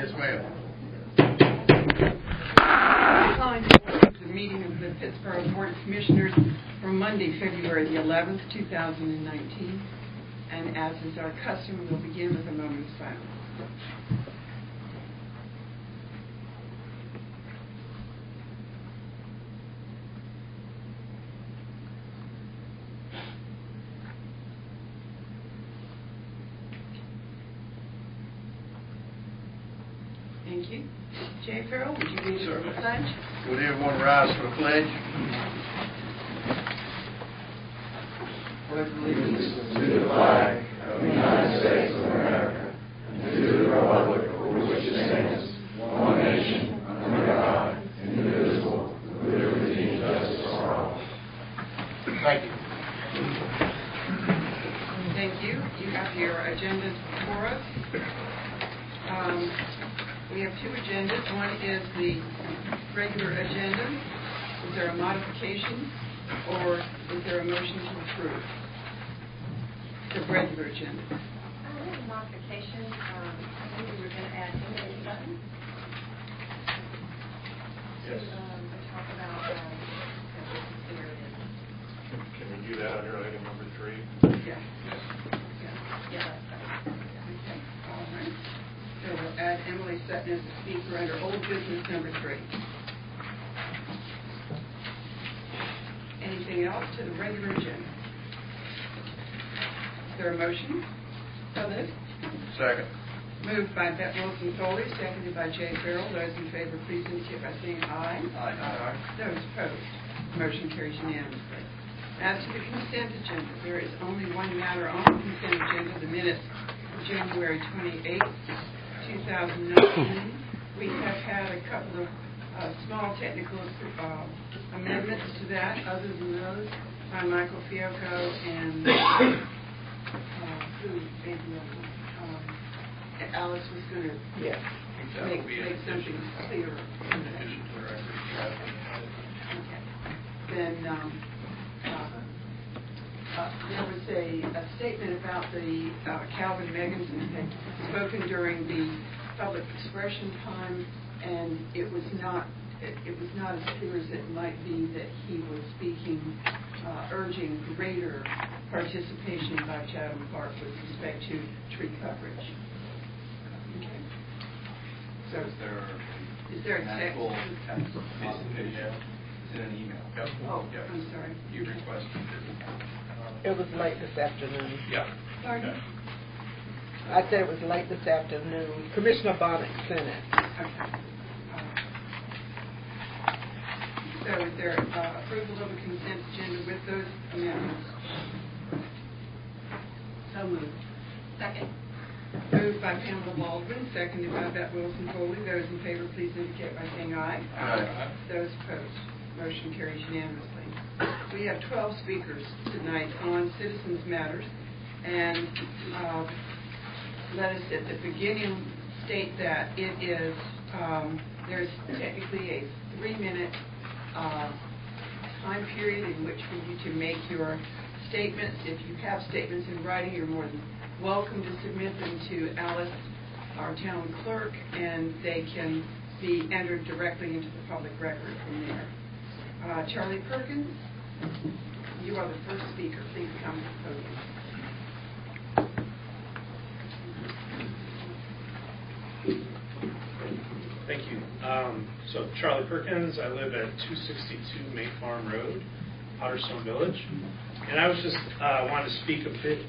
Yes, ma'am. Calling to the meeting of the Pittsboro Board of Commissioners for Monday, February the 11th, 2019. And as is our custom, we'll begin with a moment of silence. Thank you. Jay Farrell, would you read the pledge? Would everyone rise for the pledge? Pledge allegiance to the flag of the United States of America and to the republic for which it stands, one nation, under God, indivisible, with liberty and justice for all. Thank you. Thank you. You have your agendas before us. We have two agendas. One is the regular agenda. Is there a modification or is there a motion to approve the regular agenda? I have a modification. I think we were going to add Emily Sutton to talk about this area. Can we do that under item number 3? Yeah. Yeah, that's right. Okay. All right. So we'll add Emily Sutton as the speaker under old business number 3. Anything else to the regular agenda? Is there a motion? So moved. Second. Moved by Bette Wilson Foley, seconded by Jay Farrell. Those in favor, please indicate by saying aye. Aye. Those opposed, motion carries unanimously. As to the consent agenda, there is only one matter on the consent agenda, the minutes of January 28, 2019. We have had a couple of small technical amendments to that. Other than those, by Michael Fiocco and Alice was going to make something clearer. Okay. Then there was a statement about the Calvin Megginson had spoken during the public expression time, and it was not as clear as it might be that he was speaking, urging greater participation by Chatham Park with respect to tree coverage. Okay. So is there a text? Is it an email? Yep. Oh, yep. I'm sorry. You requested it. It was late this afternoon. Yeah. Pardon? I said it was late this afternoon. Commissioner Bonnet sent it. Okay. So is there approval of the consent agenda with those amendments? So moved. Second. Moved by Pamela Baldwin, seconded by Bette Wilson Foley. Those in favor, please indicate by saying aye. Aye. Those opposed, motion carries unanimously. We have 12 speakers tonight on citizens matters, and let us at the beginning state that it is there's technically a 3-minute time period in which for you to make your statements. If you have statements in writing, you're more than welcome to submit them to Alice, our town clerk, and they can be entered directly into the public record from there. Charlie Perkins, you are the first speaker. Please come to the podium. Thank you. So Charlie Perkins, I live at 262 May Farm Road, Potterstone Village. And I was just wanted to speak a bit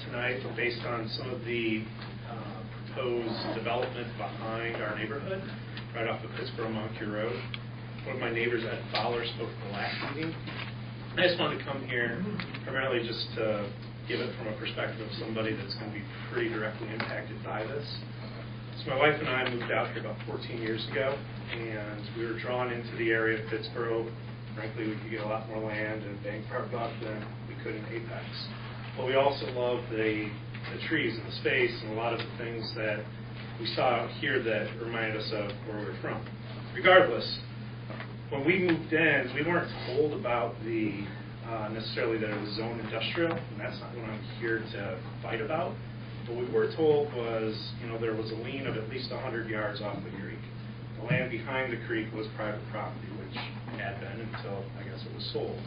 tonight based on some of the proposed development behind our neighborhood, right off of Pittsboro-Moncure Road. One of my neighbors, Ed Fowler, spoke at the last meeting. I just wanted to come here primarily just to give it from a perspective of somebody that's going to be pretty directly impacted by this. So my wife and I moved out here about 14 years ago, and we were drawn into the area of Pittsboro. Frankly, we could get a lot more land and bang for our buck than we could in Apex. But we also loved the trees and the space and a lot of the things that we saw out here that reminded us of where we were from. Regardless, when we moved in, we weren't told about necessarily that it was zoned industrial, and that's not what I'm here to fight about. what we were told was, there was a lien of at least 100 yards off the creek. The land behind the creek was private property, which had been until, I guess, it was sold.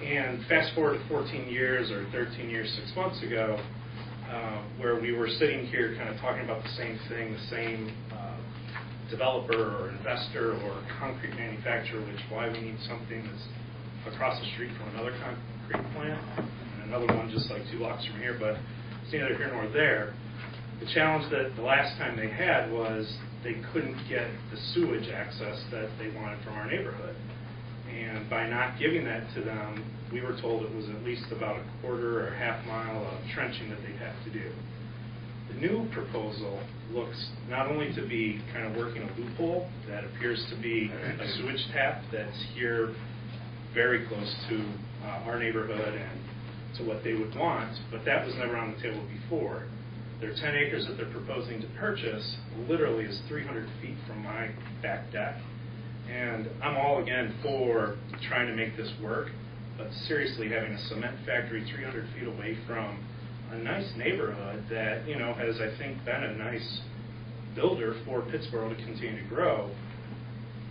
And fast forward to 14 years or 13 years, 6 months ago, where we were sitting here kind of talking about the same thing, the same developer or investor or concrete manufacturer, why we need something that's across the street from another concrete plant, and another one just like 2 blocks from here, but it's neither here nor there. The challenge that the last time they had was they couldn't get the sewage access that they wanted from our neighborhood. And by not giving that to them, we were told it was at least about a quarter or a half mile of trenching that they'd have to do. The new proposal looks not only to be kind of working a loophole that appears to be a sewage tap that's here very close to our neighborhood and to what they would want, but that was never on the table before. Their 10 acres that they're proposing to purchase literally is 300 feet from my back deck. And I'm all again for trying to make this work, but seriously, having a cement factory 300 feet away from a nice neighborhood that, has, I think, been a nice builder for Pittsboro to continue to grow.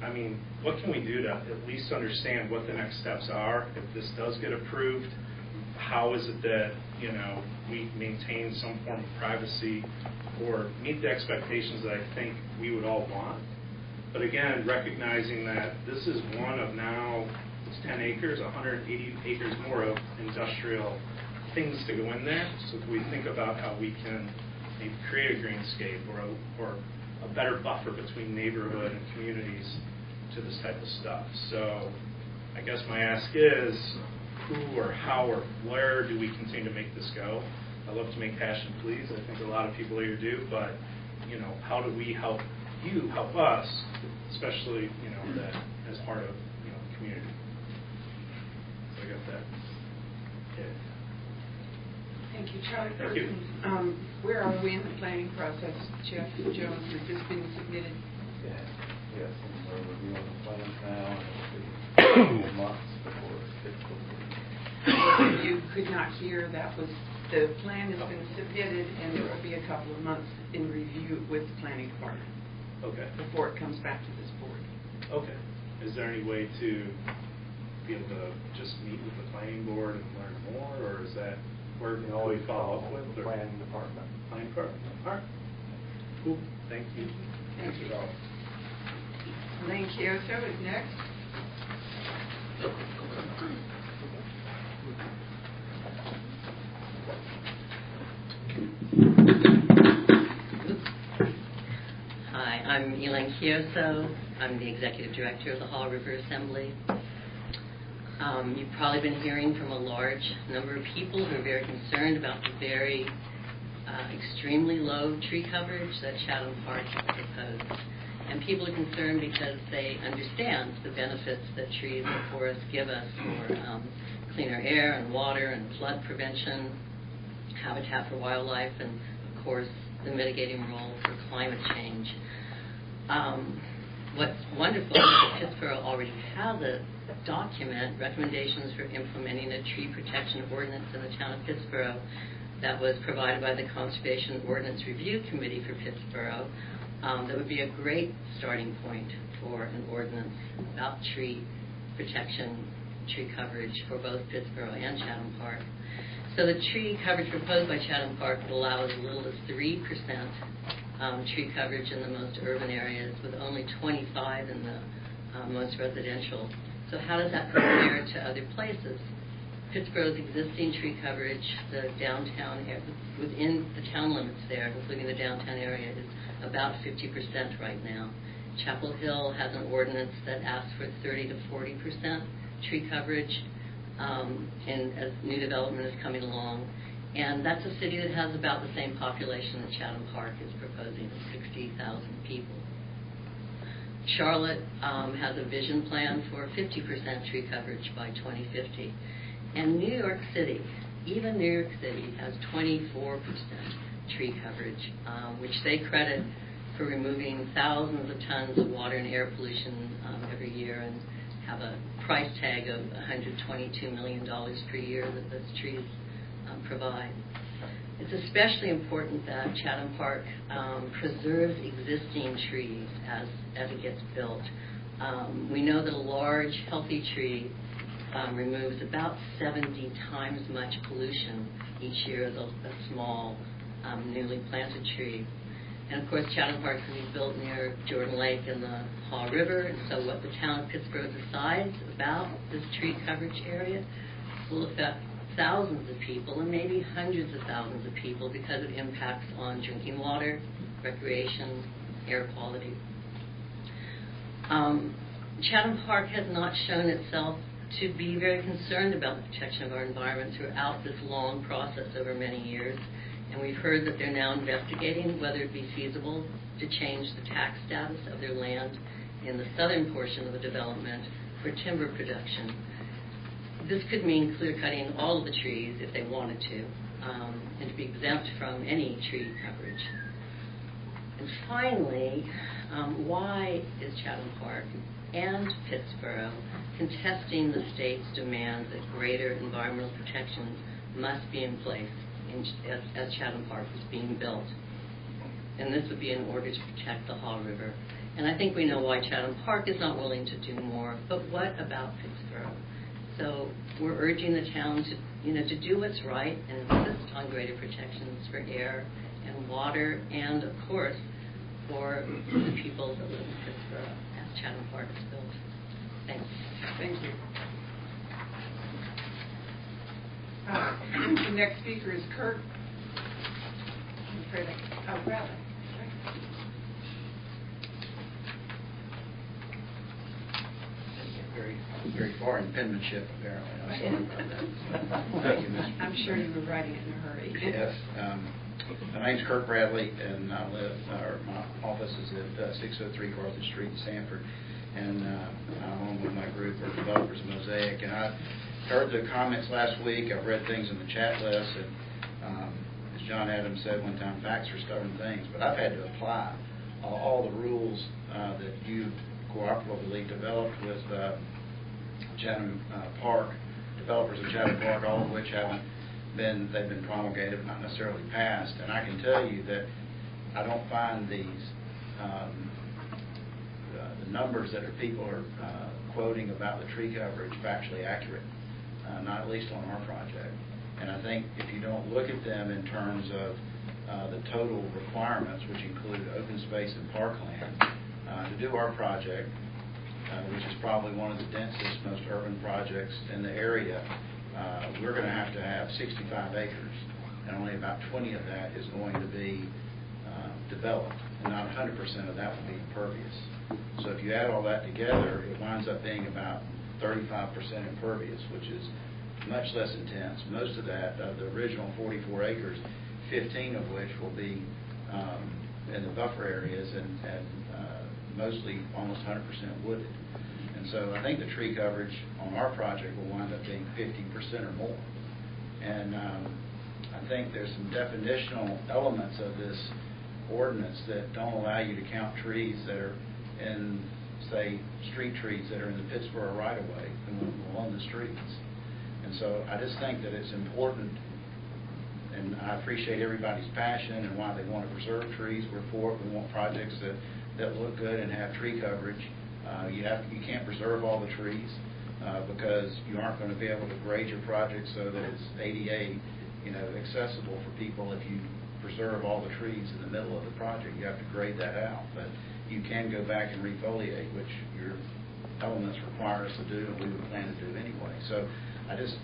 I mean, what can we do to at least understand what the next steps are if this does get approved? How is it that, we maintain some form of privacy or meet the expectations that I think we would all want? But again, recognizing that this is one of now, it's 10 acres, 180 acres more of industrial things to go in there. So if we think about how we can maybe create a greenscape or a better buffer between neighborhood and communities to this type of stuff. So I guess my ask is, who or how or where do we continue to make this go? I love to make passion please. I think a lot of people here do, but how do we help you help us, especially that as part of the community? So I got that. Yeah. Thank you, Charlie. Thank you. Where are we in the planning process, Jeff Jones? Has this been submitted? Yes, and we're reviewing the plans now, and it'll be a few months before it's complete. You could not hear that was the plan has been submitted, and there will be a couple of months in review with the planning department. Okay. Before it comes back to this board. Okay. Is there any way to be able to just meet with the planning board and learn more, or is that where You can always we follow up with the planning department. Planning department. All right. Cool. Thank you. Thank you. Elaine Chioso is next. Hi, I'm Elaine Chioso. I'm the Executive Director of the Haw River Assembly. You've probably been hearing from a large number of people who are very concerned about the very extremely low tree coverage that Chatham Park has proposed. And people are concerned because they understand the benefits that trees and forests give us for cleaner air and water and flood prevention, habitat for wildlife, and of course the mitigating role for climate change. What's wonderful is that Pittsboro already has a document, recommendations for implementing a tree protection ordinance in the town of Pittsboro that was provided by the Conservation Ordinance Review Committee for Pittsboro. That would be a great starting point for an ordinance about tree protection, tree coverage for both Pittsboro and Chatham Park. So the tree coverage proposed by Chatham Park would allow as little as 3% tree coverage in the most urban areas, with only 25 in the most residential. So how does that compare to other places? Pittsboro's existing tree coverage, the downtown, within the town limits there, including the downtown area, is about 50% right now. Chapel Hill has an ordinance that asks for 30 to 40% tree coverage, and as new development is coming along. And that's a city that has about the same population that Chatham Park is proposing, 60,000 people. Charlotte has a vision plan for 50% tree coverage by 2050. And New York City, even New York City, has 24% tree coverage, which they credit for removing thousands of tons of water and air pollution every year, and have a price tag of $122 million per year that those trees provide. It's especially important that Chatham Park preserves existing trees as it gets built. We know that a large, healthy tree removes about 70 times much pollution each year as a small, newly planted tree. And of course, Chatham Park is built near Jordan Lake and the Haw River, and so what the town of Pittsboro decides about this tree coverage area will affect thousands of people and maybe hundreds of thousands of people because it impacts on drinking water, recreation, air quality. Chatham Park has not shown itself to be very concerned about the protection of our environment throughout this long process over many years. And we've heard that they're now investigating whether it be feasible to change the tax status of their land in the southern portion of the development for timber production. This could mean clear cutting all of the trees if they wanted to, and to be exempt from any tree coverage. And finally, why is Chatham Park and Pittsboro contesting the state's demand that greater environmental protections must be in place as Chatham Park is being built? And this would be in order to protect the Haw River. And I think we know why Chatham Park is not willing to do more, but what about Pittsboro? So we're urging the town to do what's right and insist on greater protections for air and water and, of course, for the people that live in Pittsboro as Chatham Park is built. Thanks. Thank you. The next speaker is Kurt. I'm afraid Bradley. Very far in penmanship, apparently. I'm sorry about that. Thank you, Mr. I'm sure you were writing it in a hurry. Yes. My name's Kurt Bradley, and my office is at 603 Carthage Street in Sanford. And I'm along with my group of developers of Mosaic. And I heard the comments last week. I've read things in the chat list. And as John Adams said one time, facts are stubborn things. But I've had to apply all the rules that you've cooperatively developed with Chatham Park, developers of Chatham Park, all of which they've been promulgated, not necessarily passed. And I can tell you that I don't find the numbers that people are quoting about the tree coverage factually accurate, not at least on our project. And I think if you don't look at them in terms of the total requirements, which include open space and parkland, to do our project, which is probably one of the densest, most urban projects in the area, we're going to have 65 acres, and only about 20 of that is going to be developed, and not 100% of that will be impervious. So if you add all that together, it winds up being about 35% impervious, which is much less intense. Most of that, the original 44 acres, 15 of which will be in the buffer areas and mostly almost 100% wooded. And so I think the tree coverage on our project will wind up being 50% or more. And I think there's some definitional elements of this ordinance that don't allow you to count trees that are in, say, street trees that are in the Pittsboro right-of-way along the streets. And so I just think that it's important, and I appreciate everybody's passion and why they want to preserve trees. We're for it. We want projects that look good and have tree coverage. You can't preserve all the trees because you aren't going to be able to grade your project so that it's ADA, accessible for people. If you preserve all the trees in the middle of the project, you have to grade that out. But you can go back and refoliate, which your elements require us to do, and we would plan to do anyway. So I just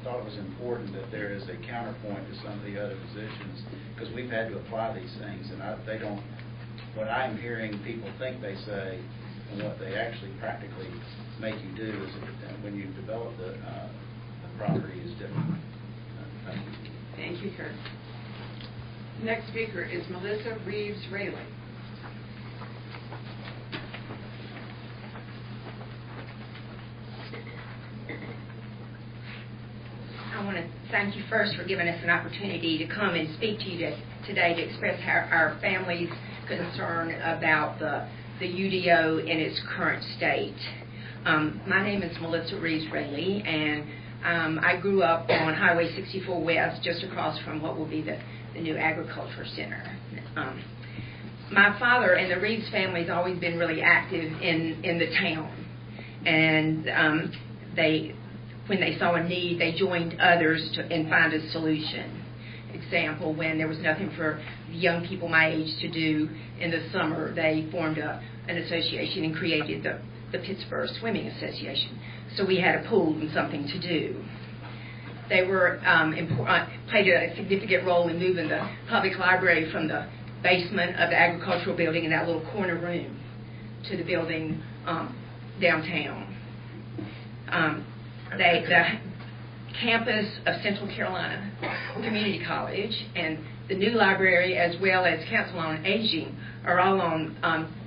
thought it was important that there is a counterpoint to some of the other positions, because we've had to apply these things, and they don't. What I'm hearing people think they say and what they actually practically make you do is when you develop the property is different. Thank you. Thank you, Kurt. Next speaker is Melissa Reeves Raley. I want to thank you first for giving us an opportunity to come and speak to you today to express our family's concern about the UDO in its current state. My name is Melissa Reeves Raley, and I grew up on Highway 64 West, just across from what will be the the new agriculture center. My father and the Reeves family has always been really active in the town, and when they saw a need, they joined others and find a solution. Example, when there was nothing for young people my age to do in the summer, they formed an association and created the Pittsburgh Swimming Association. So we had a pool and something to do. They were played a significant role in moving the public library from the basement of the agricultural building in that little corner room to the building downtown. The campus of Central Carolina Community College and the new library, as well as Council on Aging, are all on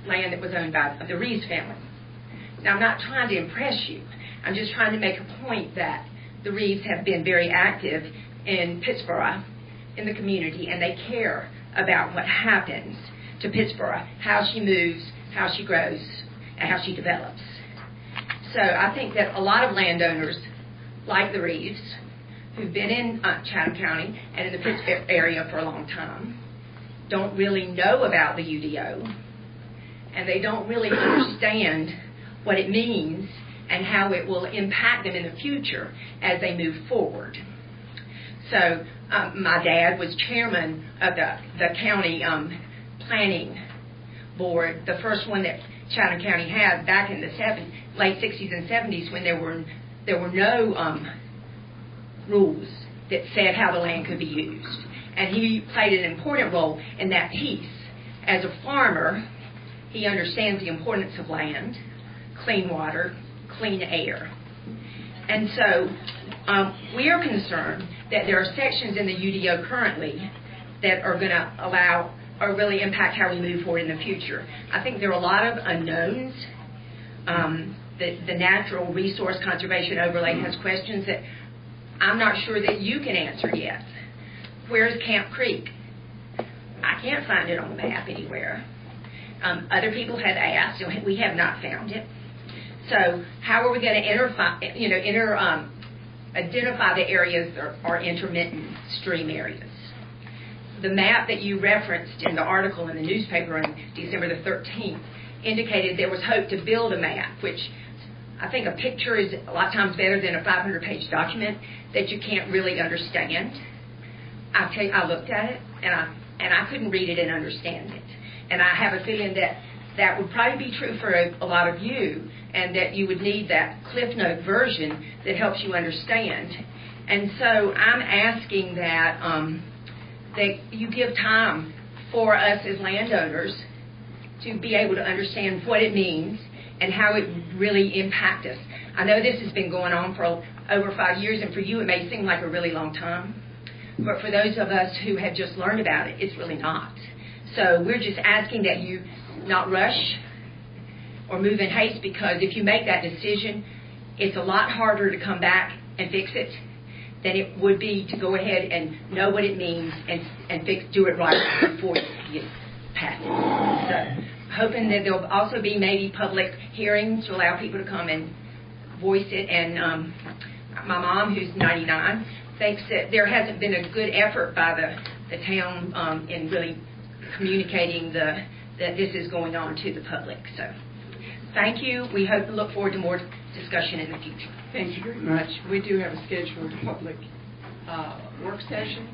land that was owned by the Reeves family. Now, I'm not trying to impress you. I'm just trying to make a point that the Reeves have been very active in Pittsburgh, in the community, and they care about what happens to Pittsburgh, how she moves, how she grows, and how she develops. So I think that a lot of landowners, like the Reeves, who've been in Chatham County and in the Pittsburgh area for a long time, don't really know about the UDO, and they don't really understand what it means and how it will impact them in the future as they move forward. So my dad was chairman of the county planning board, the first one that Chatham County had back in the late 60s and 70s, when there were no rules that said how the land could be used. And he played an important role in that piece. As a farmer, he understands the importance of land, clean water, clean air. And so we are concerned that there are sections in the UDO currently that are going to allow or really impact how we move forward in the future. I think there are a lot of unknowns. The Natural Resource Conservation Overlay has questions that I'm not sure that you can answer yet. Where's Camp Creek? I can't find it on the map anywhere. Other people have asked, and we have not found it. So how are we going to identify the areas that are intermittent stream areas? The map that you referenced in the article in the newspaper on December the 13th indicated there was hope to build a map, which I think a picture is a lot of times better than a 500-page document that you can't really understand. I looked at it, and I couldn't read it and understand it. And I have a feeling that would probably be true for a lot of you, and that you would need that Cliff Note version that helps you understand. And so I'm asking that you give time for us as landowners to be able to understand what it means and how it really impacts us. I know this has been going on for over 5 years, and for you it may seem like a really long time, but for those of us who have just learned about it, it's really not. So we're just asking that you not rush or move in haste, because if you make that decision, it's a lot harder to come back and fix it than it would be to go ahead and know what it means and do it right before you pass it. So hoping that there'll also be maybe public hearings to allow people to come and voice it. And my mom, who's 99, thinks that there hasn't been a good effort by the town in really communicating that this is going on to the public. So thank you. We look forward to more discussion in the future. Thank you very much. We do have a scheduled public work session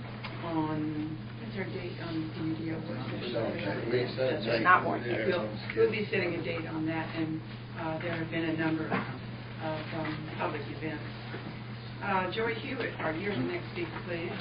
on, is there a date on the UDO work session? Not one. We'll be setting a date on that, and there have been a number of public events. Joy Hewitt, you're the next speaker, please.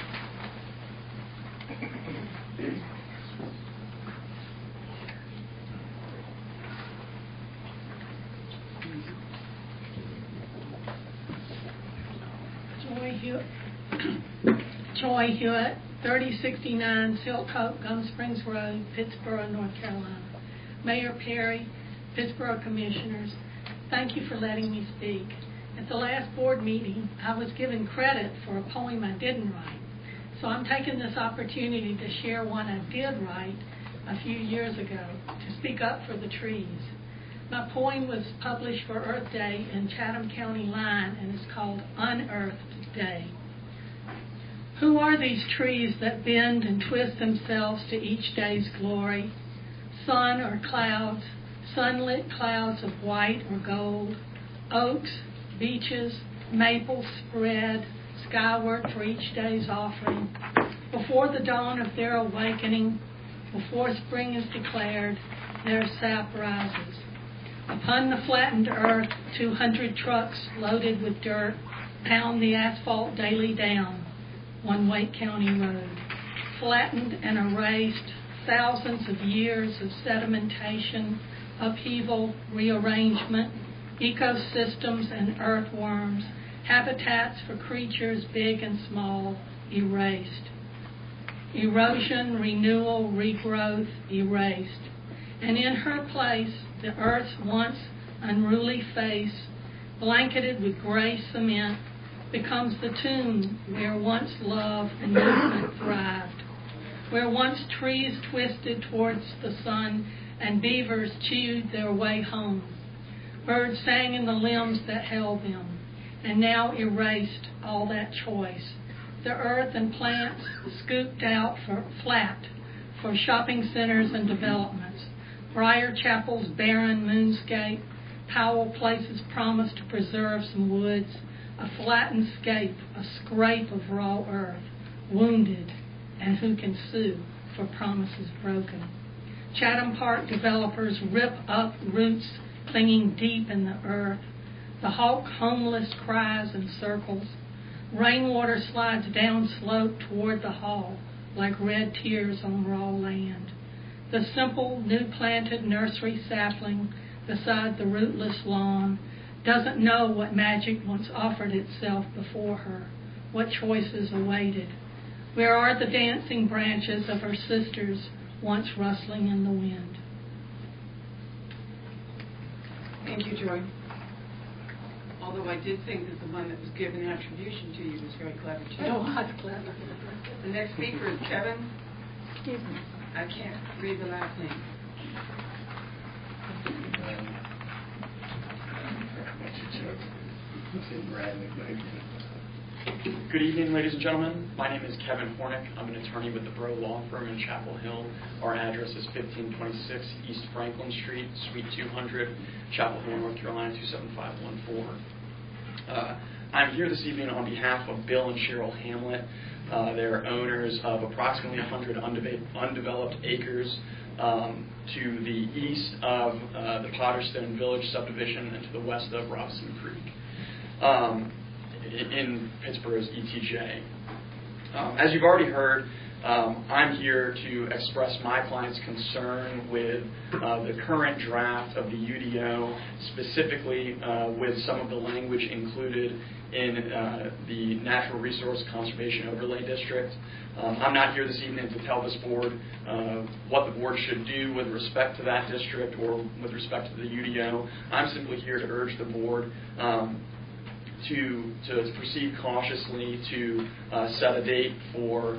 Joy Hewitt, 3069 Silk Hope, Gum Springs Road, Pittsburgh, North Carolina. Mayor Perry, Pittsburgh Commissioners, thank you for letting me speak. At the last board meeting, I was given credit for a poem I didn't write. So I'm taking this opportunity to share one I did write a few years ago to speak up for the trees. My poem was published for Earth Day in Chatham County Line, and it's called Unearthed Day. Who are these trees that bend and twist themselves to each day's glory? Sun or clouds, sunlit clouds of white or gold, oaks, beeches, maples spread skyward for each day's offering. Before the dawn of their awakening, before spring is declared, their sap rises. Upon the flattened earth, 200 trucks loaded with dirt pound the asphalt daily down one Wake County road. Flattened and erased, thousands of years of sedimentation, upheaval, rearrangement, ecosystems and earthworms, habitats for creatures big and small, erased. Erosion, renewal, regrowth, erased. And in her place, the earth's once unruly face, blanketed with gray cement, becomes the tomb where once love and movement thrived, where once trees twisted towards the sun and beavers chewed their way home. Birds sang in the limbs that held them, and now erased all that choice. The earth and plants scooped out flat for shopping centers and developments. Briar Chapel's barren moonscape, Powell Place's promise to preserve some woods, a flattened scape, a scrape of raw earth, wounded, and who can sue for promises broken. Chatham Park developers rip up roots clinging deep in the earth. The hawk homeless cries in circles. Rainwater slides down slope toward the hall like red tears on raw land. The simple, new-planted nursery sapling beside the rootless lawn doesn't know what magic once offered itself before her, what choices awaited. Where are the dancing branches of her sisters once rustling in the wind? Thank you, Joy. Although I did think that the one that was given attribution to you was very clever, too. Oh, that's clever. The next speaker is Kevin. Excuse me. I can't read the last name. Good evening, ladies and gentlemen. My name is Kevin Hornick. I'm an attorney with the Bro Law Firm in Chapel Hill. Our address is 1526 East Franklin Street, Suite 200, Chapel Hill, North Carolina, 27514. I'm here this evening on behalf of Bill and Cheryl Hamlet. They're owners of approximately 100 undeveloped acres to the east of the Potterstone Village subdivision and to the west of Robinson Creek in Pittsburgh's ETJ. As you've already heard, I'm here to express my client's concern with the current draft of the UDO, specifically with some of the language included in the Natural Resource Conservation Overlay District. I'm not here this evening to tell this board what the board should do with respect to that district or with respect to the UDO. I'm simply here to urge the board to proceed cautiously, to set a date for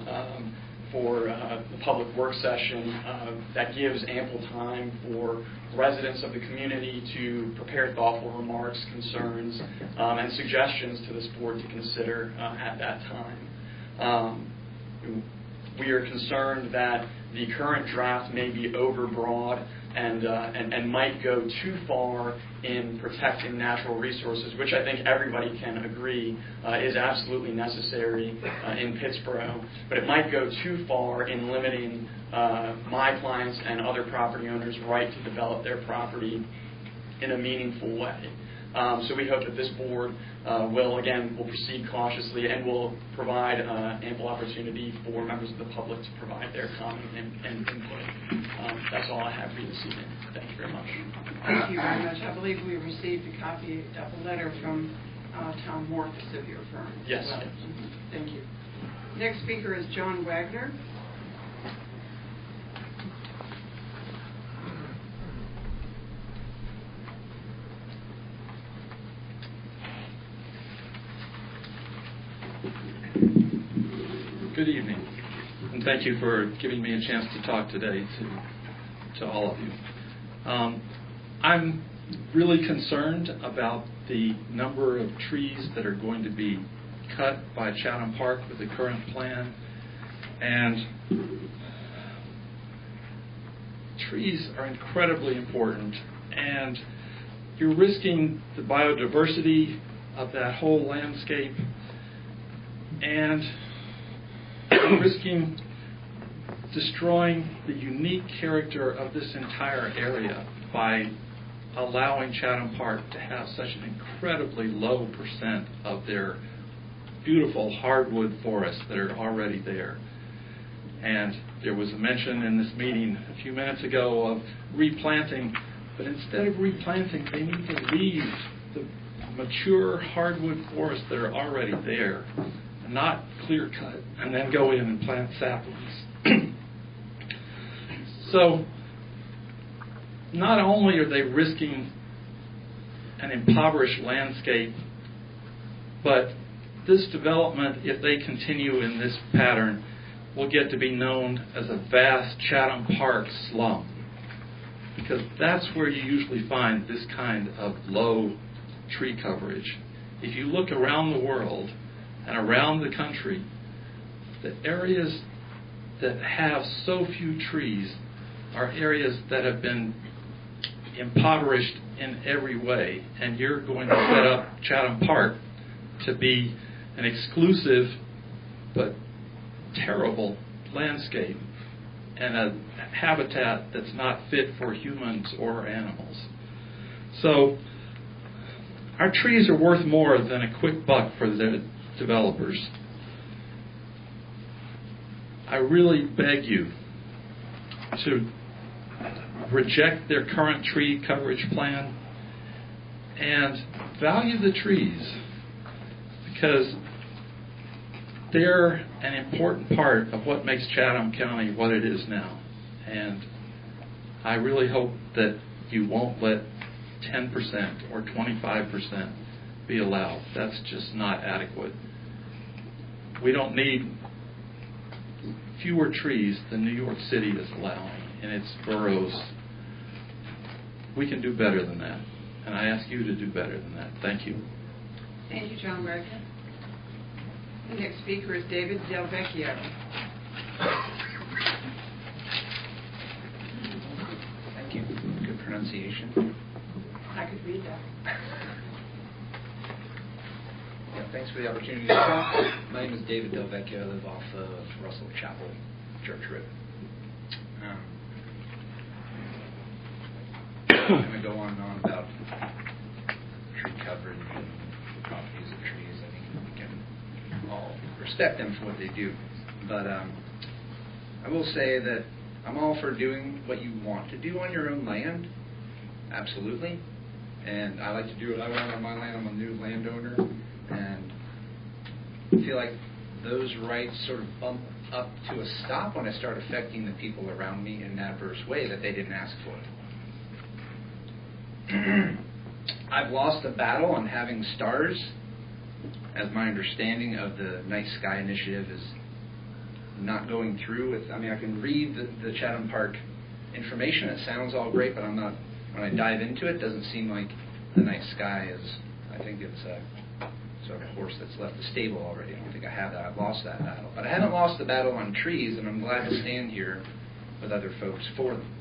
the public work session that gives ample time for residents of the community to prepare thoughtful remarks, concerns, and suggestions to this board to consider at that time. We are concerned that the current draft may be overbroad and might go too far in protecting natural resources, which I think everybody can agree is absolutely necessary in Pittsburgh. But it might go too far in limiting my clients and other property owners' right to develop their property in a meaningful way. So we hope that this board will proceed cautiously and will provide ample opportunity for members of the public to provide their comment and input. That's all I have for you this evening. Thank you very much. Thank you very much. I believe we received a copy of a letter from Tom Morthus of your firm. Yes. Well. Thank you. Next speaker is John Wagner. Good evening, and thank you for giving me a chance to talk today to all of you. I'm really concerned about the number of trees that are going to be cut by Chatham Park with the current plan. And trees are incredibly important, and you're risking the biodiversity of that whole landscape, and you're risking destroying the unique character of this entire area by allowing Chatham Park to have such an incredibly low percent of their beautiful hardwood forests that are already there. And there was a mention in this meeting a few minutes ago of replanting, but instead of replanting, they need to leave the mature hardwood forests that are already there, and not clear cut, and then go in and plant saplings. So, not only are they risking an impoverished landscape, but this development, if they continue in this pattern, will get to be known as a vast Chatham Park slum, because that's where you usually find this kind of low tree coverage. If you look around the world and around the country, the areas that have so few trees are areas that have been impoverished in every way, and you're going to set up Chatham Park to be an exclusive but terrible landscape and a habitat that's not fit for humans or animals. So our trees are worth more than a quick buck for the developers. I really beg you to reject their current tree coverage plan and value the trees, because they're an important part of what makes Chatham County what it is now. And I really hope that you won't let 10% or 25% be allowed. That's just not adequate. We don't need fewer trees than New York City is allowing in its boroughs. We can do better than that, and I ask you to do better than that. Thank you. Thank you, John Merkin. The next speaker is David Del Vecchio. Thank you. Good pronunciation. I could read that. Yeah, thanks for the opportunity to talk. My name is David Del Vecchio. I live off of Russell Chapel Church Road. I'm going to go on and on about tree coverage and the properties of trees. I think we can all respect them for what they do. But I will say that I'm all for doing what you want to do on your own land. Absolutely. And I like to do what I want on my land. I'm a new landowner. And I feel like those rights sort of bump up to a stop when I start affecting the people around me in an adverse way that they didn't ask for. I've lost a battle on having stars, as my understanding of the Night Sky Initiative is not going through with. I mean, I can read the Chatham Park information. It sounds all great, but I'm not. When I dive into it, it doesn't seem like the night sky is. I think it's sort of a horse that's left the stable already. I don't think I have that. I've lost that battle. But I haven't lost the battle on trees, and I'm glad to stand here with other folks for them.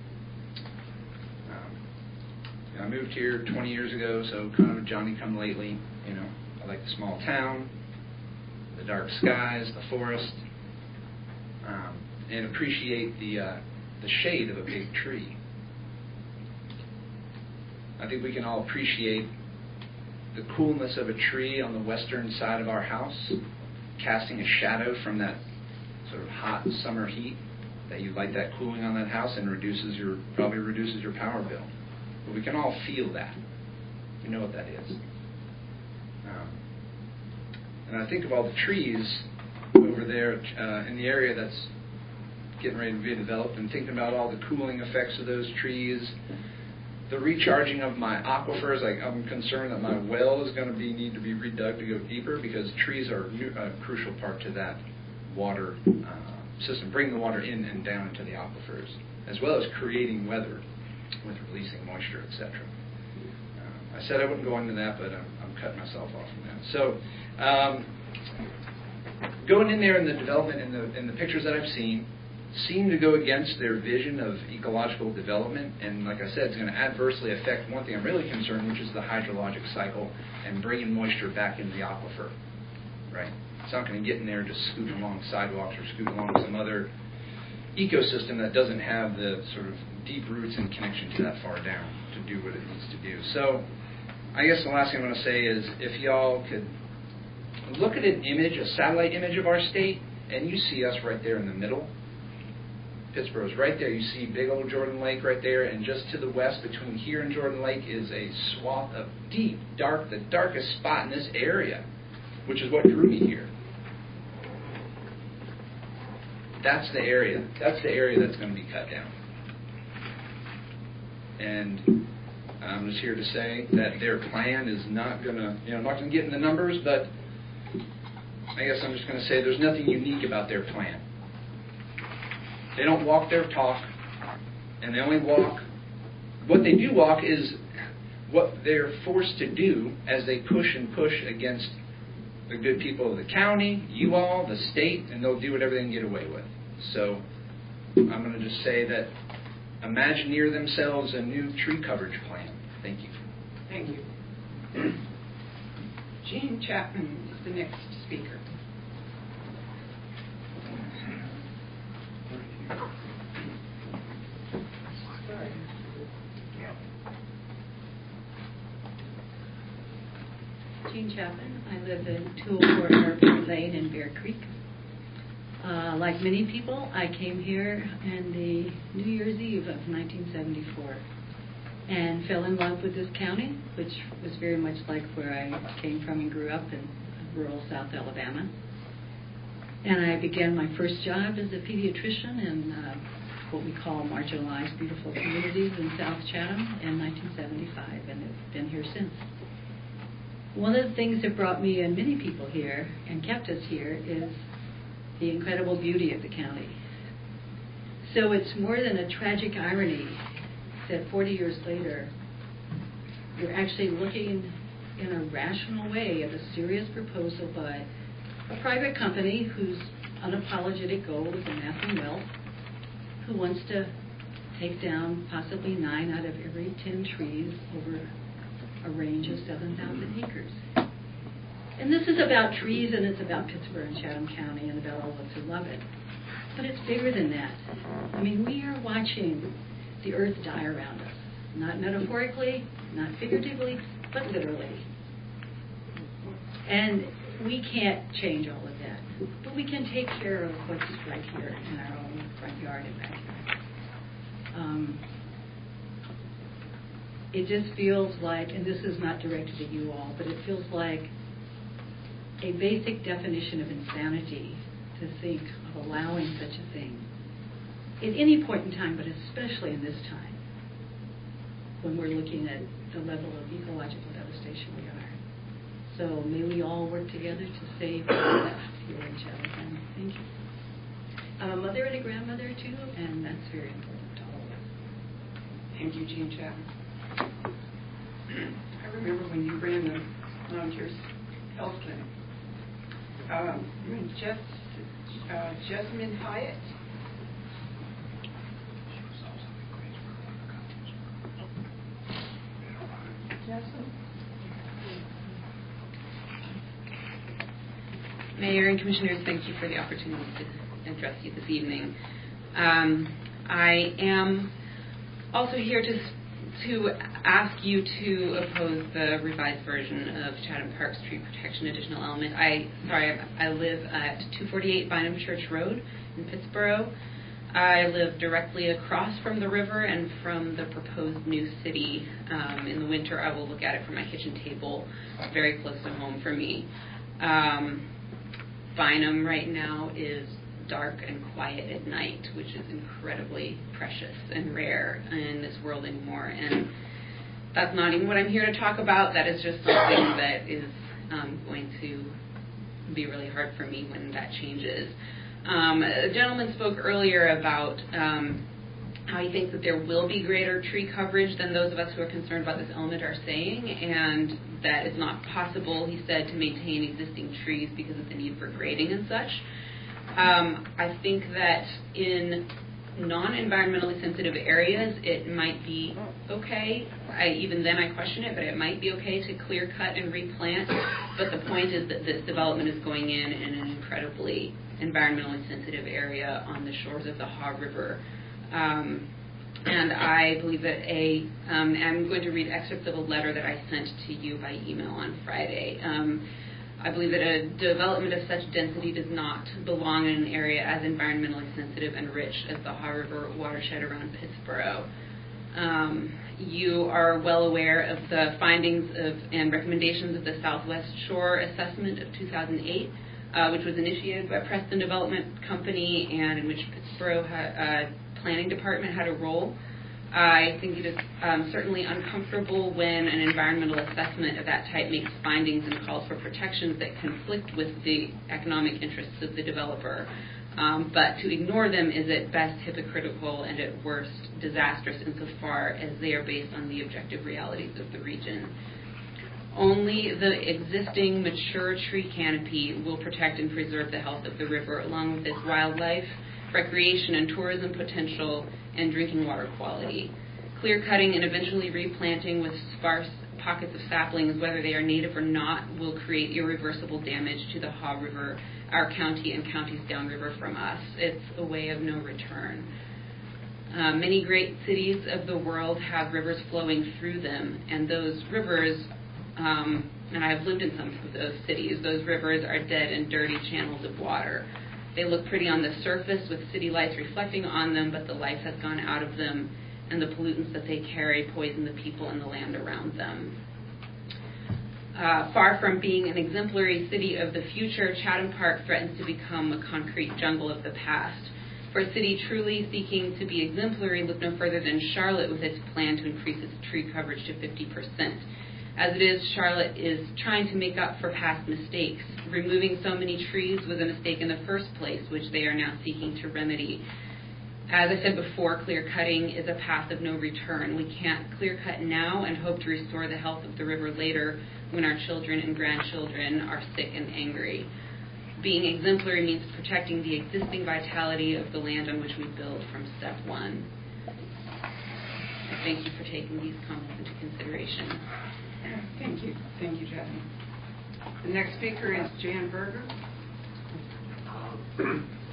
I moved here 20 years ago, so kind of a Johnny-come-lately. You know, I like the small town, the dark skies, the forest, and appreciate the shade of a big tree. I think we can all appreciate the coolness of a tree on the western side of our house, casting a shadow from that sort of hot summer heat, that you like that cooling on that house and probably reduces your power bill. But we can all feel that. We know what that is. And I think of all the trees over there in the area that's getting ready to be developed, and thinking about all the cooling effects of those trees, the recharging of my aquifers. Like, I'm concerned that my well is going to need to be redug to go deeper, because trees are a crucial part to that water system, bringing the water in and down into the aquifers, as well as creating weather with releasing moisture, etc. I said I wouldn't go into that, but I'm I'm cutting myself off from that. So, going in there in the development, in the pictures that I've seen, seem to go against their vision of ecological development, and like I said, it's going to adversely affect one thing I'm really concerned, which is the hydrologic cycle and bringing moisture back into the aquifer. Right? It's not going to get in there and just scoot along sidewalks or scoot along some other ecosystem that doesn't have the sort of deep roots and connection to that far down to do what it needs to do. So, I guess the last thing I'm going to say is if y'all could look at an image, a satellite image of our state, and you see us right there in the middle. Pittsboro's right there. You see big old Jordan Lake right there, and just to the west between here and Jordan Lake is a swath of deep, dark, the darkest spot in this area, which is what drew me here. That's the area. That's the area that's going to be cut down. And I'm just here to say that their plan is not going to, I'm not going to get in the numbers, but I guess I'm just going to say there's nothing unique about their plan. They don't walk their talk, and they only walk. What they do walk is what they're forced to do as they push and push against the good people of the county, you all, the state, and they'll do whatever they can get away with. So I'm going to just say that Imagineer themselves a new tree coverage plan. Thank you. Thank you. Gene Chapman is the next speaker. Jean Chapman. I live in 204 Airport Lane in Bear Creek. Like many people, I came here on the New Year's Eve of 1974 and fell in love with this county, which was very much like where I came from and grew up in rural South Alabama. And I began my first job as a pediatrician in what we call marginalized beautiful communities in South Chatham in 1975, and have been here since. One of the things that brought me and many people here and kept us here is the incredible beauty of the county. So it's more than a tragic irony that 40 years later, you're actually looking in a rational way at a serious proposal by a private company whose unapologetic goal is amassing wealth, who wants to take down possibly 9 out of every 10 trees over a range of 7,000 acres. And this is about trees, and it's about Pittsburgh and Chatham County and about all of us who love it. But it's bigger than that. I mean, we are watching the earth die around us. Not metaphorically, not figuratively, but literally. And we can't change all of that. But we can take care of what's right here in our own front yard and backyard. It just feels like, and this is not directed at you all, but it feels like a basic definition of insanity to think of allowing such a thing at any point in time, but especially in this time, when we're looking at the level of ecological devastation we are. So may we all work together to save what's left here in Chatham. Thank you. I'm a mother and a grandmother too, and that's very important to all of us. Thank you, Jean Chapman. I remember when you ran the Volunteers Health Clinic. You're in Jessamine Hyatt. Mayor and Commissioners, thank you for the opportunity to address you this evening. I am also here to ask you to oppose the revised version of Chatham Park's Tree Protection Additional Element. I live at 248 Bynum Church Road in Pittsboro. I live directly across from the river and from the proposed new city. In the winter, I will look at it from my kitchen table, very close to home for me. Bynum right now is dark and quiet at night, which is incredibly precious and rare in this world anymore. And that's not even what I'm here to talk about. That is just something that is going to be really hard for me when that changes. A gentleman spoke earlier about how he thinks that there will be greater tree coverage than those of us who are concerned about this element are saying, and that it's not possible, he said, to maintain existing trees because of the need for grading and such. I think that in non-environmentally sensitive areas, it might be okay. Even then I question it, but it might be okay to clear cut and replant. But the point is that this development is going in an incredibly environmentally sensitive area on the shores of the Haw River. And I believe that I'm going to read excerpts of a letter that I sent to you by email on Friday. I believe that a development of such density does not belong in an area as environmentally sensitive and rich as the Haw River watershed around Pittsboro. You are well aware of the findings and recommendations of the Southwest Shore Assessment of 2008, which was initiated by Preston Development Company and in which Pittsboro Planning Department had a role. I think it is certainly uncomfortable when an environmental assessment of that type makes findings and calls for protections that conflict with the economic interests of the developer. But to ignore them is at best hypocritical and at worst disastrous insofar as they are based on the objective realities of the region. Only the existing mature tree canopy will protect and preserve the health of the river, along with its wildlife, recreation and tourism potential, and drinking water quality. Clear cutting and eventually replanting with sparse pockets of saplings, whether they are native or not, will create irreversible damage to the Haw River, our county, and counties downriver from us. It's a way of no return. Many great cities of the world have rivers flowing through them, and those rivers, and I've lived in some of those cities, those rivers are dead and dirty channels of water. They look pretty on the surface with city lights reflecting on them, but the life has gone out of them, and the pollutants that they carry poison the people and the land around them. Far from being an exemplary city of the future, Chatham Park threatens to become a concrete jungle of the past. For a city truly seeking to be exemplary, look no further than Charlotte with its plan to increase its tree coverage to 50%. As it is, Charlotte is trying to make up for past mistakes. Removing so many trees was a mistake in the first place, which they are now seeking to remedy. As I said before, clear cutting is a path of no return. We can't clear cut now and hope to restore the health of the river later when our children and grandchildren are sick and angry. Being exemplary means protecting the existing vitality of the land on which we build from step one. I thank you for taking these comments into consideration. Thank you. Thank you, Jasmine. The next speaker is Jan Berger.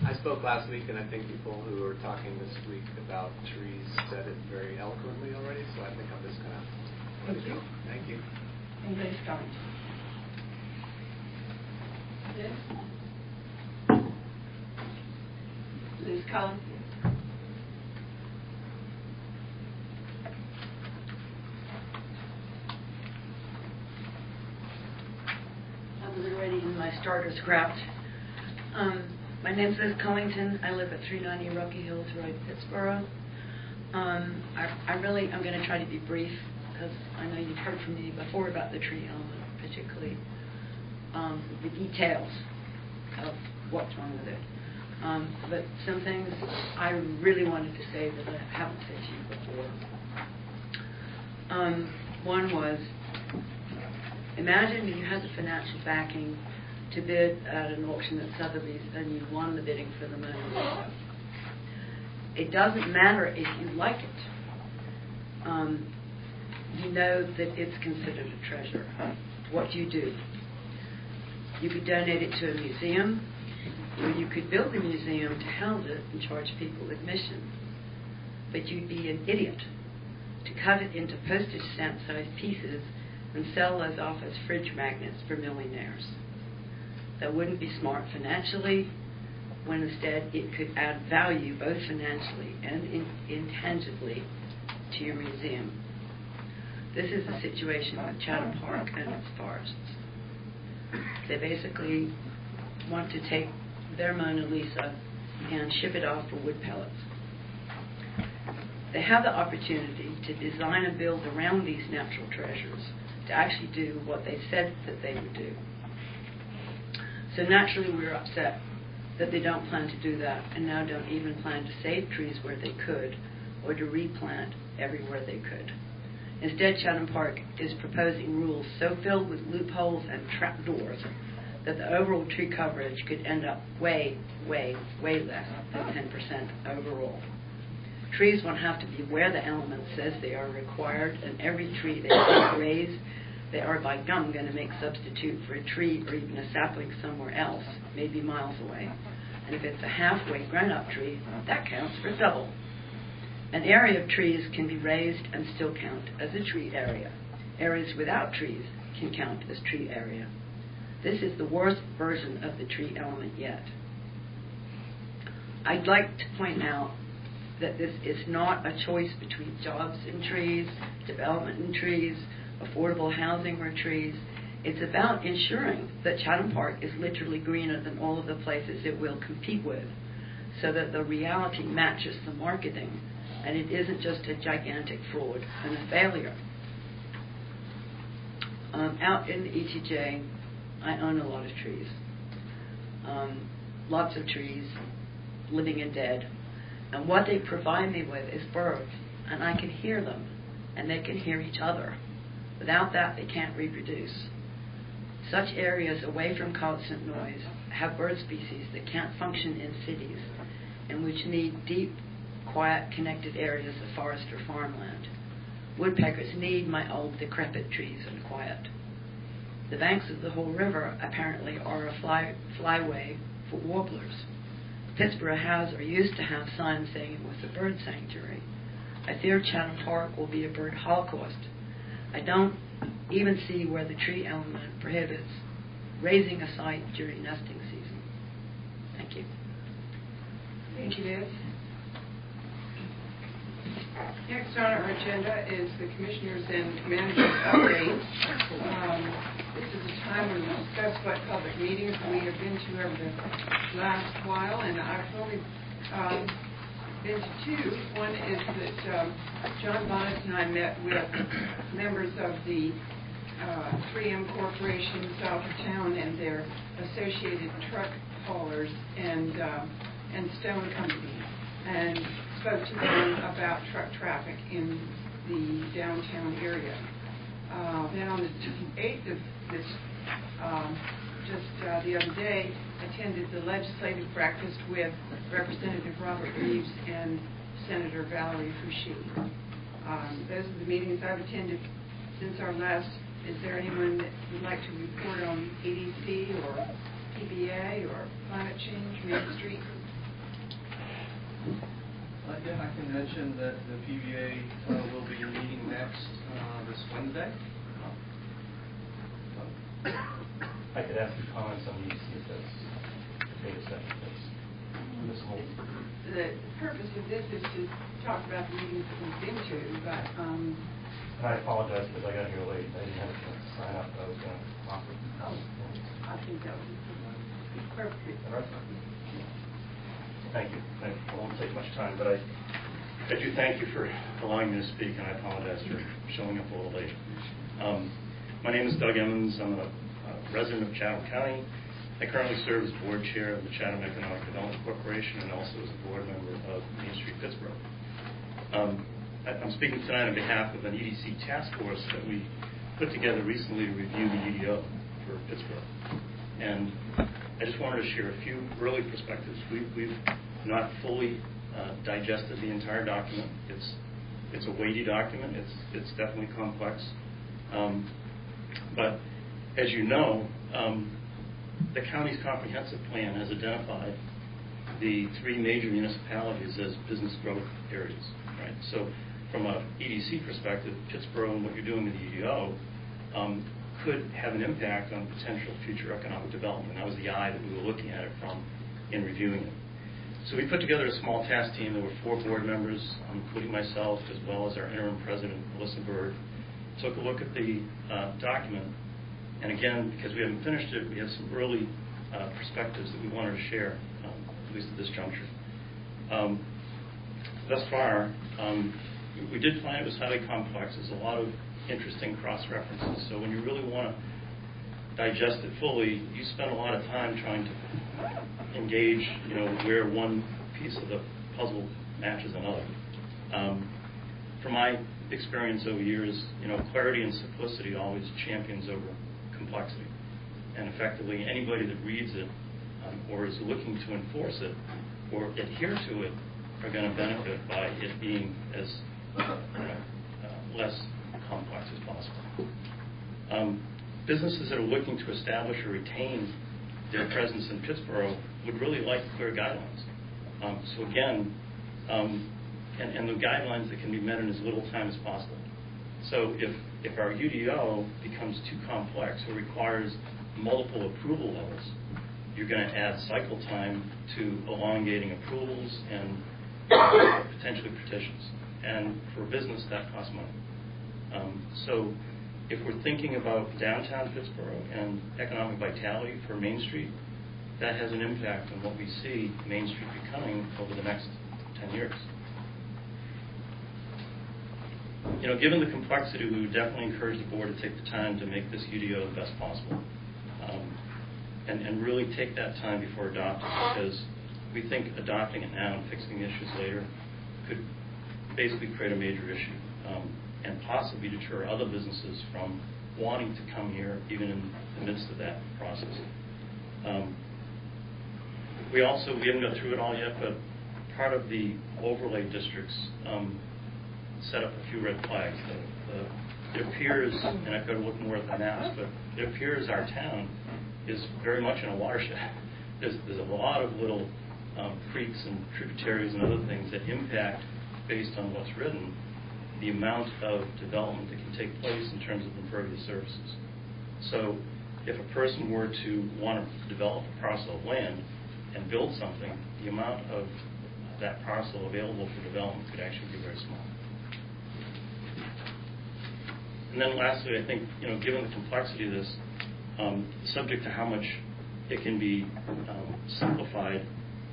I spoke last week, and I think people who were talking this week about trees said it very eloquently already, so I think I'm just going to let it go. Thank you. And Liz Collins. Liz Collins. I'm already in my starter's craft. My name's Liz Cullington. I live at 390 Rocky Hills Road, Pittsboro. I'm going to try to be brief because I know you've heard from me before about the tree element, particularly the details of what's wrong with it. But some things I really wanted to say that I haven't said to you before. One was, imagine you had the financial backing to bid at an auction at Sotheby's and you won the bidding for the Mona Lisa. It doesn't matter if you like it. You know that it's considered a treasure. What do? You could donate it to a museum, or you could build a museum to house it and charge people admission. But you'd be an idiot to cut it into postage stamp-sized pieces and sell those off as fridge magnets for millionaires. That wouldn't be smart financially, when instead it could add value both financially and intangibly to your museum. This is the situation with Chatham Park and its forests. They basically want to take their Mona Lisa and ship it off for wood pellets. They have the opportunity to design a build around these natural treasures to actually do what they said that they would do. So naturally we're upset that they don't plan to do that and now don't even plan to save trees where they could or to replant everywhere they could. Instead, Chatham Park is proposing rules so filled with loopholes and trapdoors that the overall tree coverage could end up way, way, way less than 10% overall. Trees won't have to be where the element says they are required, and every tree they raise, they are by gum going to make substitute for a tree or even a sapling somewhere else, maybe miles away. And if it's a halfway grown-up tree, that counts for double. An area of trees can be raised and still count as a tree area. Areas without trees can count as tree area. This is the worst version of the tree element yet. I'd like to point out that this is not a choice between jobs and trees, development and trees, affordable housing or trees. It's about ensuring that Chatham Park is literally greener than all of the places it will compete with, so that the reality matches the marketing and it isn't just a gigantic fraud and a failure. Out in the ETJ, I own a lot of trees. Lots of trees, living and dead. And what they provide me with is birds, and I can hear them, and they can hear each other. Without that, they can't reproduce. Such areas away from constant noise have bird species that can't function in cities and which need deep, quiet, connected areas of forest or farmland. Woodpeckers need my old, decrepit trees and quiet. The banks of the whole river apparently are a flyway for warblers. Pittsburgh has or used to have signs saying it was a bird sanctuary. I fear Chatham Park will be a bird holocaust. I don't even see where the tree element prohibits raising a site during nesting season. Thank you. Thank you, Liz. Next on our agenda is the Commissioners and Managers update. This is a time when we discuss what public meetings we have been to over the last while, and I've only been to two. One is that John Bonnet and I met with members of the 3M Corporation south of town and their associated truck haulers and Stone Company, and spoke to them about truck traffic in the downtown area. Then on the 8th of this, just the other day, attended the legislative breakfast with Representative Robert Reeves and Senator Valerie Foushee. Those are the meetings I've attended since our last. Is there anyone that would like to report on EDC or PBA or climate change, Main Street? Yeah, I can mention that the PBA will be meeting next this Wednesday. I could ask you comments on EDC if that's okay to say. The purpose of this is to talk about the meetings that we've been to, but I apologize because I got here late. I didn't have a chance to sign up. I was going to offer. I think that would be appropriate. All right. Thank you. I won't take much time, but I do thank you for allowing me to speak, and I apologize for showing up a little late. My name is Doug Emmons. I'm a resident of Chatham County. I currently serve as board chair of the Chatham Economic Development Corporation and also as a board member of Main Street Pittsburgh. I'm speaking tonight on behalf of an EDC task force that we put together recently to review the UDO for Pittsburgh. And I just wanted to share a few early perspectives. We've not fully digested the entire document. It's a weighty document. It's definitely complex. But as you know, the county's comprehensive plan has identified the three major municipalities as business growth areas. Right. So from a EDC perspective, Pittsburgh and what you're doing with the UDO could have an impact on potential future economic development. That was the eye that we were looking at it from in reviewing it. So we put together a small task team. There were 4 board members, including myself, as well as our interim president, Melissa Bird. Took a look at the document. And again, because we haven't finished it, we have some early perspectives that we wanted to share, at least at this juncture. Thus far, we did find it was highly complex. There's a lot of interesting cross-references. So when you really want to digest it fully, you spend a lot of time trying to engage, where one piece of the puzzle matches another. From my experience over years, clarity and simplicity always champions over complexity. And effectively, anybody that reads it or is looking to enforce it or adhere to it are going to benefit by it being as less complex as possible. Businesses that are looking to establish or retain their presence in Pittsboro would really like clear guidelines. So again, and the guidelines that can be met in as little time as possible. So if our UDO becomes too complex or requires multiple approval levels, you're going to add cycle time to elongating approvals and potentially petitions. And for a business, that costs money. So if we're thinking about downtown Pittsboro and economic vitality for Main Street, that has an impact on what we see Main Street becoming over the next 10 years. Given the complexity, we would definitely encourage the board to take the time to make this UDO the best possible. And really take that time before adopting, because we think adopting it now and fixing issues later could basically create a major issue and possibly deter other businesses from wanting to come here even in the midst of that process. We haven't gone through it all yet, but part of the overlay districts set up a few red flags. It appears, and I've got to look more at the maps, but it appears our town is very much in a watershed. There's a lot of little creeks and tributaries and other things that impact, based on what's written, the amount of development that can take place in terms of impervious surfaces. So if a person were to want to develop a parcel of land and build something, the amount of that parcel available for development could actually be very small. And then lastly, I think, given the complexity of this, subject to how much it can be simplified,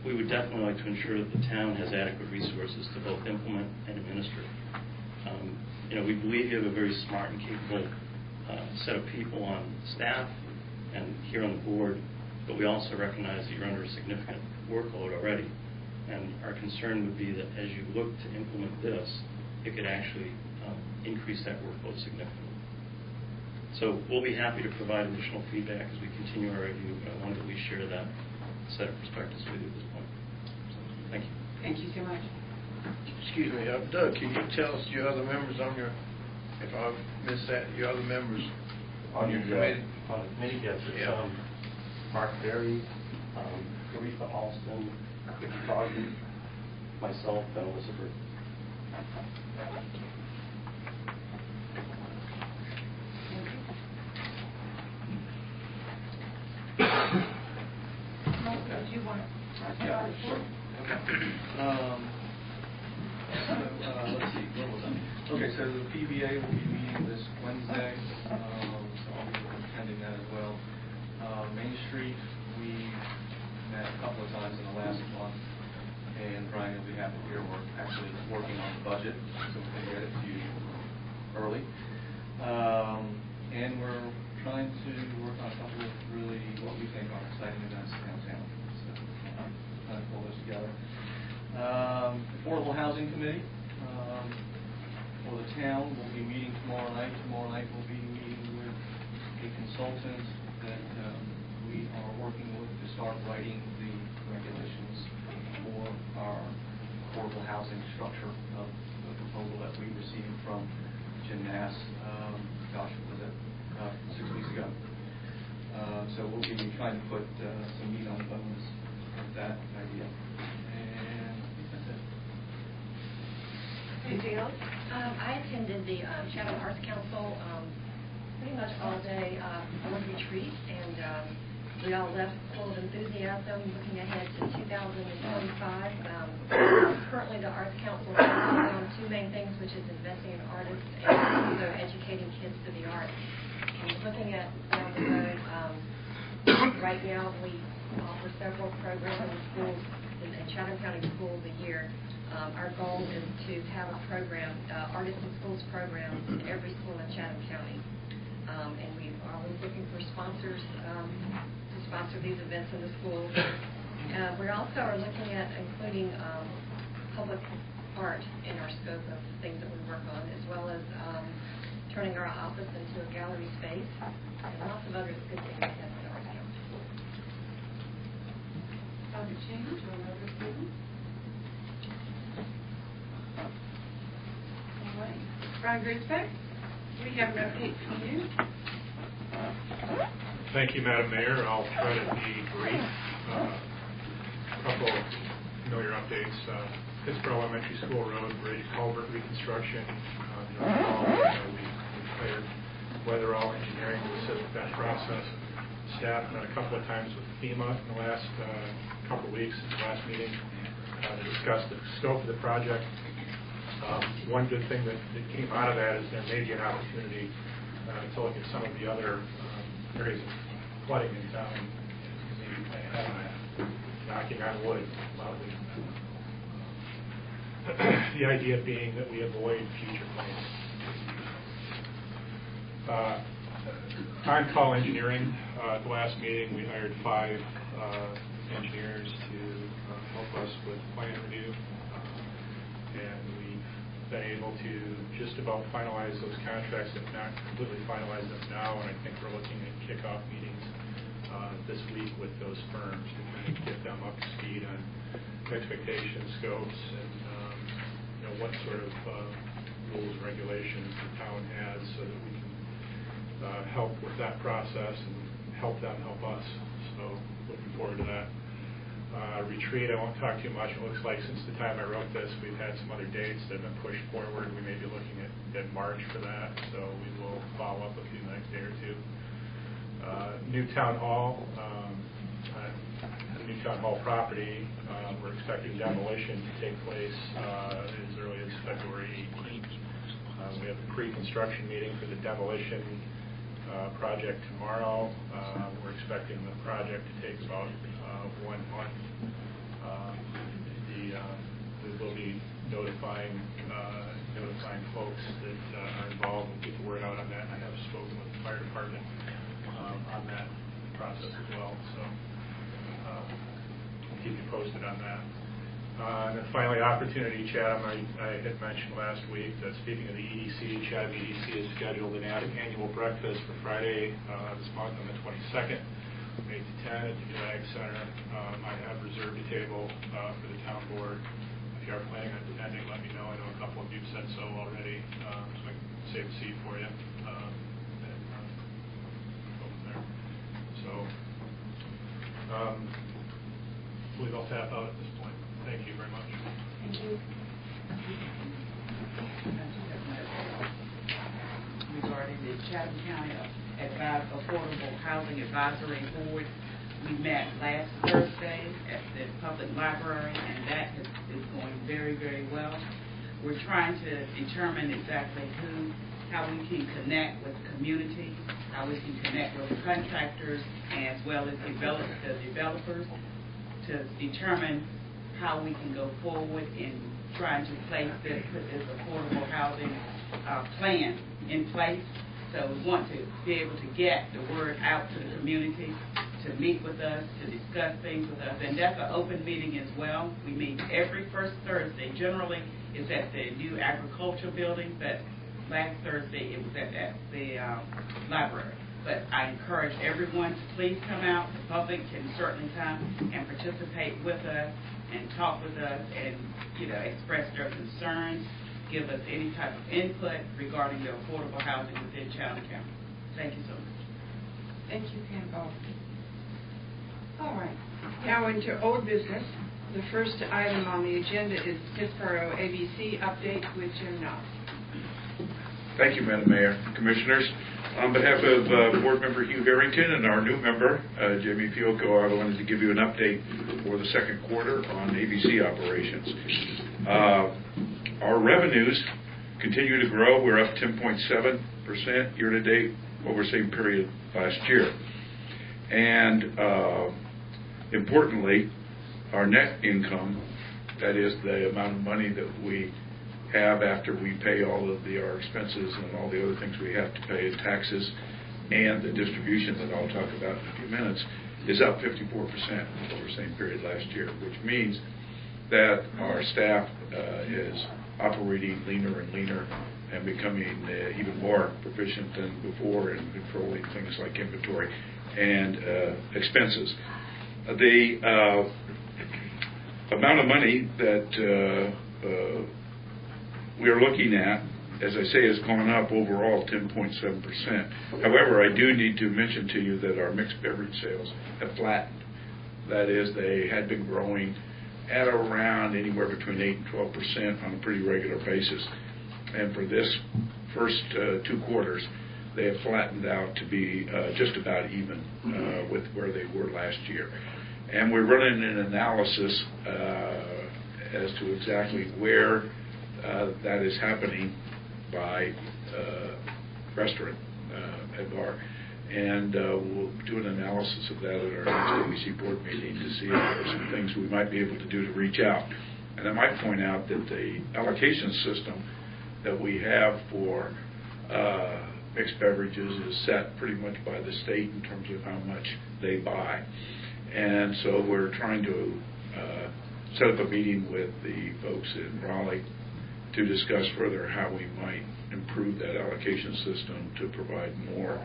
we would definitely like to ensure that the town has adequate resources to both implement and administer it. We believe you have a very smart and capable set of people on staff and here on the board, but we also recognize that you're under a significant workload already. And our concern would be that as you look to implement this, it could actually increase that workload significantly. So we'll be happy to provide additional feedback as we continue our review, but I wanted to at least share that set of perspectives with you at this point. So, thank you. Thank you so much. Excuse me, Doug, can you tell us your other members on your, if I missed that, your other members on your committee? On the committee, yes, it's Mark Berry, Aretha Alston, Vicki Crosby, myself, and Elizabeth. Do you want to Yeah, sure. Okay. Let's see, where was I? Okay, so the PBA will be meeting this Wednesday, so I'll be attending that as well. Main Street, we met a couple of times in the last month, and Brian will be happy to hear we're actually working on the budget, so we can get it to you early. And we're trying to work on a couple of really what we think are exciting events downtown. So kind of pull those together. Affordable Housing Committee for the town will be meeting tomorrow night. Tomorrow night we'll be meeting with a consultant that we are working with to start writing the regulations for our affordable housing structure of the proposal that we received from Jim Nass, was it 6 weeks ago. So we'll be trying to put some meat on the bones of that idea. And I think that's it. Anything else? I attended the Chatham Arts Council pretty much all day board retreat, and we all left full of enthusiasm looking ahead to 2025. Currently, the Arts Council is focusing on two main things, which is investing in artists and also educating kids to the arts. And looking at down the road, right now we offer several programs in schools, in Chatham County schools a year. Our goal is to have a program, Artists in Schools program, in every school in Chatham County. And we're always looking for sponsors to sponsor these events in the schools. We also are looking at including public part in our scope of things that we work on, as well as turning our office into a gallery space, and lots of other good things ahead for the Arts Council. Other change or other things? All right. Brian Griesbeck, we have an update from you. Thank you, Madam Mayor. I'll try to be brief. A couple familiar updates. Pittsburgh Elementary School Road Bridge culvert reconstruction. We hired Weatherall Engineering to assist with that process. Staff met a couple of times with FEMA in the last couple of weeks, since the last meeting, to discuss the scope of the project. One good thing that came out of that is there may be an opportunity to look at some of the other areas of flooding in town, maybe plan ahead on that, knocking on wood loudly. The idea being that we avoid future claims. On-call engineering. At the last meeting, we hired 5 engineers to help us with plan review, and we've been able to just about finalize those contracts, if not completely finalize them now, and I think we're looking at kickoff meetings this week with those firms to kind of get them up to speed on expectations, scopes, and what sort of rules and regulations the town has, so that we can help with that process and help them help us. So looking forward to that. Retreat, I won't talk too much. It looks like since the time I wrote this, we've had some other dates that have been pushed forward. We may be looking at March for that, so we will follow up with you the next day or two. New Town Hall, the New Town Hall property, we're expecting demolition to take place as early as February 18th. We have the pre-construction meeting for the demolition project tomorrow. We're expecting the project to take about 1 month. We will be notifying folks that are involved and get the word out on that. I have spoken with the fire department on that process as well, so I'll keep you posted on that. And then finally, Opportunity Chatham. I had mentioned last week that speaking of the EDC, Chatham EDC has scheduled an annual breakfast for Friday this month on the 22nd, from 8 to 10 at the New Ag Center. I have reserved a table for the town board. If you are planning on attending, let me know. I know a couple of you have said so already, so I can save a seat for you. And go from there. So, I believe I'll tap out at this point. Thank you very much. Thank you. Regarding the Chatham County Affordable Housing Advisory Board, we met last Thursday at the public library, and that is going very, very well. We're trying to determine exactly how we can connect with the community, how we can connect with contractors, as well as the developers, to determine how we can go forward in trying to put this affordable housing plan in place. So we want to be able to get the word out to the community, to meet with us, to discuss things with us. And that's an open meeting as well. We meet every first Thursday. Generally, it's at the new agriculture building, but last Thursday it was at the library. But I encourage everyone to please come out. The public can certainly come and participate with us and talk with us and, express their concerns, give us any type of input regarding the affordable housing within Chatham County. Thank you so much. Thank you, Campbell. All right. Now into old business. The first item on the agenda is Pittsboro ABC update with Jim Knopf. Thank you, Madam Mayor, Commissioners. On behalf of Board Member Hugh Harrington and our new member, Jamie Fiocco, I wanted to give you an update for the second quarter on ABC operations. Our revenues continue to grow. We're up 10.7% year-to-date over the same period last year. And importantly, our net income, that is the amount of money that we have after we pay all of our expenses and all the other things we have to pay in taxes and the distribution that I'll talk about in a few minutes, is up 54% over the same period last year, which means that our staff is operating leaner and leaner and becoming even more proficient than before in controlling things like inventory and expenses. The amount of money that we are looking at, as I say, has gone up overall 10.7%. However, I do need to mention to you that our mixed beverage sales have flattened. That is, they had been growing at around anywhere between 8 and 12% on a pretty regular basis. And for this first 2 quarters, they have flattened out to be just about even with where they were last year. And we're running an analysis as to exactly where that is happening by restaurant and bar. And we'll do an analysis of that at our next ABC board meeting to see if there are some things we might be able to do to reach out. And I might point out that the allocation system that we have for mixed beverages is set pretty much by the state in terms of how much they buy. And so we're trying to set up a meeting with the folks in Raleigh to discuss further how we might improve that allocation system to provide more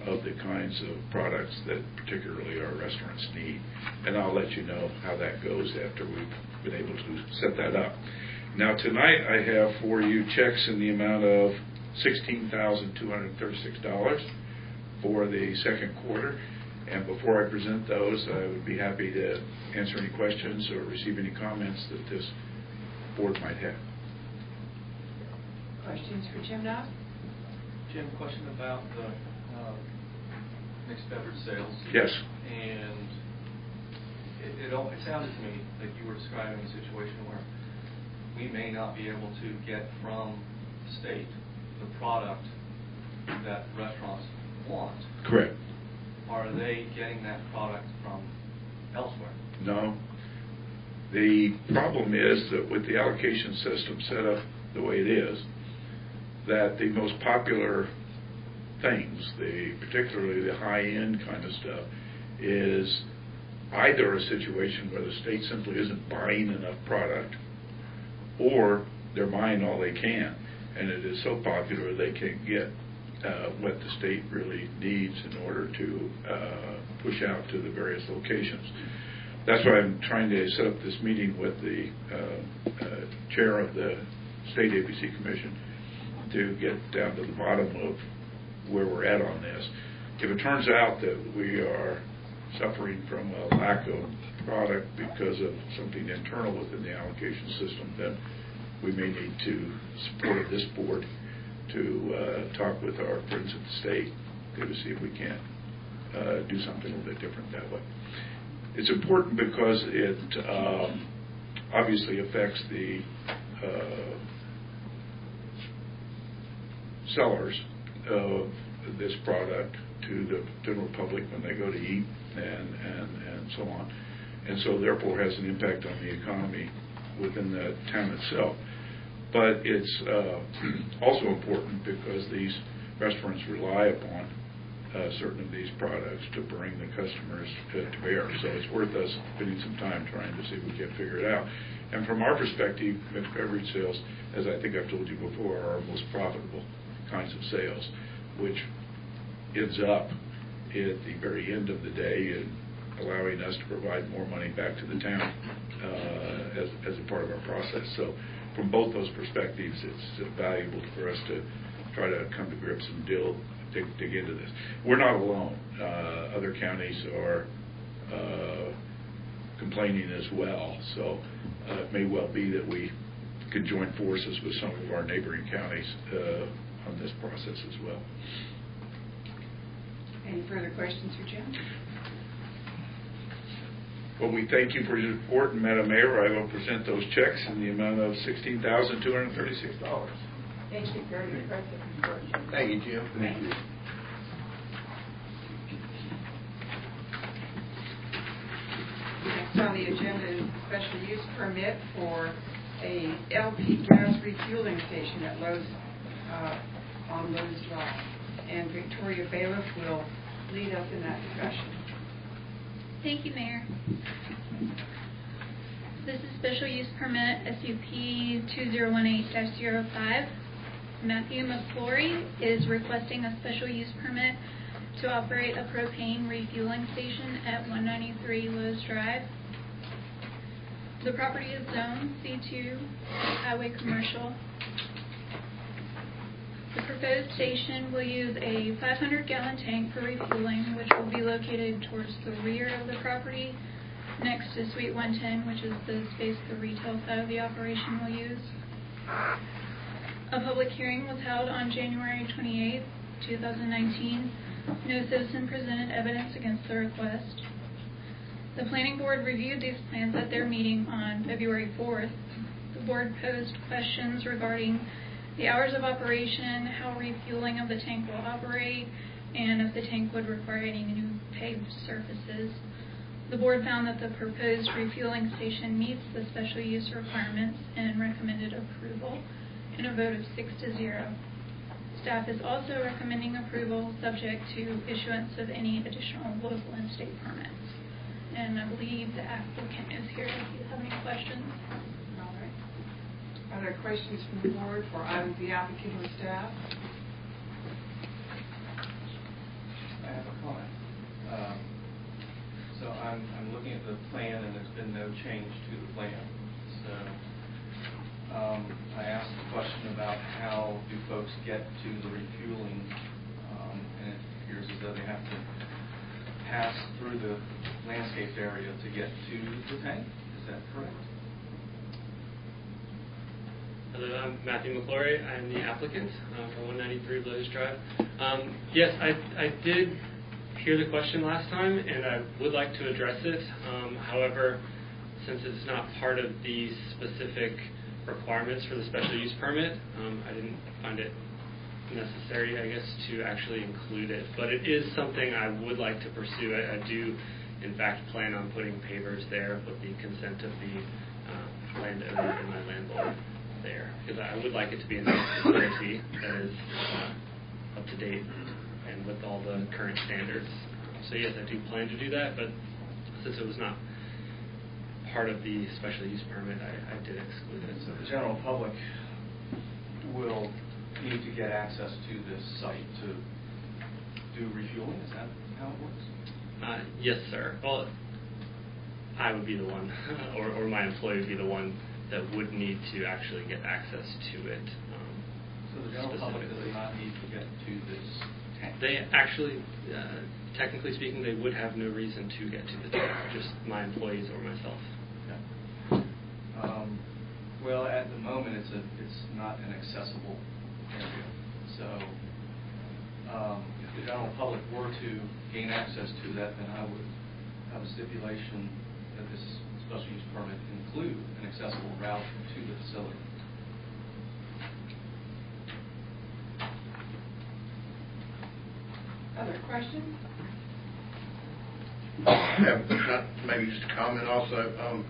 of the kinds of products that particularly our restaurants need. And I'll let you know how that goes after we've been able to set that up. Now tonight I have for you checks in the amount of $16,236 for the second quarter. And before I present those, I would be happy to answer any questions or receive any comments that this board might have. Questions for Jim Dodd? Jim, question about the mixed beverage sales. Yes. And it sounded to me that you were describing a situation where we may not be able to get from the state the product that restaurants want. Correct. Are they getting that product from elsewhere? No. The problem is that with the allocation system set up the way it is, that the most popular things, particularly the high-end kind of stuff, is either a situation where the state simply isn't buying enough product, or they're buying all they can, and it is so popular they can't get what the state really needs in order to push out to the various locations. That's why I'm trying to set up this meeting with the chair of the State ABC Commission to get down to the bottom of where we're at on this. If it turns out that we are suffering from a lack of product because of something internal within the allocation system, then we may need to support this board to talk with our friends at the state to see if we can't do something a little bit different that way. It's important because it obviously affects the sellers of this product to the general public when they go to eat and so on. And so therefore has an impact on the economy within the town itself. But it's also important because these restaurants rely upon certain of these products to bring the customers to bear. So it's worth us spending some time trying to see if we can figure it out. And from our perspective, mixed beverage sales, as I think I've told you before, are our most profitable kinds of sales, which ends up at the very end of the day in allowing us to provide more money back to the town as a part of our process. So from both those perspectives, it's valuable for us to try to come to grips and dig into this. We're not alone. Other counties are complaining as well. So it may well be that we could join forces with some of our neighboring counties on this process as well. Any further questions for Jim? Well, we thank you for your support, and Madam Mayor, I will present those checks in the amount of $16,236. Thank you. Very impressive. Thank you, Jim. Thank you. Next on the agenda is a special use permit for a LP gas refueling station at Lowe's on Lowe's Drive. And Victoria Bailiff will lead us in that discussion. Thank you, Mayor. This is special use permit SUP 2018-05. Matthew McClory is requesting a special use permit to operate a propane refueling station at 193 Lowe's Drive. The property is zoned C2 Highway Commercial. The proposed station will use a 500-gallon tank for refueling, which will be located towards the rear of the property, next to Suite 110, which is the space the retail side of the operation will use. A public hearing was held on January 28, 2019. No citizen presented evidence against the request. The Planning Board reviewed these plans at their meeting on February 4th. The Board posed questions regarding the hours of operation, how refueling of the tank will operate, and if the tank would require any new paved surfaces. The Board found that the proposed refueling station meets the special use requirements and recommended approval in a vote of 6-0. Staff is also recommending approval subject to issuance of any additional local and state permits. And I believe the applicant is here if you have any questions. All right. Are there questions from the board for either the applicant or staff? I have a comment. So I'm looking at the plan, and there's been no change to the plan. So I asked the question about how do folks get to the refueling, and it appears as though they have to pass through the landscaped area to get to the tank. Is that correct? Hello, I'm Matthew McClory. I'm the applicant for 193 Lowe's Drive. Yes, I did hear the question last time, and I would like to address it. However, since it's not part of the specific requirements for the special use permit, I didn't find it necessary, I guess, to actually include it. But it is something I would like to pursue. I do, in fact, plan on putting pavers there with the consent of the landowner and my landlord there, because I would like it to be a nice facility that is up to date and with all the current standards. So yes, I do plan to do that, but since it was not part of the special use permit, I did exclude it. So the general public will need to get access to this site to do refueling? Is that how it works? Yes, sir. Well, I would be the one, or my employee would be the one that would need to actually get access to it. So the general public does not need to get to this tank? They actually, technically speaking, they would have no reason to get to the tank, just my employees or myself. Well, at the moment, it's not an accessible area. So if the general public were to gain access to that, then I would have a stipulation that this special use permit include an accessible route to the facility. Other questions? Maybe just a comment also.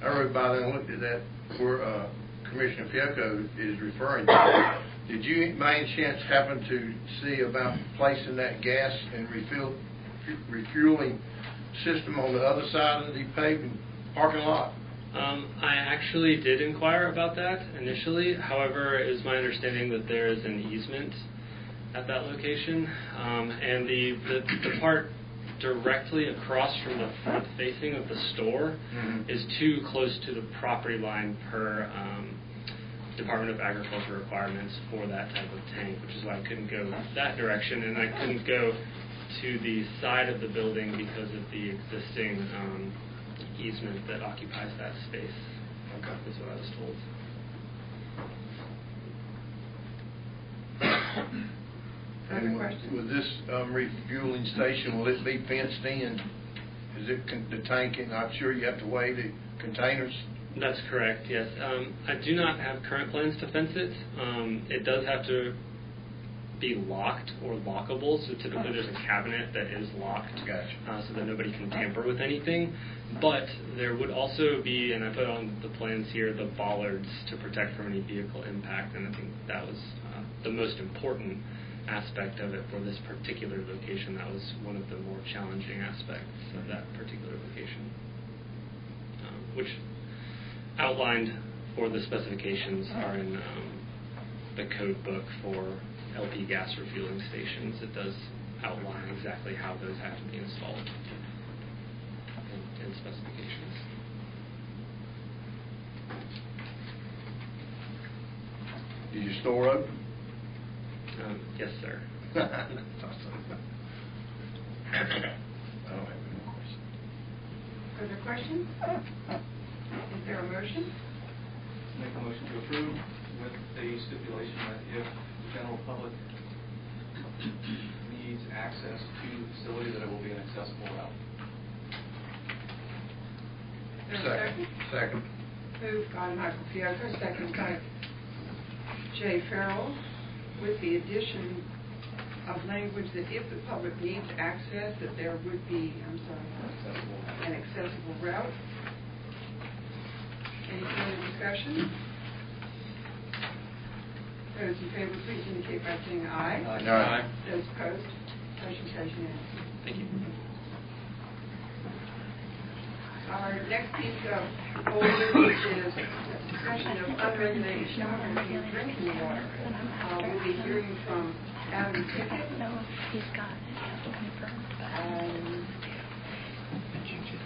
I rode by there and looked at that where Commissioner Fiocco is referring to. Did you, by any chance, happen to see about placing that gas and refueling system on the other side of the paved parking lot? I actually did inquire about that initially. However, it is my understanding that there is an easement at that location, and the part directly across from the front facing of the store is too close to the property line per Department of Agriculture requirements for that type of tank, which is why I couldn't go that direction, and I couldn't go to the side of the building because of the existing easement that occupies that space. Okay. That's what I was told. Other questions? With this refueling station, will it be fenced in? Is it the tank? And I'm sure you have to weigh the containers. That's correct. Yes, I do not have current plans to fence it. It does have to be locked or lockable. So typically, there's a cabinet that is locked, so that nobody can tamper with anything. But there would also be, and I put on the plans here, the bollards to protect from any vehicle impact. And I think that was the most important aspect of it for this particular location. That was one of the more challenging aspects of that particular location, which outlined, or the specifications are in the code book for LP gas refueling stations. It does outline exactly how those have to be installed in specifications. Is your store open? Yes, sir. I don't have any more questions. Further questions? Is there a motion? Make a motion to approve with the stipulation that if the general public needs access to the facility, that it will be an accessible route. Is there a second? Second. Moved by Michael Fiocco, second by Jay Farrell, with the addition of language that if the public needs access, that there would be, an accessible route. Any further discussion? Those in favor, please indicate by saying aye. Aye. Those opposed, motion carries unanimously. Thank you. Our next piece of old business is a discussion of unregulated showering and drinking water. We'll be hearing from Adam Pickett. No, he's got it. He has to confirm.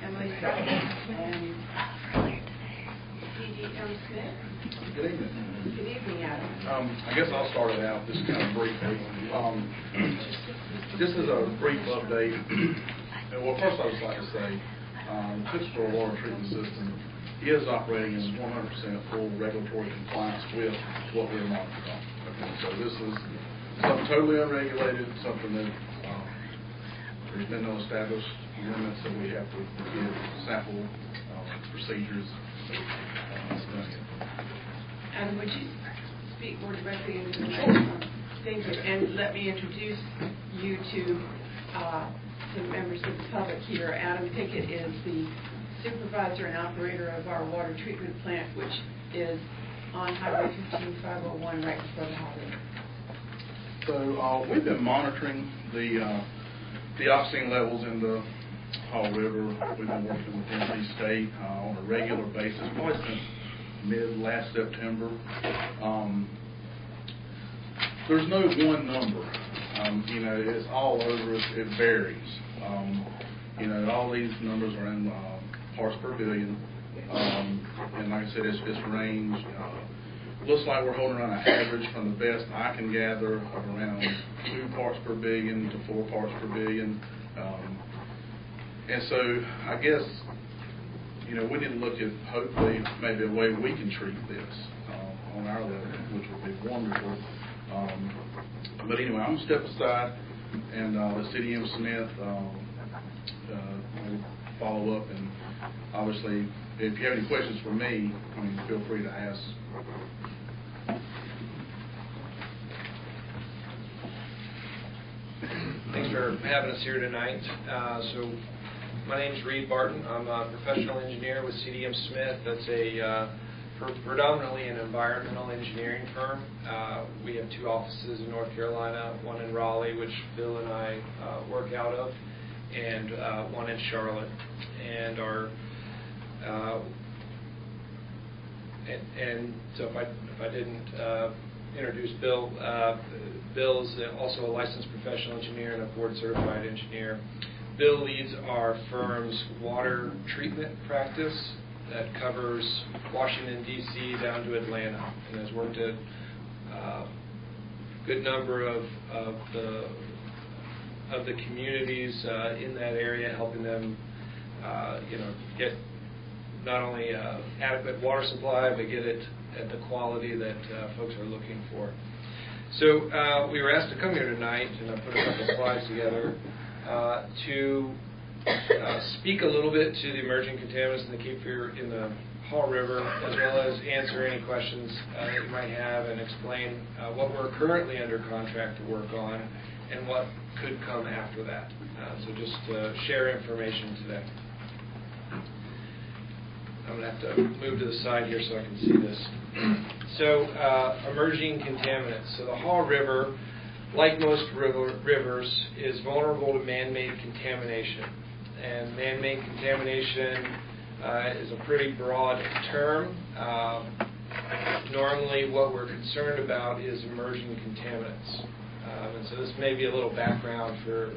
Emily Sutton and D.D.M. Smith. Good evening. Good evening, Adam. I guess I'll start it out just kind of briefly. This is a brief update. Well, first I'd just like to say, Pittsburgh Water Treatment System is operating in 100% full regulatory compliance with what we're monitoring on. Okay, so this is something totally unregulated, something that there's been no established limits that we have to give sample procedures. And would you speak more directly into the microphone? Thank you. And let me introduce you to the members of the public here. Adam Pickett is the supervisor and operator of our water treatment plant, which is on Highway 15501 right before the highway. So we've been monitoring the dioxin levels in the Haw River. We've been working with NC State on a regular basis, probably since mid-last September. There's no one number. It's all over. It varies. All these numbers are in parts per billion. And like I said, it's range. Looks like we're holding around an average, from the best I can gather, of around 2 parts per billion to 4 parts per billion. And so I guess, we need to look at, hopefully, maybe a way we can treat this on our level, which would be wonderful. But anyway, I'm going to step aside and let C.D.M. Smith follow up. And obviously, if you have any questions for me, feel free to ask. Thanks for having us here tonight. So my name is Reed Barton. I'm a professional engineer with C.D.M. Smith. That's predominantly an environmental engineering firm. We have 2 offices in North Carolina, one in Raleigh, which Bill and I work out of, and one in Charlotte. And so if I didn't introduce Bill, Bill's also a licensed professional engineer and a board-certified engineer. Bill leads our firm's water treatment practice that covers Washington, D.C. down to Atlanta, and has worked at a good number of the communities in that area, helping them get not only adequate water supply, but get it at the quality that folks are looking for. So we were asked to come here tonight, and I put a couple of slides together, to speak a little bit to the emerging contaminants in the Cape Fear in the Haw River, as well as answer any questions that you might have, and explain what we're currently under contract to work on and what could come after that. So just to share information today. I'm going to have to move to the side here so I can see this. So emerging contaminants. So the Haw River, like most rivers, is vulnerable to man-made contamination. And man-made contamination is a pretty broad term. Normally what we're concerned about is emerging contaminants. And so this may be a little background for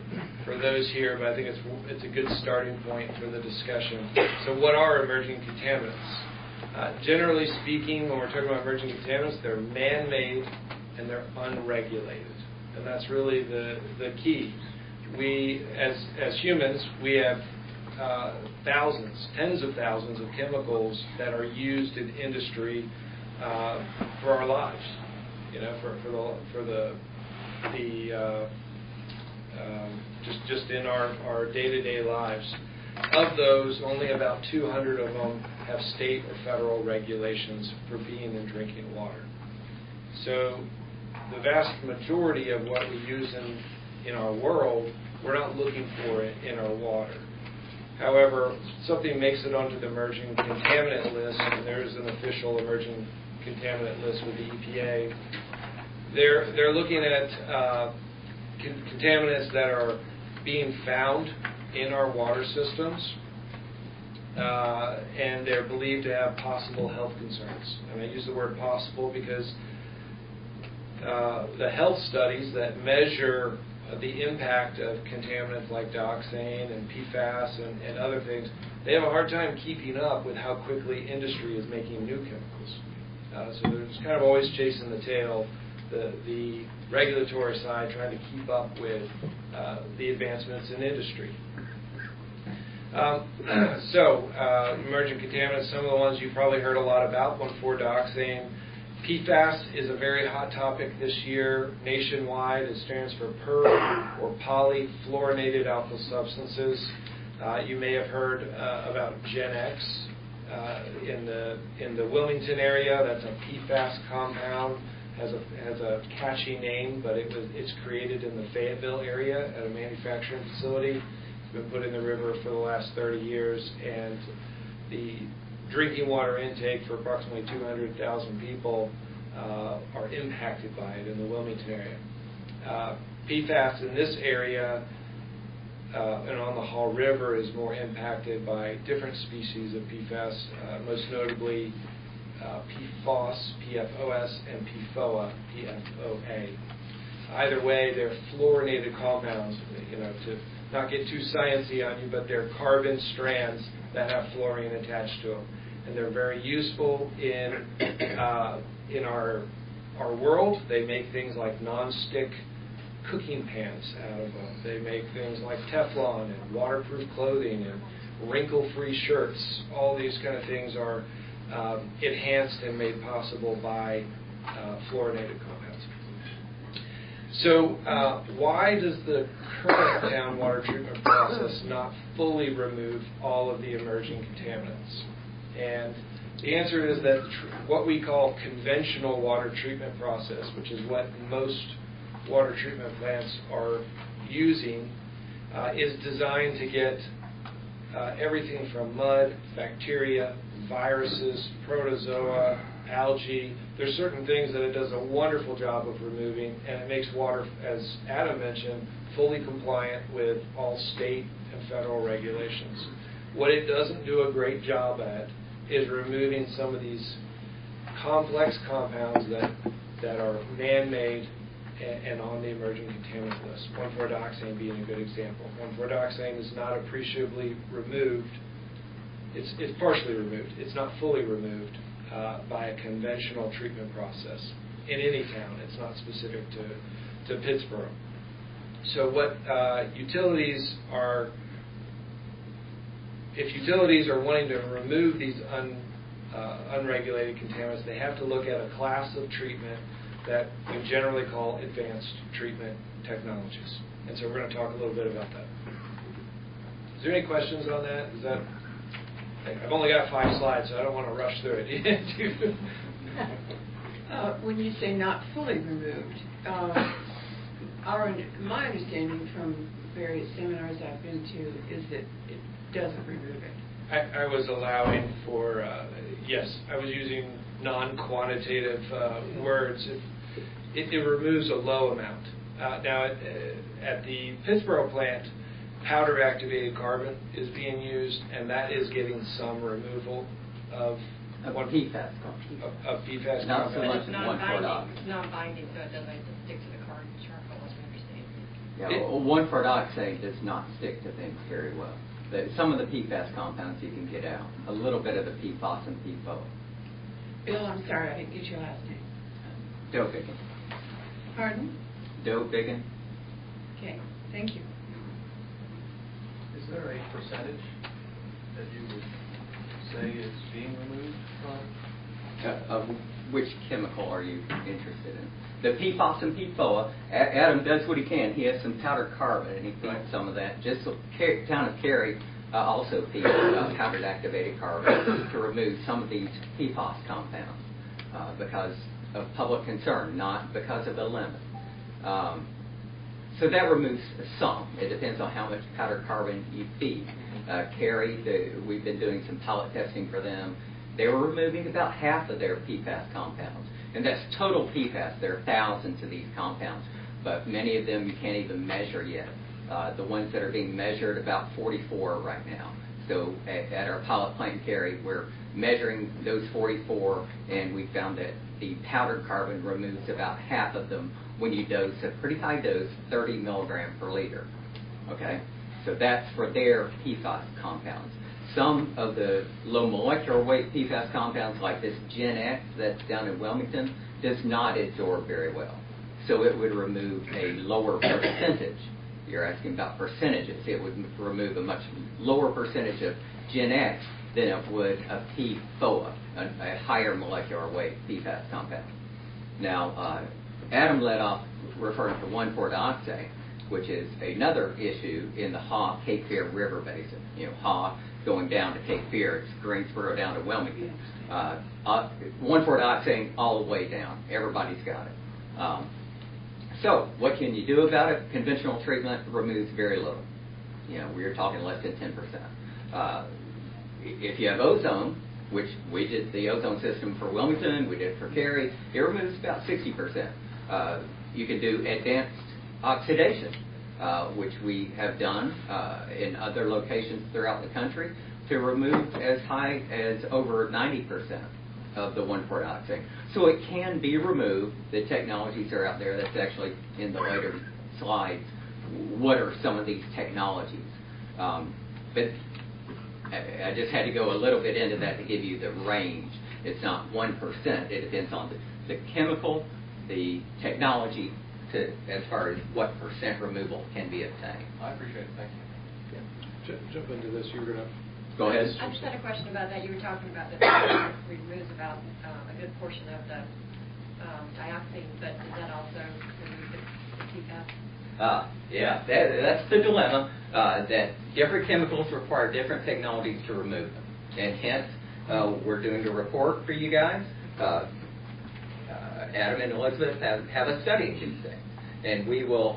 those here, but I think it's a good starting point for the discussion. So what are emerging contaminants? Generally speaking, when we're talking about emerging contaminants, they're man-made and they're unregulated. And that's really the key. We, as humans, we have thousands, tens of thousands of chemicals that are used in industry for our lives. You know, for the just in our day-to-day lives. Of those, only about 200 of them have state or federal regulations for being in drinking water. So the vast majority of what we use in our world, we're not looking for it in our water. However, something makes it onto the emerging contaminant list, and there's an official emerging contaminant list with the EPA. They're looking at contaminants that are being found in our water systems, and they're believed to have possible health concerns. And I use the word possible because the health studies that measure the impact of contaminants like dioxane and PFAS and other things, they have a hard time keeping up with how quickly industry is making new chemicals. So they're just kind of always chasing the tail, the regulatory side, trying to keep up with the advancements in industry. Emerging contaminants, some of the ones you've probably heard a lot about, 1,4-dioxane. PFAS is a very hot topic this year nationwide. It stands for per or polyfluorinated alkyl substances. You may have heard about Gen X in the Wilmington area. That's a PFAS compound. Has a catchy name, but it's created in the Fayetteville area at a manufacturing facility. It's been put in the river for the last 30 years, and the drinking water intake for approximately 200,000 people are impacted by it in the Wilmington area. PFAS in this area and on the Haw River is more impacted by different species of PFAS, most notably PFOS, PFOS, and PFOA, PFOA. Either way, they're fluorinated compounds, to not get too sciencey on you, but they're carbon strands that have fluorine attached to them. And they're very useful in our world. They make things like non-stick cooking pans out of them. They make things like Teflon and waterproof clothing and wrinkle-free shirts. All these kind of things are enhanced and made possible by fluorinated compounds. So why does the current town water treatment process not fully remove all of the emerging contaminants? And the answer is that what we call conventional water treatment process, which is what most water treatment plants are using, is designed to get everything from mud, bacteria, viruses, protozoa, algae. There's certain things that it does a wonderful job of removing, and it makes water, as Adam mentioned, fully compliant with all state and federal regulations. What it doesn't do a great job at is removing some of these complex compounds that are man-made and on the emerging contaminant list. 1,4-dioxane being a good example. 1,4-dioxane is not appreciably removed. It's partially removed. It's not fully removed by a conventional treatment process in any town. It's not specific to Pittsboro. So what utilities are, if utilities are wanting to remove these unregulated contaminants, they have to look at a class of treatment that we generally call advanced treatment technologies. And so we're going to talk a little bit about that. Is there any questions on that? I've only got 5 slides, so I don't want to rush through it. When you say not fully removed, my understanding from various seminars I've been to is that it doesn't remove it. I was allowing for, yes, I was using non-quantitative words. It removes a low amount. Now, at the Pittsboro plant, powder activated carbon is being used, and that is getting some removal of PFAS. Of PFAS. Not so much It's as non-binding. 1,4-dioxane. It's non-binding, so it doesn't stick to the carbon charcoal, as we understand. Yeah, well, 1,4-dioxane does not stick to things very well. Some of the PFAS compounds you can get out. A little bit of the PFOS and PFOA. Bill, I'm sorry, I didn't get your last name. Dovigan. Pardon? Dovigan. Okay, thank you. Is there a percentage that you would say is being removed from? Of which chemical are you interested in? The PFOS and PFOA, Adam does what he can. He has some powdered carbon, and he feeds some of that. Just so town of Cary also feeds powdered activated carbon to remove some of these PFOS compounds because of public concern, not because of the limit. So that removes some. It depends on how much powdered carbon you feed. Cary, we've been doing some pilot testing for them. They were removing about half of their PFAS compounds. And that's total PFAS. There are thousands of these compounds, but many of them you can't even measure yet. The ones that are being measured, about 44 right now. So at our pilot plant in Cary, we're measuring those 44, and we found that the powdered carbon removes about half of them when you dose a pretty high dose, 30 milligram per liter. Okay? So that's for their PFAS compounds. Some of the low molecular weight PFAS compounds, like this Gen X that's down in Wilmington, does not absorb very well. So it would remove a lower percentage. You're asking about percentages. It would remove a much lower percentage of Gen X than it would of PFOA, a higher molecular weight PFAS compound. Now, Adam led off referring to 1,4-dioxane, which is another issue in the Haw Cape Fear River Basin. You know, Haw going down to Cape Fear, it's Greensboro down to Wilmington. 1,4-dioxane all the way down. Everybody's got it. So what can you do about it? Conventional treatment removes very little. You know, we're talking less than 10%. If you have ozone, which we did the ozone system for Wilmington, we did it for Cary, it removes about 60%. You can do advanced oxidation, which we have done in other locations throughout the country, to remove as high as over 90% of the 1,4-dioxane. So it can be removed. The technologies are out there. That's actually in the later slides. What are some of these technologies? But I just had to go a little bit into that to give you the range. It's not 1%. It depends on the chemical, the technology, as far as what percent removal can be obtained. I appreciate it. Thank you. Jump into this. You were going to... Go ahead. I just had a question about that. You were talking about that it removes about a good portion of the dioxin, but does that also remove the PFAS? Yeah, that's the dilemma, that different chemicals require different technologies to remove them. And hence, we're doing a report for you guys. Adam and Elizabeth have a study of these things. And we will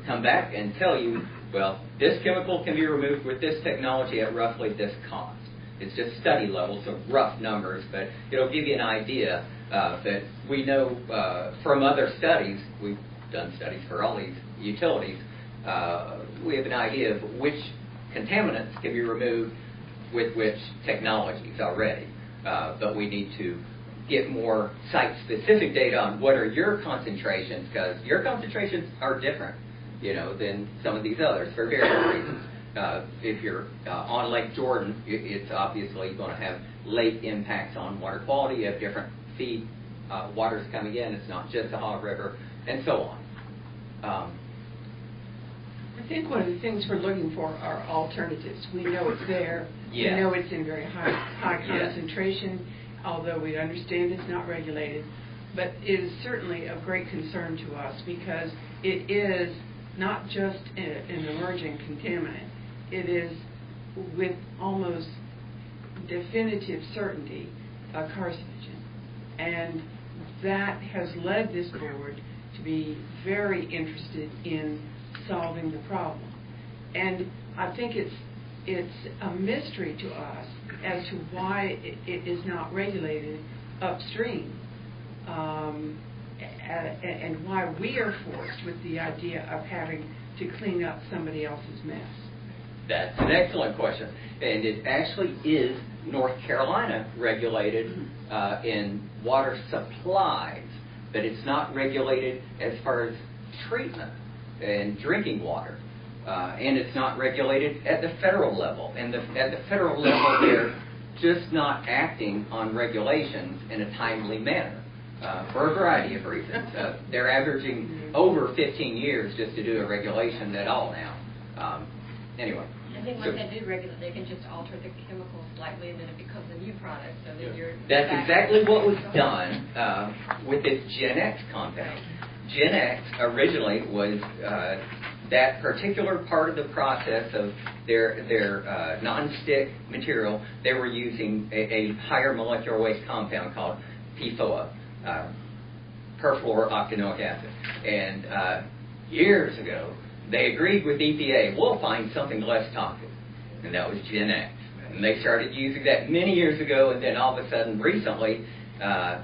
come back and tell you, well, this chemical can be removed with this technology at roughly this cost. It's just study level, so rough numbers, but it'll give you an idea that we know from other studies. We've done studies for all these utilities. We have an idea of which contaminants can be removed with which technologies already. But we need to get more site-specific data on what are your concentrations, because your concentrations are different, you know, than some of these others for various reasons. If you're on Lake Jordan, it's obviously going to have late impacts on water quality. You have different feed waters coming in. It's not just the Haw River, and so on. I think one of the things we're looking for are alternatives. We know it's there. Yes. We know it's in very high Yes. concentration, although we understand it's not regulated. But it is certainly of great concern to us because it is not just an emerging contaminant. It is, with almost definitive certainty, a carcinogen. And that has led this board to be very interested in solving the problem. And I think it's a mystery to us as to why it is not regulated upstream, and why we are forced with the idea of having to clean up somebody else's mess. That's an excellent question. And it actually is North Carolina regulated in water supplies, but it's not regulated as far as treatment and drinking water. And it's not regulated at the federal level. And at the federal level, they're just not acting on regulations in a timely manner for a variety of reasons. They're averaging over 15 years just to do a regulation at all now. Anyway. I think once they do regulate, they can just alter the chemicals slightly, and then it becomes a new product. So then you're That's back exactly to- what was done with this Gen X compound. Gen X originally was that particular part of the process of their non-stick material. They were using a higher molecular weight compound called PFOA, perfluorooctanoic acid. And years ago, they agreed with EPA, we'll find something less toxic, and that was Gen X. And they started using that many years ago, and then all of a sudden, recently,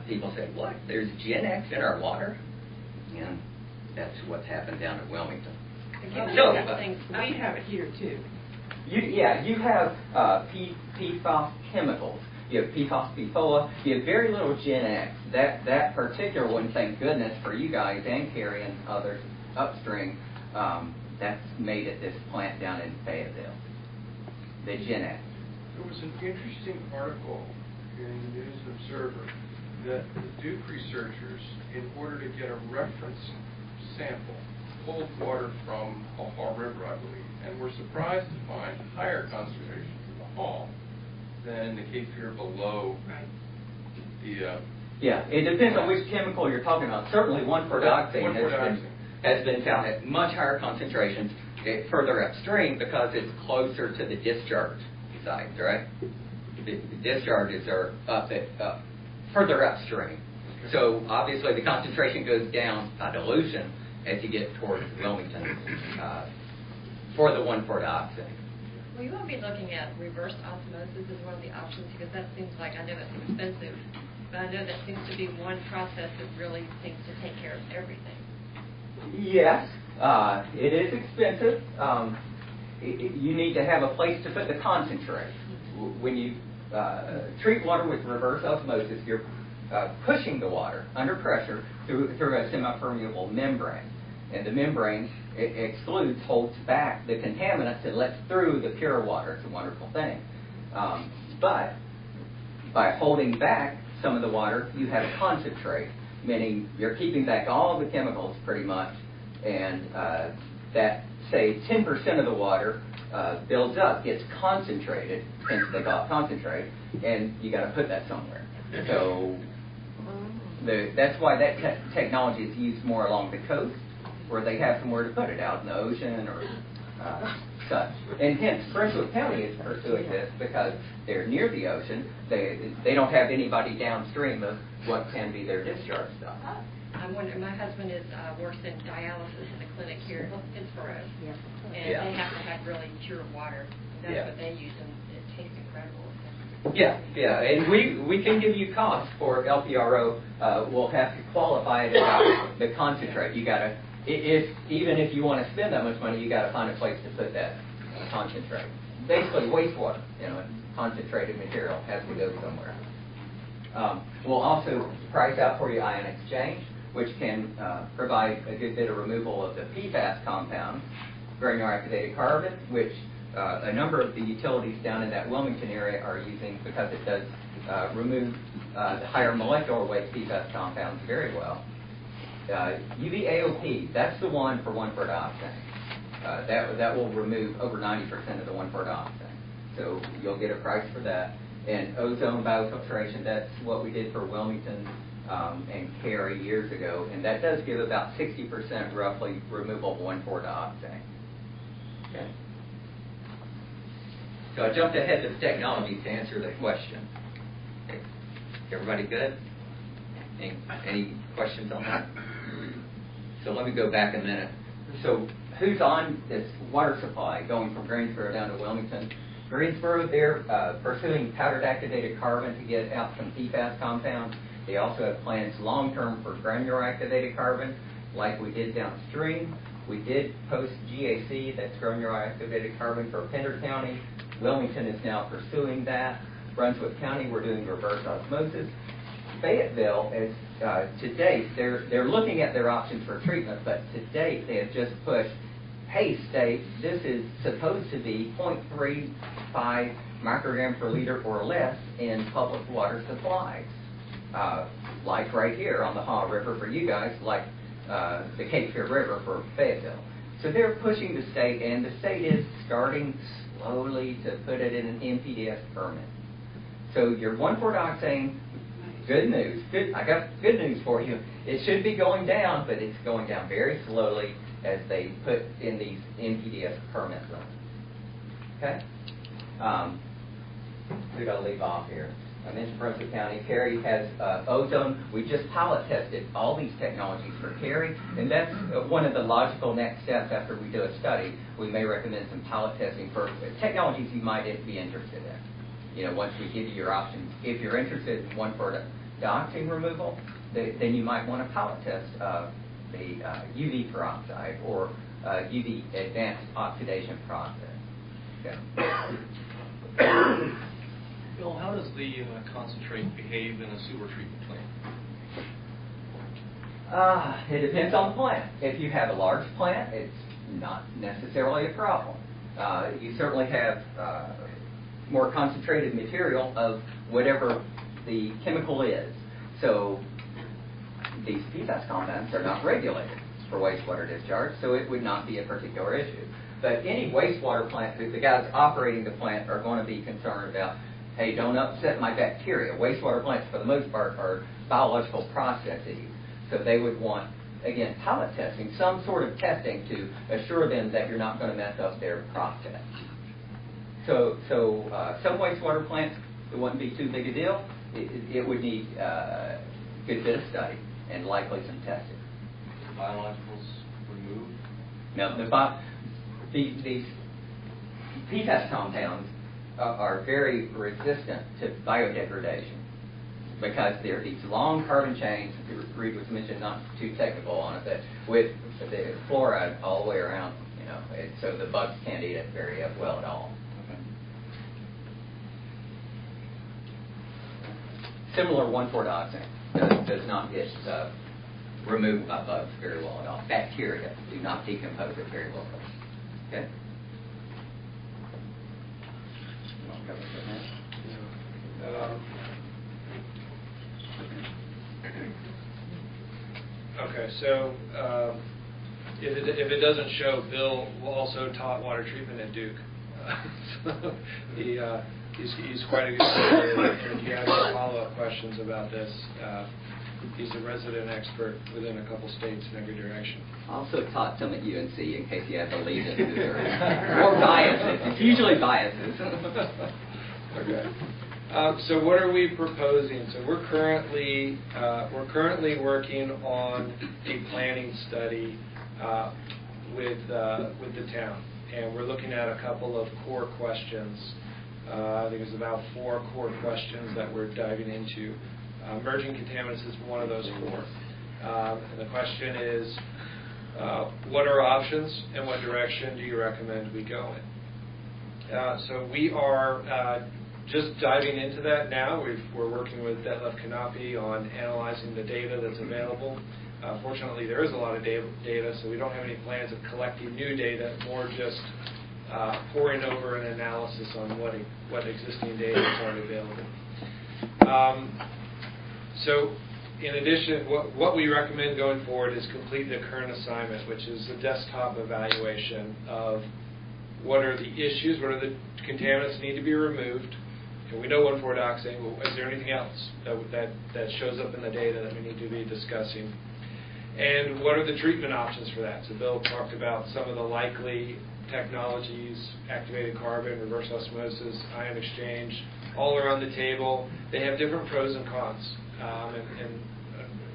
people said, what, there's Gen X in our water? And that's what's happened down at Wilmington. So, we have it here too. you have PFAS chemicals. You have PFAS, PFOA. You have very little Gen X. That particular one, thank goodness for you guys and Carrie and others upstream, that's made at this plant down in Fayetteville. The Gen X. There was an interesting article in the News and Observer that the Duke researchers, in order to get a reference sample, pulled water from Haw Haw River, I believe, and were surprised to find higher concentrations in the Haw than the Cape Fear below the... Yeah, it depends on which chemical you're talking about. Certainly 1,4-dioxane has been found at much higher concentrations further upstream because it's closer to the discharge sites, right? The discharges are further upstream. So obviously the concentration goes down by dilution as you get towards Wilmington for the 1,4-dioxane. Well, you won't be looking at reverse osmosis as one of the options because that seems like, I know that's expensive, but I know that seems to be one process that really seems to take care of everything. Yes, it is expensive. You need to have a place to put the concentrate. When you treat water with reverse osmosis, you're pushing the water under pressure through a semi-permeable membrane. And the membrane excludes, holds back the contaminants and lets through the pure water. It's a wonderful thing. But by holding back some of the water, you have a concentrate, meaning you're keeping back all the chemicals pretty much, and that, say, 10% of the water builds up, gets concentrated, hence they call it concentrate, and you got to put that somewhere. So that's why that technology is used more along the coast, where they have somewhere to put it, out in the ocean or such. And hence, Brunswick County is pursuing this because they're near the ocean. They don't have anybody downstream of what can be their discharge stuff. I'm wondering, my husband works in dialysis in a clinic here in Pittsburgh, and Yeah. they have to have really pure water. That's Yeah. what they use, and it tastes incredible. Yeah, and we can give you costs for LPRO. We'll have to qualify it about the concentrate. You got to, even if you want to spend that much money, you got to find a place to put that concentrate. Basically, wastewater, concentrated material has to go somewhere. We'll also price out for you ion exchange, which can provide a good bit of removal of the PFAS compound, granular activated carbon, which a number of the utilities down in that Wilmington area are using because it does remove the higher molecular weight PFAS compounds very well. UV-AOP, that's the one for 1,4-dioxane. That will remove over 90% of the 1,4-dioxane. So you'll get a price for that. And ozone biofiltration, that's what we did for Wilmington and Cary years ago. And that does give about 60% roughly removal of 1,4-dioxane. Okay. So I jumped ahead to the technology to answer the question. Okay. Everybody good? Any questions on that? So let me go back a minute. So who's on this water supply going from Greensboro down to Wilmington? Greensboro, they're pursuing powdered activated carbon to get out some PFAS compounds. They also have plans long-term for granular activated carbon, like we did downstream. We did post GAC, that's granular activated carbon, for Pender County. Wilmington is now pursuing that. Brunswick County, we're doing reverse osmosis. Fayetteville is, to date, they're looking at their options for treatment, but to date they have just pushed, hey state, this is supposed to be 0.35 microgram per liter or less in public water supplies. Like right here on the Haw River for you guys, like the Cape Fear River for Fayetteville. So they're pushing the state, and the state is starting slowly to put it in an NPDES permit. So your 1,4-dioxane, good news. I got good news for you. It should be going down, but it's going down very slowly as they put in these NPDES permit zones. Okay? Who got to leave off here? I mentioned Brunswick County. Cary has ozone. We just pilot tested all these technologies for Cary, and that's one of the logical next steps after we do a study. We may recommend some pilot testing for technologies you might be interested in. You know, once we give you your options, if you're interested in 1,4-dioxane removal, then you might want to pilot test the UV peroxide or UV advanced oxidation process. Okay. Bill, how does the concentrate behave in a sewer treatment plant? It depends on the plant. If you have a large plant, it's not necessarily a problem. You certainly have more concentrated material of whatever the chemical is. So these PFAS compounds are not regulated for wastewater discharge, so it would not be a particular issue. But any wastewater plant, the guys operating the plant are going to be concerned about, hey, don't upset my bacteria. Wastewater plants, for the most part, are biological processes. So they would want, again, pilot testing, some sort of testing to assure them that you're not going to mess up their process. So some wastewater plants, it wouldn't be too big a deal. It would need a good bit of study and likely some testing. The biologicals removed? No, these PFAS compounds are very resistant to biodegradation because they're these long carbon chains. Reed was mentioned, not too technical on it, but with the fluoride all the way around, you know, so the bugs can't eat it very well at all. Similar 1,4-dioxane does not get removed by bugs very well at all. Bacteria do not decompose it very well. Okay. Okay, so if it doesn't show, Bill also taught water treatment at Duke. So he's quite a good player. If you have any follow-up questions about this, he's a resident expert within a couple states in every direction. Also taught some at UNC in case you have to lead into or biases. It's usually biases. Okay. So what are we proposing? So we're currently working on a planning study with the town, and we're looking at a couple of core questions. I think it's about 4 core questions that we're diving into. Emerging contaminants is one of those 4. And the question is, what are options and what direction do you recommend we go in? So we are just diving into that now. We're working with Detlef Kanapi on analyzing the data that's available. Fortunately, there is a lot of data, so we don't have any plans of collecting new data, more just pouring over an analysis on what existing data is already available. So in addition, what we recommend going forward is complete the current assignment, which is a desktop evaluation of what are the issues, what are the contaminants that need to be removed. And we know 1,4-dioxane, but is there anything else that shows up in the data that we need to be discussing? And what are the treatment options for that? So Bill talked about some of the likely technologies, activated carbon, reverse osmosis, ion exchange, all are on the table. They have different pros and cons.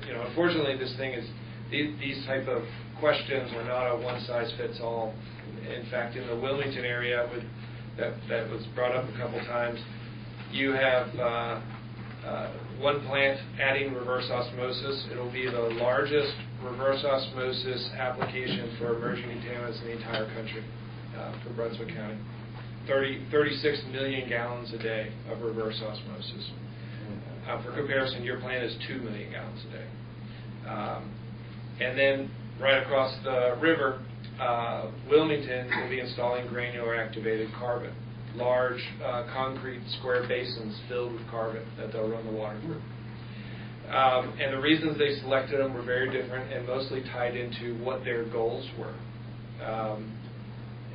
You know, unfortunately, this thing is, these type of questions are not a one-size-fits-all. In fact, in the Wilmington area, that was brought up a couple times, you have one plant adding reverse osmosis. It'll be the largest reverse osmosis application for emerging contaminants in the entire country for Brunswick County. 36 million gallons a day of reverse osmosis. For comparison, your plant is 2 million gallons a day. And then right across the river, Wilmington will be installing granular activated carbon, large concrete square basins filled with carbon that they'll run the water through. And the reasons they selected them were very different and mostly tied into what their goals were.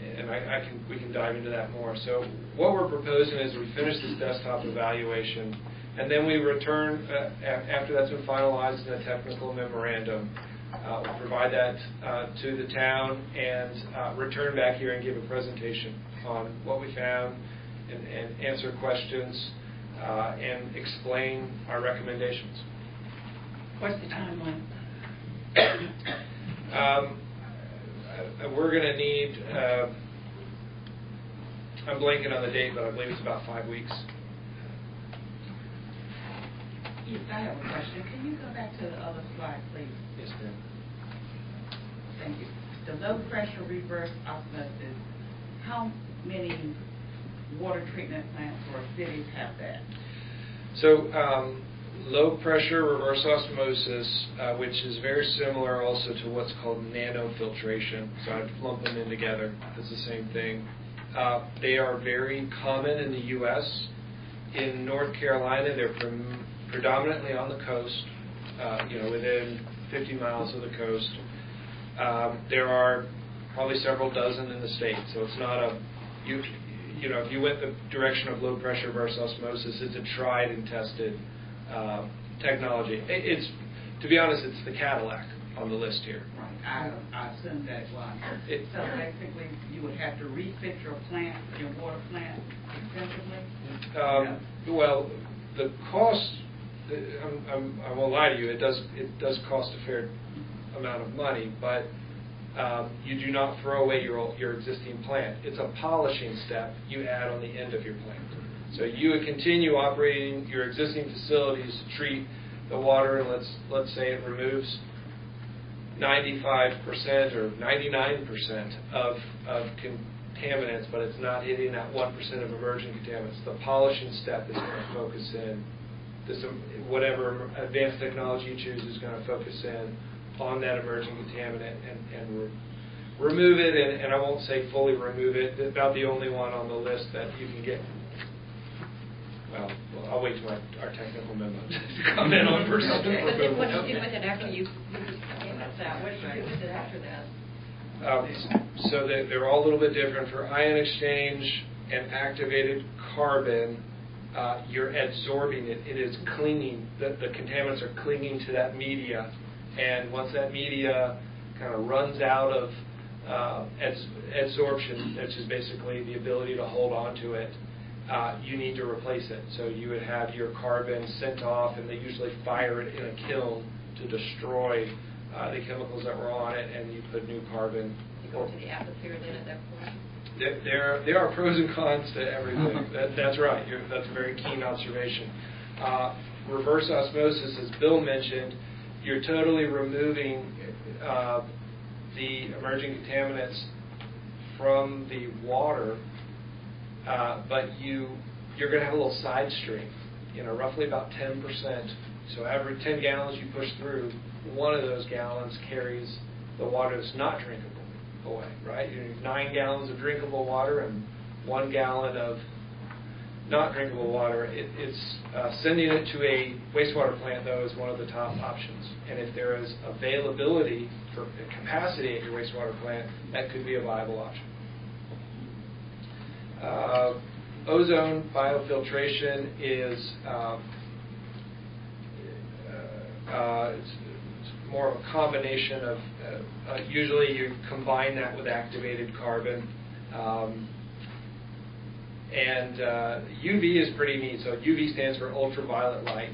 And we can dive into that more. So what we're proposing is we finish this desktop evaluation, and then we return, after that's been finalized in a technical memorandum, we'll provide that to the town and return back here and give a presentation on what we found and answer questions and explain our recommendations. What's the timeline? We're going to need, I'm blanking on the date, but I believe it's about 5 weeks. Yes, I have a question. Can you go back to the other slide, please? Yes, ma'am. Thank you. The low pressure reverse osmosis, how many water treatment plants or cities have that? So low pressure reverse osmosis, which is very similar also to what's called nanofiltration, so I'd lump them in together. It's the same thing. They are very common in the U.S. In North Carolina, they're predominantly on the coast, within 50 miles of the coast. There are probably several dozen in the state, so it's not a, if you went the direction of low pressure reverse osmosis, it's a tried and tested technology. It's, to be honest, it's the Cadillac on the list here. Right. I assume that was. So basically, you would have to refit your plant, your water plant, extensively? Well, the cost, I won't lie to you, it does cost a fair amount of money, but you do not throw away your existing plant. It's a polishing step you add on the end of your plant. So you would continue operating your existing facilities to treat the water, and let's say it removes 95% or 99% of contaminants, but it's not hitting that 1% of emerging contaminants. The polishing step is going to focus in, whatever advanced technology you choose is going to focus in on that emerging contaminant and remove it, and I won't say fully remove it, about the only one on the list that you can get. Well, I'll wait till our technical memo to comment on first. But then what do you do with it after you contaminate that? What do you do with it after that? So they're all a little bit different. For ion exchange and activated carbon, you're adsorbing it. It is clinging. The contaminants are clinging to that media. And once that media kind of runs out of adsorption, which is basically the ability to hold on to it, you need to replace it. So you would have your carbon sent off, and they usually fire it in a kiln to destroy the chemicals that were on it, and you put new carbon. You go into the atmosphere then at that point? There are pros and cons to everything. That's right. That's a very keen observation. Reverse osmosis, as Bill mentioned, you're totally removing the emerging contaminants from the water, but you're going to have a little side stream, roughly about 10%. So every 10 gallons you push through, one of those gallons carries the water that's not drinkable away, right? You need 9 gallons of drinkable water and 1 gallon of not drinkable water. It's sending it to a wastewater plant, though, is one of the top options. And if there is availability for capacity at your wastewater plant, that could be a viable option. Ozone biofiltration is it's more of a combination of, usually you combine that with activated carbon. And UV is pretty neat. So UV stands for ultraviolet light.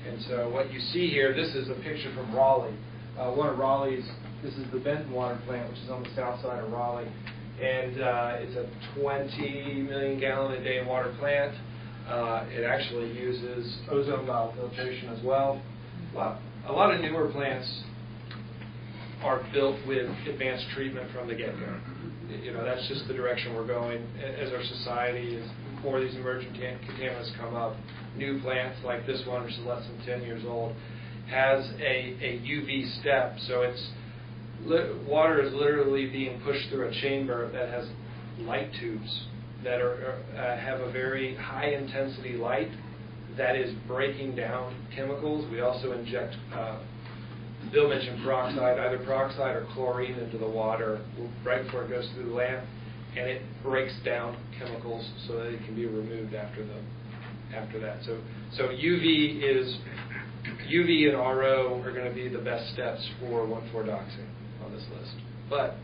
And so what you see here, this is a picture from Raleigh. One of Raleigh's, this is the Benton Water Plant, which is on the south side of Raleigh. And it's a 20 million gallon a day water plant. It actually uses ozone biofiltration as well. A lot of newer plants are built with advanced treatment from the get-go. That's just the direction we're going as our society is. Before these emerging contaminants come up, new plants like this one, which is less than 10 years old, has a UV step. So water is literally being pushed through a chamber that has light tubes that have a very high intensity light that is breaking down chemicals. We also inject, Bill mentioned peroxide, either peroxide or chlorine into the water right before it goes through the lamp, and it breaks down chemicals so that it can be removed after that. So UV and RO are going to be the best steps for 1,4-dioxane on this list. But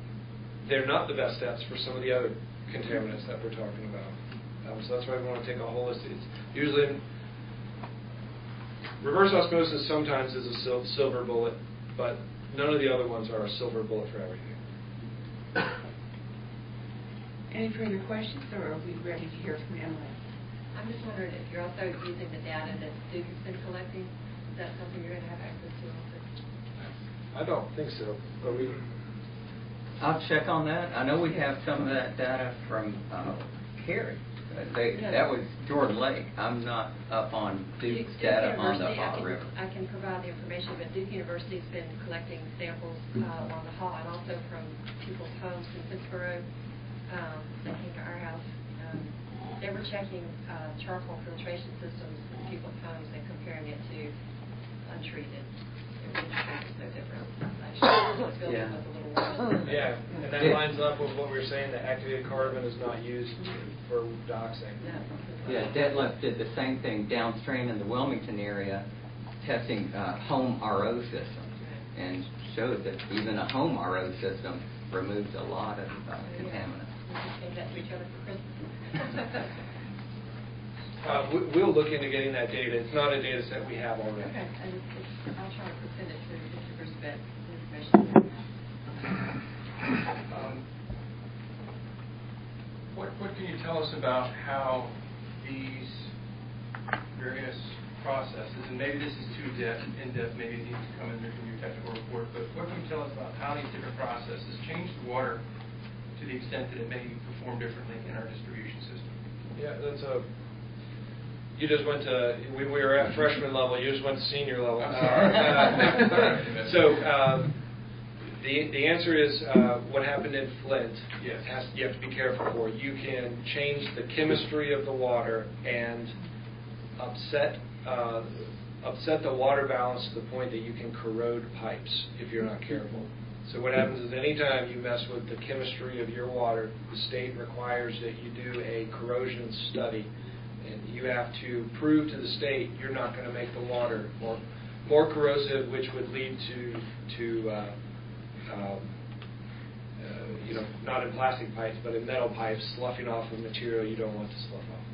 they're not the best steps for some of the other contaminants that we're talking about. So that's why we want to take a holistic. It's usually reverse osmosis sometimes is a silver bullet, but none of the other ones are a silver bullet for everything. Any further questions, or are we ready to hear from Emily? I'm just wondering if you're also using the data that Duke has been collecting. Is that something you're going to have access to also? I don't think so. But I'll check on that. I know we have some of that data from Cary. That was Jordan Lake. I'm not up on Duke's data on the Haw River. I can provide the information, but Duke University's been collecting samples along the Haw and also from people's homes in Pittsburgh that came to our house. They were checking charcoal filtration systems in people's homes and comparing it to untreated. It was interesting, it's no different. Actually, Yeah. with a little water. Yeah, and that lines up with what we were saying, that activated carbon is not used for dioxane. Yeah, Detlef did the same thing downstream in the Wilmington area, testing home RO systems, and showed that even a home RO system removes a lot of contaminants. Take that to each other for Christmas. We'll look into getting that data. It's not a data set we have already. Okay, I'll try to send it to Mr. Brisbane, information. What can you tell us about how these various processes, and maybe this is too in-depth, maybe it needs to come in your technical report, but what can you tell us about how these different processes change the water to the extent that it may perform differently in our distribution system? Yeah, you just went to, we were at freshman level, you just went to senior level. The answer is what happened in Flint. Yes. You have to be careful for. You can change the chemistry of the water and upset the water balance to the point that you can corrode pipes if you're not careful. So what happens is anytime you mess with the chemistry of your water, the state requires that you do a corrosion study. And you have to prove to the state you're not going to make the water more corrosive, which would lead to not in plastic pipes, but in metal pipes, sloughing off of material you don't want to slough off.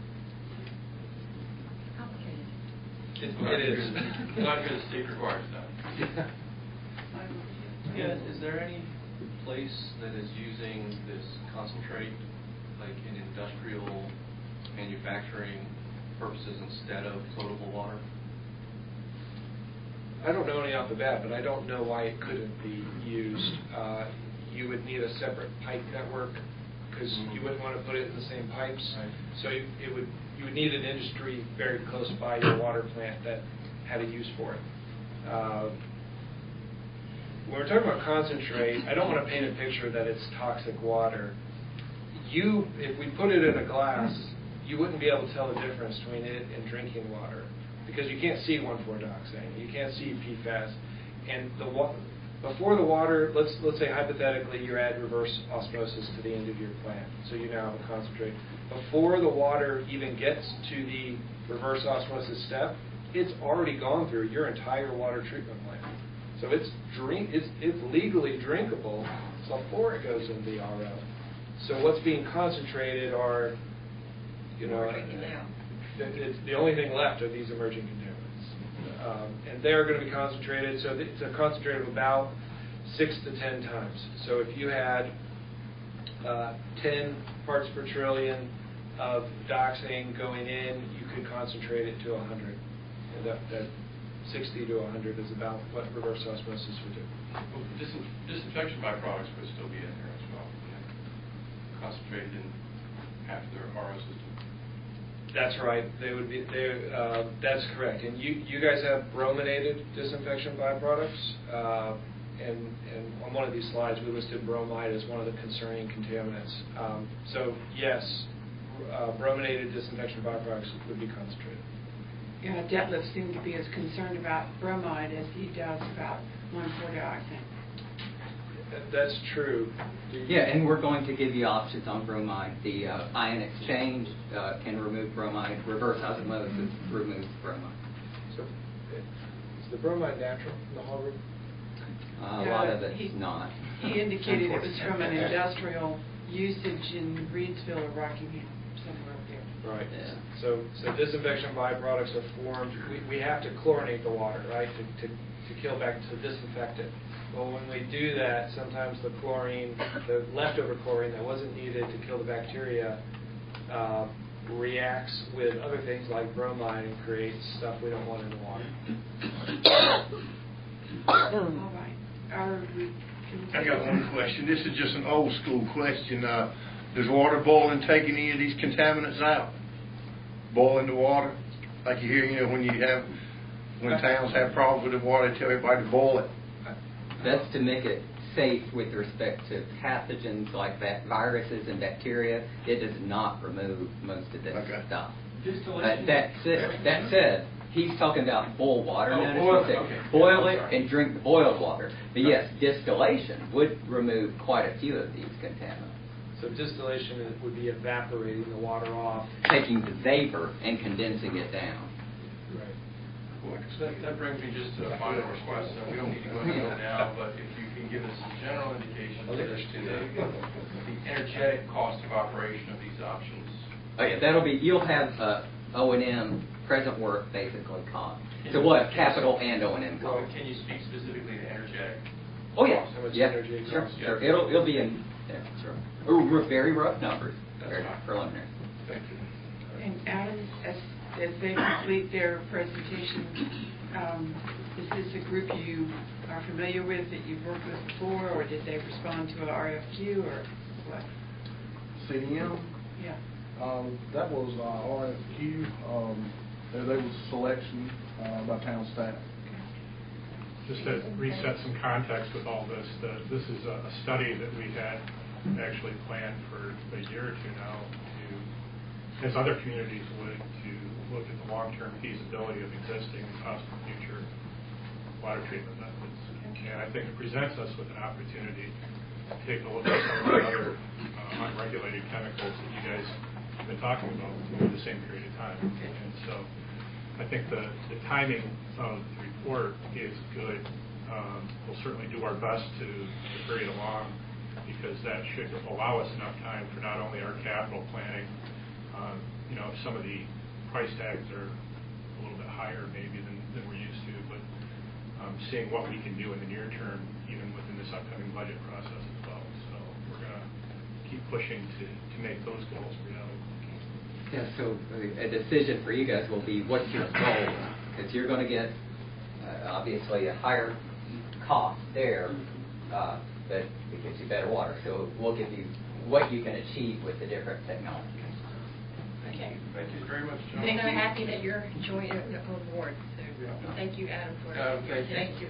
Complicated. It is. Not because the state requires that. Yeah, is there any place that is using this concentrate, like in industrial manufacturing purposes instead of potable water? I don't know any off the bat, but I don't know why it couldn't be used. You would need a separate pipe network because you wouldn't want to put it in the same pipes. Right. So you would need an industry very close by your water plant that had a use for it. When we're talking about concentrate, I don't want to paint a picture that it's toxic water. If we put it in a glass, you wouldn't be able to tell the difference between it and drinking water because you can't see 1,4-dioxane, you can't see PFAS, and before the water, let's say hypothetically you add reverse osmosis to the end of your plant, so you now have a concentrate. Before the water even gets to the reverse osmosis step, it's already gone through your entire water treatment plant. So it's legally drinkable before it goes into the RO. So what's being concentrated are, it's the only thing left are these emerging contaminants. And they're going to be concentrated, so it's a concentrate of about 6 to 10 times. So if you had 10 parts per trillion of dioxane going in, you could concentrate it to 100. And 60 to 100 is about what reverse osmosis would do. Well, disinfection byproducts would still be in there as well, concentrated in half their RO system. That's right. They would be. That's correct. And you guys have brominated disinfection byproducts, and on one of these slides we listed bromide as one of the concerning contaminants. So yes, brominated disinfection byproducts would be concentrated. Yeah, Detlef seemed to be as concerned about bromide as he does about 1,4-dioxane. That's true. Yeah, and we're going to give you options on bromide. The ion exchange can remove bromide. Reverse osmosis removes bromide. So, is the bromide natural in the hall room? A lot of it's not. He indicated it was from an industrial usage in Reedsville or Rockingham, somewhere up there. Right. Yeah. So disinfection byproducts are formed. We have to chlorinate the water, right, to kill back, to disinfect it. Well, when we do that, sometimes the chlorine, the leftover chlorine that wasn't needed to kill the bacteria, reacts with other things like bromide and creates stuff we don't want in the water. All right. I got one question. This is just an old school question. Does water boiling take any of these contaminants out? Boiling the water? Like you hear, when towns have problems with the water, they tell everybody to boil it. That's to make it safe with respect to pathogens like viruses and bacteria. It does not remove most of this stuff. That said, he's talking about boil water. Boil it and drink the boiled water. But yes, distillation would remove quite a few of these contaminants. So distillation would be evaporating the water off. Taking the vapor and condensing it down. Right. So that brings me just to a final request. We don't need to go into it now, but if you can give us a general indication as to the energetic cost of operation of these options. Oh yeah, that'll be. You'll have O&M present work basically cost. So we'll have capital and O&M cost. Well, can you speak specifically to energetic? Oh yeah, How much yeah, energy sure, costs? sure. It'll be in. Yeah, sure. Very rough numbers. Very preliminary. Thank you. And Adam, as they complete their presentation, is this a group you are familiar with that you've worked with before, or did they respond to an RFQ, or what? CDM? Yeah. That was RFQ. There was selection by town staff. Just to reset some context with all this, this is a study that we had actually planned for a year or two now, as other communities would, to look at the long-term feasibility of existing and cost of future water treatment methods. And I think it presents us with an opportunity to take a look at some of the other unregulated chemicals that you guys have been talking about over the same period of time. And so I think the timing of the report is good. We'll certainly do our best to hurry it along, because that should allow us enough time for not only our capital planning, if some of the price tags are a little bit higher maybe than we're used to, but seeing what we can do in the near term, even within this upcoming budget process as well. So we're going to keep pushing to make those goals reality. Yeah, so a decision for you guys will be, what's your goal? Because you're going to get, obviously, a higher cost there, but it gives you better water. So we'll give you what you can achieve with the different technologies. Okay. Thank you very much, John. I'm so happy that you're joining on board. So thank you, Adam, for Thank you.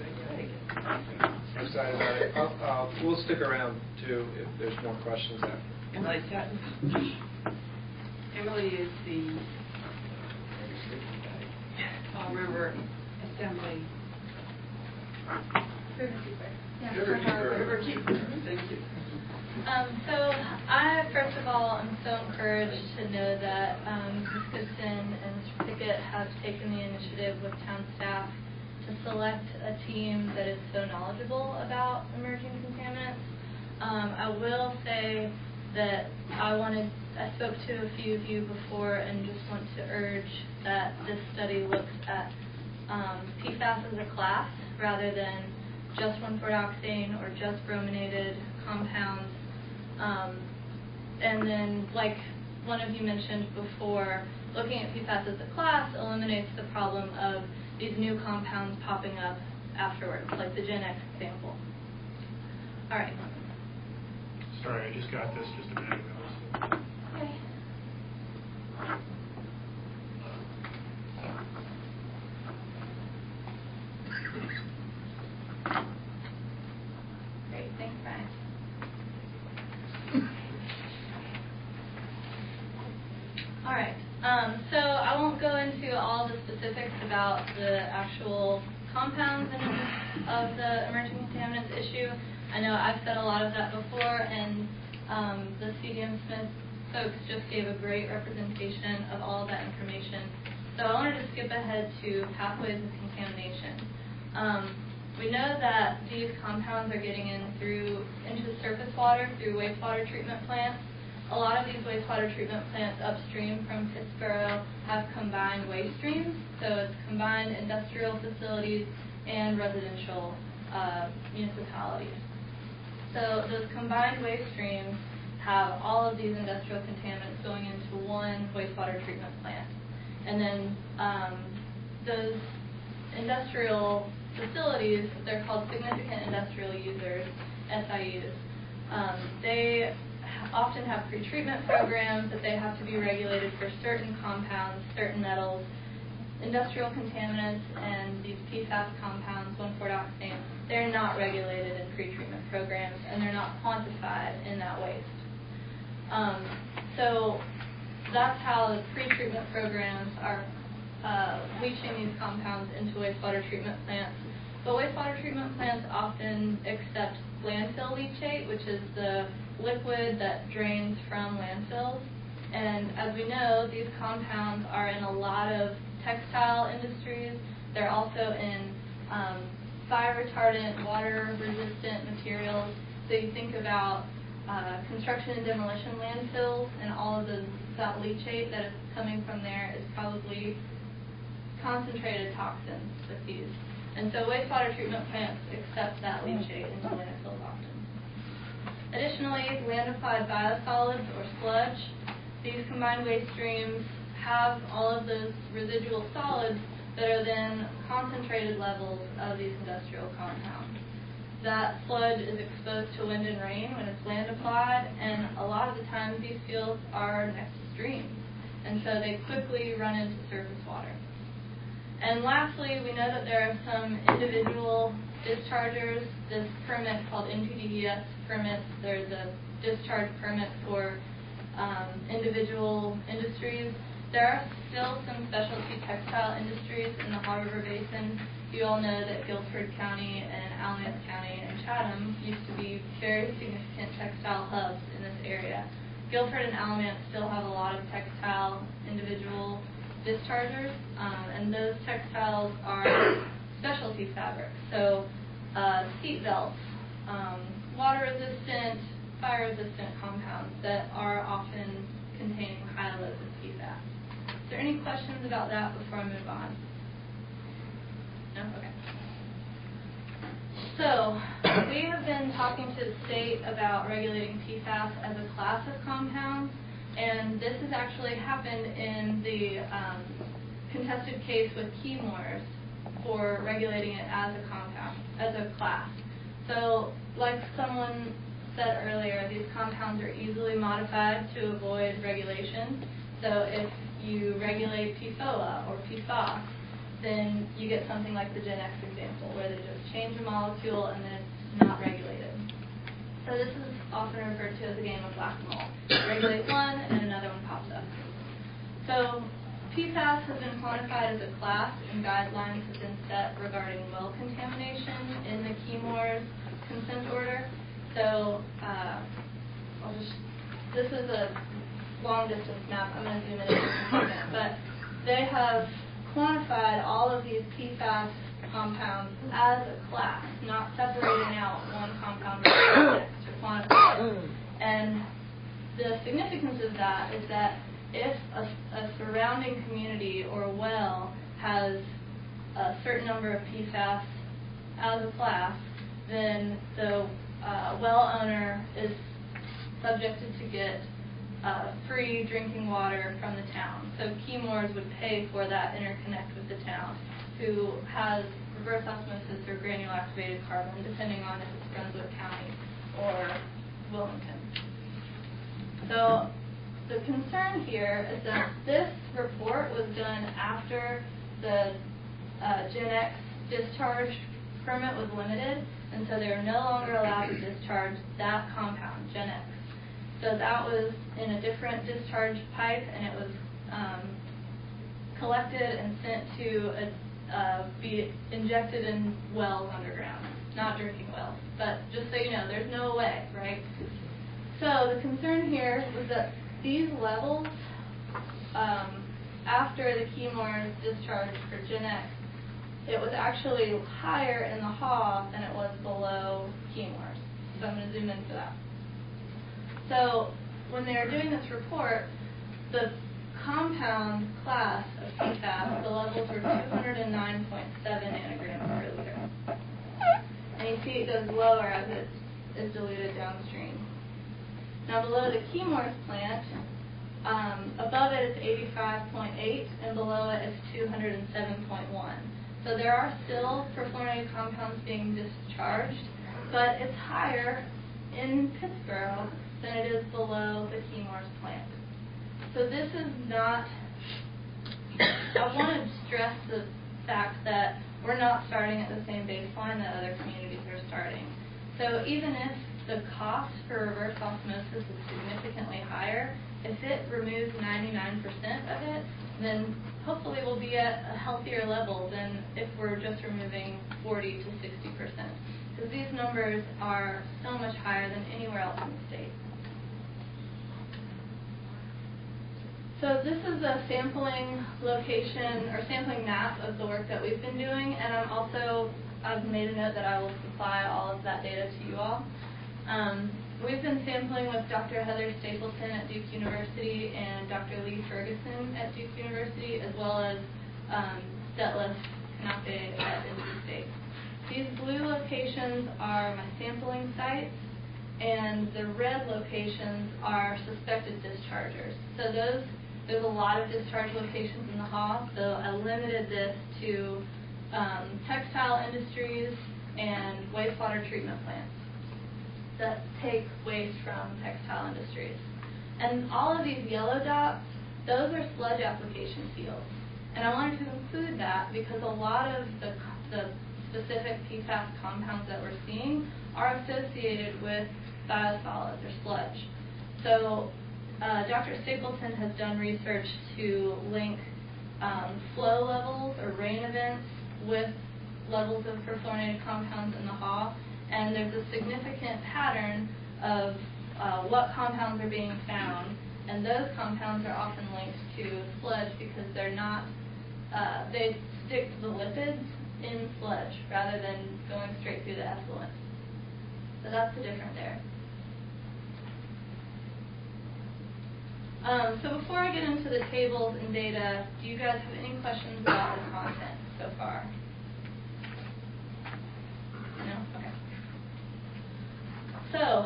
I'm excited about it. We'll stick around too if there's more questions after. Emily Sutton. Emily is the Fall River Assembly Riverkeeper. Thank you. So I, first of all, am so encouraged to know that Ms. Goodson and Mr. Pickett have taken the initiative with town staff to select a team that is so knowledgeable about emerging contaminants. I will say that I spoke to a few of you before and just want to urge that this study looks at PFAS as a class rather than just 1,4-dioxane or just brominated compounds. And then, like one of you mentioned before, looking at PFAS as a class eliminates the problem of these new compounds popping up afterwards, like the Gen X example. All right. Sorry, I just got this just a minute ago. Okay. Great, thanks, Brian. All right, so I won't go into all the specifics about the actual compounds of the emerging contaminants issue. I know I've said a lot of that before, and the CDM Smith folks just gave a great representation of all of that information. So I wanted to skip ahead to pathways of contamination. We know that these compounds are getting into surface water through wastewater treatment plants. A lot of these wastewater treatment plants upstream from Pittsboro have combined waste streams, so it's combined industrial facilities and residential municipalities. So those combined waste streams have all of these industrial contaminants going into one wastewater treatment plant. And then those industrial facilities, they're called significant industrial users, SIUs. They often have pretreatment programs that they have to be regulated for certain compounds, certain metals, industrial contaminants, and these PFAS compounds, 1,4-dioxane, they're not regulated in pretreatment programs, and they're not quantified in that waste. So that's how the pretreatment programs are leaching these compounds into wastewater treatment plants. But wastewater treatment plants often accept landfill leachate, which is the liquid that drains from landfills. And as we know, these compounds are in a lot of textile industries. They're also in fire retardant, water resistant materials. So you think about construction and demolition landfills, and all of that leachate that is coming from there is probably concentrated toxins with these. And so wastewater treatment plants accept that leachate into landfills often. Additionally, land-applied biosolids or sludge, these combined waste streams have all of those residual solids that are then concentrated levels of these industrial compounds. That sludge is exposed to wind and rain when it's land applied, and a lot of the times these fields are next to streams, and so they quickly run into surface water. And lastly, we know that there are some individual dischargers. This permit called NPDES permits, there's a discharge permit for individual industries. There are still some specialty textile industries in the Haw River Basin. You all know that Guilford County and Alamance County and Chatham used to be very significant textile hubs in this area. Guilford and Alamance still have a lot of textile individual dischargers, and those textiles are specialty fabrics. So seat belts, water resistant, fire resistant compounds that are often containing high loads of PFAS. Is there any questions about that before I move on? No? Okay. So we have been talking to the state about regulating PFAS as a class of compounds, and this has actually happened in the contested case with Chemours for regulating it as a compound, as a class. So like someone said earlier, these compounds are easily modified to avoid regulation. So if you regulate PFOA or PFAS, then you get something like the Gen X example, where they just change a molecule and then it's not regulated. So this is often referred to as a game of whack-a-mole. Regulate one and another one pops up. So PFAS has been quantified as a class, and guidelines have been set regarding well contamination in the Chemours consent order. So this is a long distance map. I'm going to zoom in a second. But they have quantified all of these PFAS compounds as a class, not separating out one compound from the next to quantify it. And the significance of that is that if a surrounding community or a well has a certain number of PFAS as a class, then the well owner is subjected to get free drinking water from the town. So Chemours would pay for that interconnect with the town. who has reverse osmosis or granular activated carbon, depending on if it's Brunswick County or Wilmington. So the concern here is that this report was done after the Gen X discharge permit was limited, and so they're no longer allowed to discharge that compound, Gen X. So that was in a different discharge pipe, and it was collected and sent to be injected in wells underground, not drinking wells. But just so you know, there's no way, right? So the concern here was that these levels, after the Chemours discharge for Gen X, it was actually higher in the Haw than it was below Chemours. So I'm going to zoom in for that. So when they were doing this report, the compound class of PFAS, the levels were 209.7 nanograms per liter. And you see it goes lower as it is diluted downstream. Now below the Chemours plant, above it is 85.8 and below it is 207.1. So there are still perfluorinated compounds being discharged, but it's higher in Pittsboro than it is below the Chemours plant. So this is not, I want to stress the fact that we're not starting at the same baseline that other communities are starting. So even if the cost for reverse osmosis is significantly higher, if it removes 99% of it, then hopefully we'll be at a healthier level than if we're just removing 40 to 60%. Because these numbers are so much higher than anywhere else in the state. So this is a sampling location or sampling map of the work that we've been doing, and I've made a note that I will supply all of that data to you all. We've been sampling with Dr. Heather Stapleton at Duke University and Dr. Lee Ferguson at Duke University, as well as Detlef Knappe at NC State. These blue locations are my sampling sites, and the red locations are suspected dischargers. So there's a lot of discharge locations in the Haw, so I limited this to textile industries and wastewater treatment plants that take waste from textile industries. And all of these yellow dots, those are sludge application fields. And I wanted to include that because a lot of the specific PFAS compounds that we're seeing are associated with biosolids or sludge. So Dr. Stapleton has done research to link flow levels or rain events with levels of perfluorinated compounds in the Haw, and there's a significant pattern of what compounds are being found, and those compounds are often linked to sludge because they're not, they stick to the lipids in sludge rather than going straight through the effluent. So that's the difference there. So before I get into the tables and data, do you guys have any questions about the content so far? No? Okay. So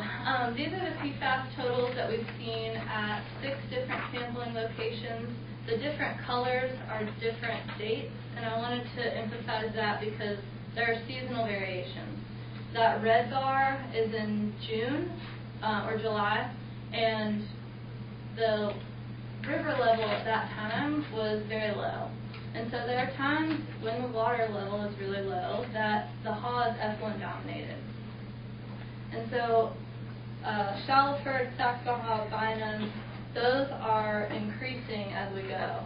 these are the PFAS totals that we've seen at 6 different sampling locations. The different colors are different dates, and I wanted to emphasize that because there are seasonal variations. That red bar is in June or July, and the river level at that time was very low. And so there are times when the water level is really low that the Haw is effluent dominated. And so Shallowford, Saxbahaw, Bynum, those are increasing as we go.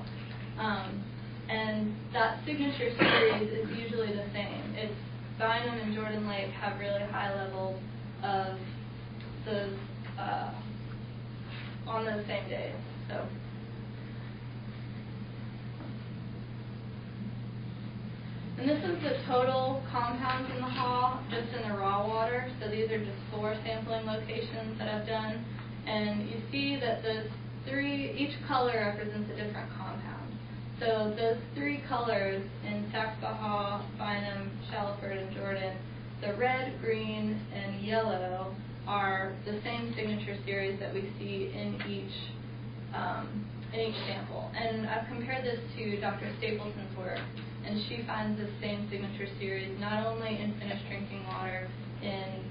And that signature series is usually the same. It's Bynum and Jordan Lake have really high levels of those on those same days. So. And this is the total compounds in the Haw, just in the raw water. So these are just 4 sampling locations that I've done. And you see that those 3, each color represents a different compound. So those 3 colors in Saxbahaw, Bynum, Shallowford, and Jordan, the red, green, and yellow are the same signature series that we see in each sample. And I've compared this to Dr. Stapleton's work. and she finds the same signature series not only in finished drinking water in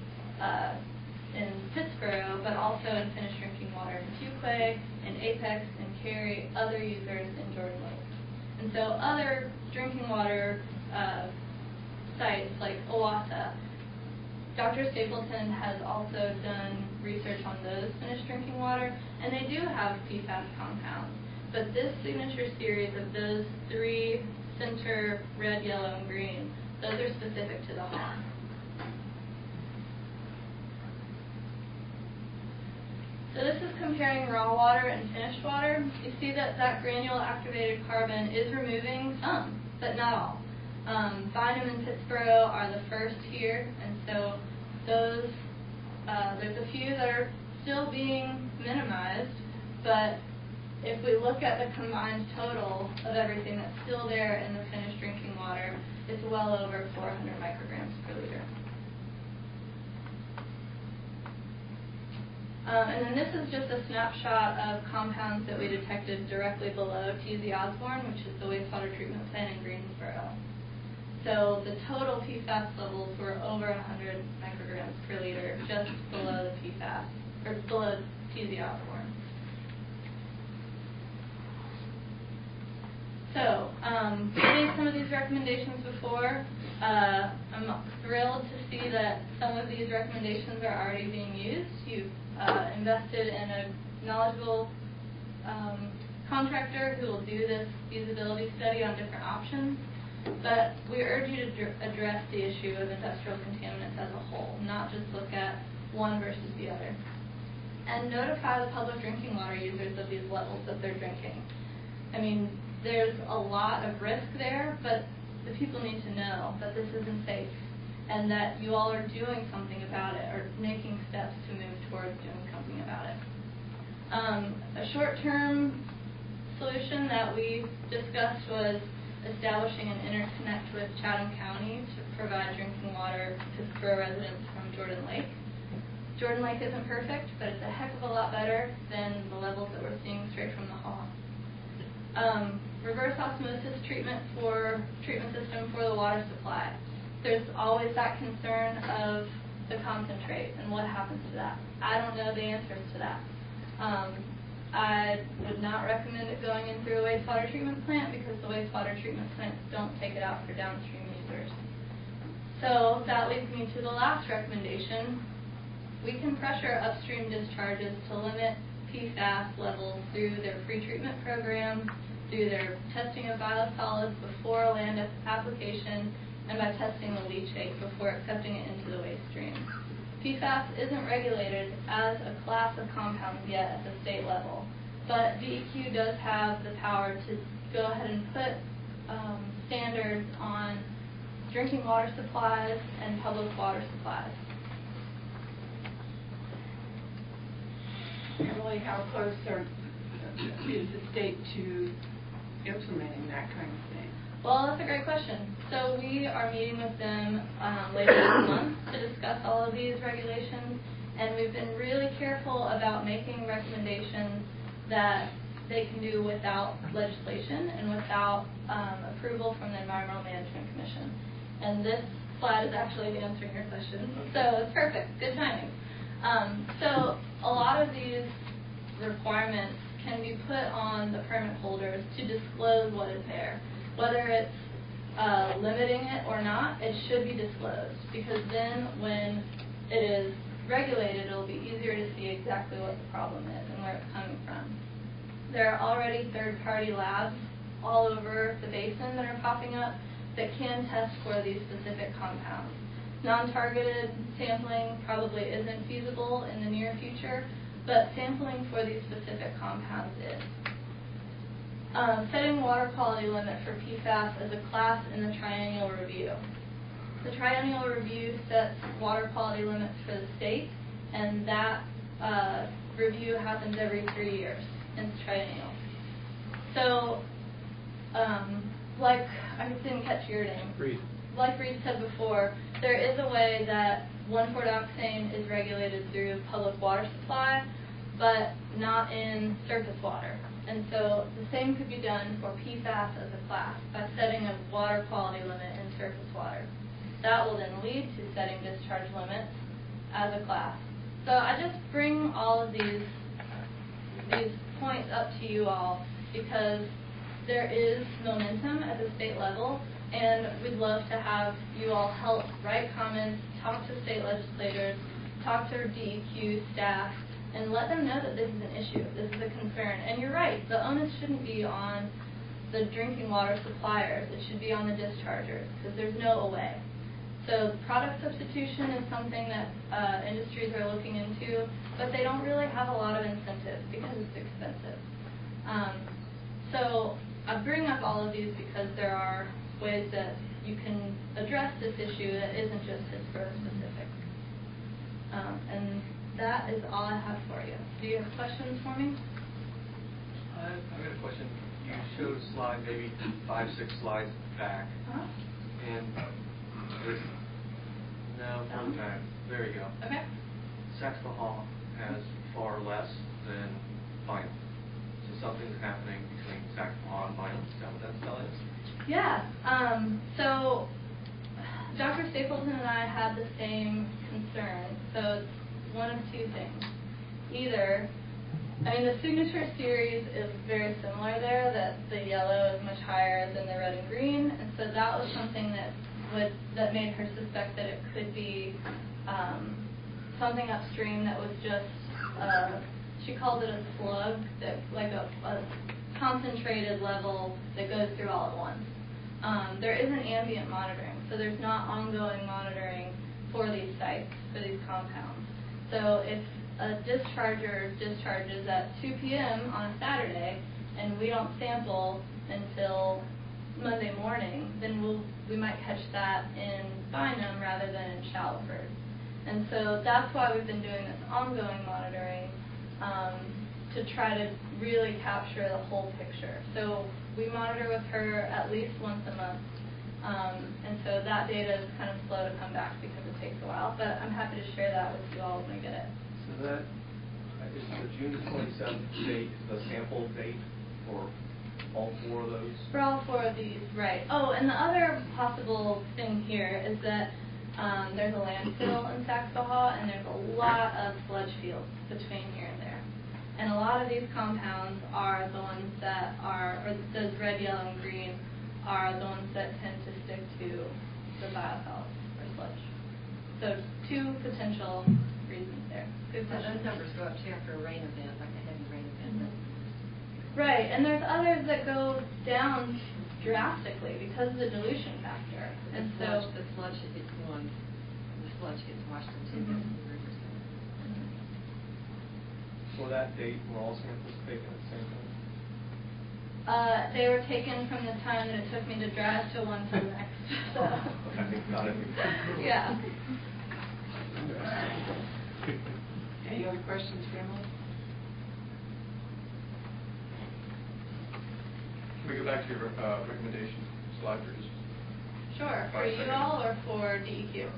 Pittsburgh, but also in finished drinking water in Fuquay, in Apex, in Cary, other users in Jordan Lake. And so other drinking water sites like Owata, Dr. Stapleton has also done research on those finished drinking water, and they do have PFAS compounds. But this signature series of those 3 center red, yellow, and green, those are specific to the HAW. So this is comparing raw water and finished water. You see that granule activated carbon is removing some, but not all. Bynum and Pittsburgh are the first here, and so those there's a few that are still being minimized, but if we look at the combined total of everything that's still there in the finished drinking water, it's well over 400 micrograms per liter. And then this is just a snapshot of compounds that we detected directly below T.Z. Osborne, which is the wastewater treatment plant in Greensboro. So the total PFAS levels were over 100 micrograms per liter, just below the PFAS, or below T.Z. Osborne. So, we made some of these recommendations before. I'm thrilled to see that some of these recommendations are already being used. You've invested in a knowledgeable contractor who will do this feasibility study on different options. But we urge you to address the issue of industrial contaminants as a whole, not just look at one versus the other. And notify the public drinking water users of these levels that they're drinking. I mean, there's a lot of risk there, but the people need to know that this isn't safe and that you all are doing something about it or making steps to move towards doing something about it. A short-term solution that we discussed was establishing an interconnect with Chatham County to provide drinking water to Pittsburgh residents from Jordan Lake. Jordan Lake isn't perfect, but it's a heck of a lot better than the levels that we're seeing straight from the HAW. Reverse osmosis treatment system for the water supply. There's always that concern of the concentrate and what happens to that. I don't know the answers to that. I would not recommend it going in through a wastewater treatment plant because the wastewater treatment plants don't take it out for downstream users. So that leads me to the last recommendation. We can pressure upstream discharges to limit PFAS levels through their pre-treatment program, through their testing of biosolids before a land application, and by testing the leachate before accepting it into the waste stream. PFAS isn't regulated as a class of compounds yet at the state level, but DEQ does have the power to go ahead and put standards on drinking water supplies and public water supplies. Emily, how close is the state to implementing that kind of thing? Well, that's a great question. So we are meeting with them later this month to discuss all of these regulations, and we've been really careful about making recommendations that they can do without legislation and without approval from the Environmental Management Commission. And this slide is actually answering your question, so it's perfect. Good timing. So a lot of these requirements can be put on the permit holders to disclose what is there. Whether it's limiting it or not, it should be disclosed, because then when it is regulated, it'll be easier to see exactly what the problem is and where it's coming from. There are already third-party labs all over the basin that are popping up that can test for these specific compounds. Non-targeted sampling probably isn't feasible in the near future, but sampling for these specific compounds is. Setting water quality limit for PFAS as a class in the triennial review. The triennial review sets water quality limits for the state, and that review happens every 3 years in the triennial. So, like, I didn't catch your name. Reed. Like Reed said before, there is a way that 1,4-dioxane is regulated through public water supply, but not in surface water. And so the same could be done for PFAS as a class by setting a water quality limit in surface water. That will then lead to setting discharge limits as a class. So I just bring all of these points up to you all because there is momentum at the state level, and we'd love to have you all help write comments, talk to state legislators, talk to DEQ staff, and let them know that this is an issue, this is a concern. And you're right, the onus shouldn't be on the drinking water suppliers, it should be on the dischargers, because there's no away. So product substitution is something that industries are looking into, but they don't really have a lot of incentive because it's expensive. So I bring up all of these because there are ways that you can address this issue that isn't just Pittsburgh specific. And that is all I have for you. Do you have questions for me? I've got a question. You showed a slide maybe 5-6 slides back. And there's no further back. There you go. Okay. Saxapahaw has far less than vinyl. So something's happening between Saxapahaw and vinyl. Is that what that's telling us? Yeah. So Dr. Stapleton and I had the same concern. So it's one of two things. Either, the signature series is very similar there, that the yellow is much higher than the red and green, and so that was something that made her suspect that it could be something upstream that was just, she called it a slug, that like a concentrated level that goes through all at once. There isn't ambient monitoring, so there's not ongoing monitoring for these sites, for these compounds. So if a discharger discharges at 2 p.m. on a Saturday and we don't sample until Monday morning, then we might catch that in Bynum rather than in Shallowford. And so that's why we've been doing this ongoing monitoring to try to really capture the whole picture. So we monitor with her at least once a month. And so that data is kind of slow to come back because it takes a while, but I'm happy to share that with you all when we get it. So that is the June 27th date, the sample date for all 4 of those? For all 4 of these, right. Oh, and the other possible thing here is that there's a landfill in Saxapahaw, and there's a lot of sludge fields between here and there. And a lot of these compounds are the ones that are, or those red, yellow, and green, are the ones that tend to stick to the biosolids or sludge. So 2 potential reasons there. Good question. Those numbers go up too after a rain event, like a heavy rain event. Right, and there's others that go down drastically because of the dilution factor. And so the sludge gets one, the sludge gets washed into the rivers. For that date, were all samples taken at the same time? They were taken from the time that it took me to drive to one to the next. So. Okay, got it. Yeah. Any other questions, Emily? Can we go back to your recommendation slide for just Sure. For 5 you seconds? all or for DEQ?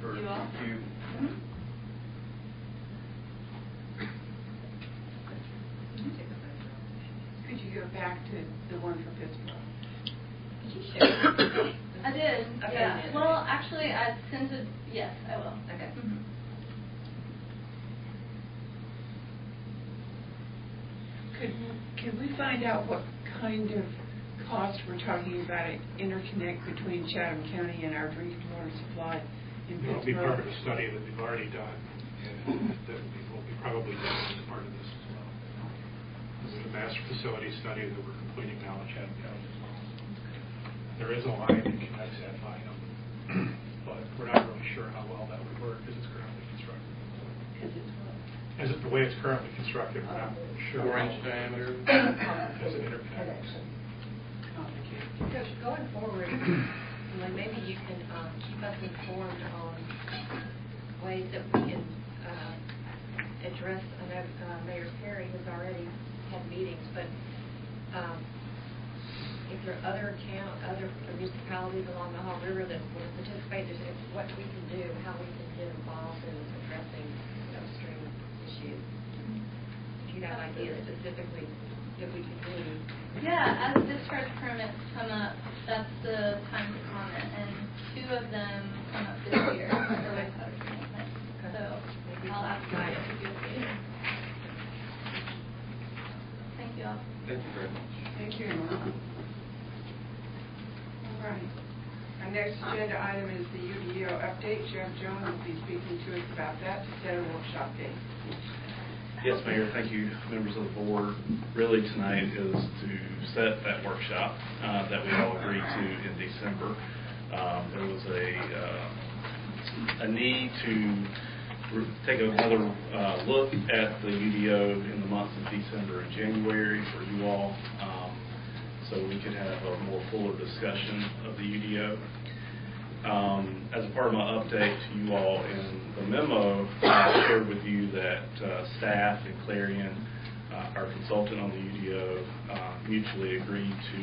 For you all? DEQ. Mm-hmm. Could you go back to the one for Pittsburgh? Did you share it? I did. Okay, Yeah. you did. Well, actually, I sent it. Yes, I will. Okay. Mm-hmm. Could we find out what kind of cost we're talking about an interconnect between Chatham County and our drinking water supply in Pittsburgh? It'll be part of a study that we've already done, and that will be probably done as part of this as well. This is a master facility study that we're completing now in Chatham County as well. There is a line that connects that Bynum, but we're not really sure how well that would work as it's currently constructed. As the way it's currently constructed, we're not sure. 4-inch diameter. As an interconnect. Coach, going forward, maybe you can keep us informed on ways that we can address. I know Mayor Perry has already had meetings, but if there are other municipalities along the Hall River that will participate, what we can do, how we can get involved in addressing upstream issues. have ideas specifically that we could do. Yeah, as discharge permits come up, that's the time to comment, and 2 of them come up this year for wastewater treatment. So I'll ask you to do a favor. Thank you all. Thank you very much. Thank you, Emma. All right. Our next agenda item is the UDO update. Jeff Jones will be speaking to us about that to set a workshop date. Yes, Mayor. Thank you, members of the board. Really, tonight is to set that workshop that we all agreed to in December. There was a need to take another look at the UDO in the months of December and January for you all, so we could have a more fuller discussion of the UDO. As a part of my update to you all in the memo, I shared with you that staff and Clarion, our consultant on the UDO, mutually agreed to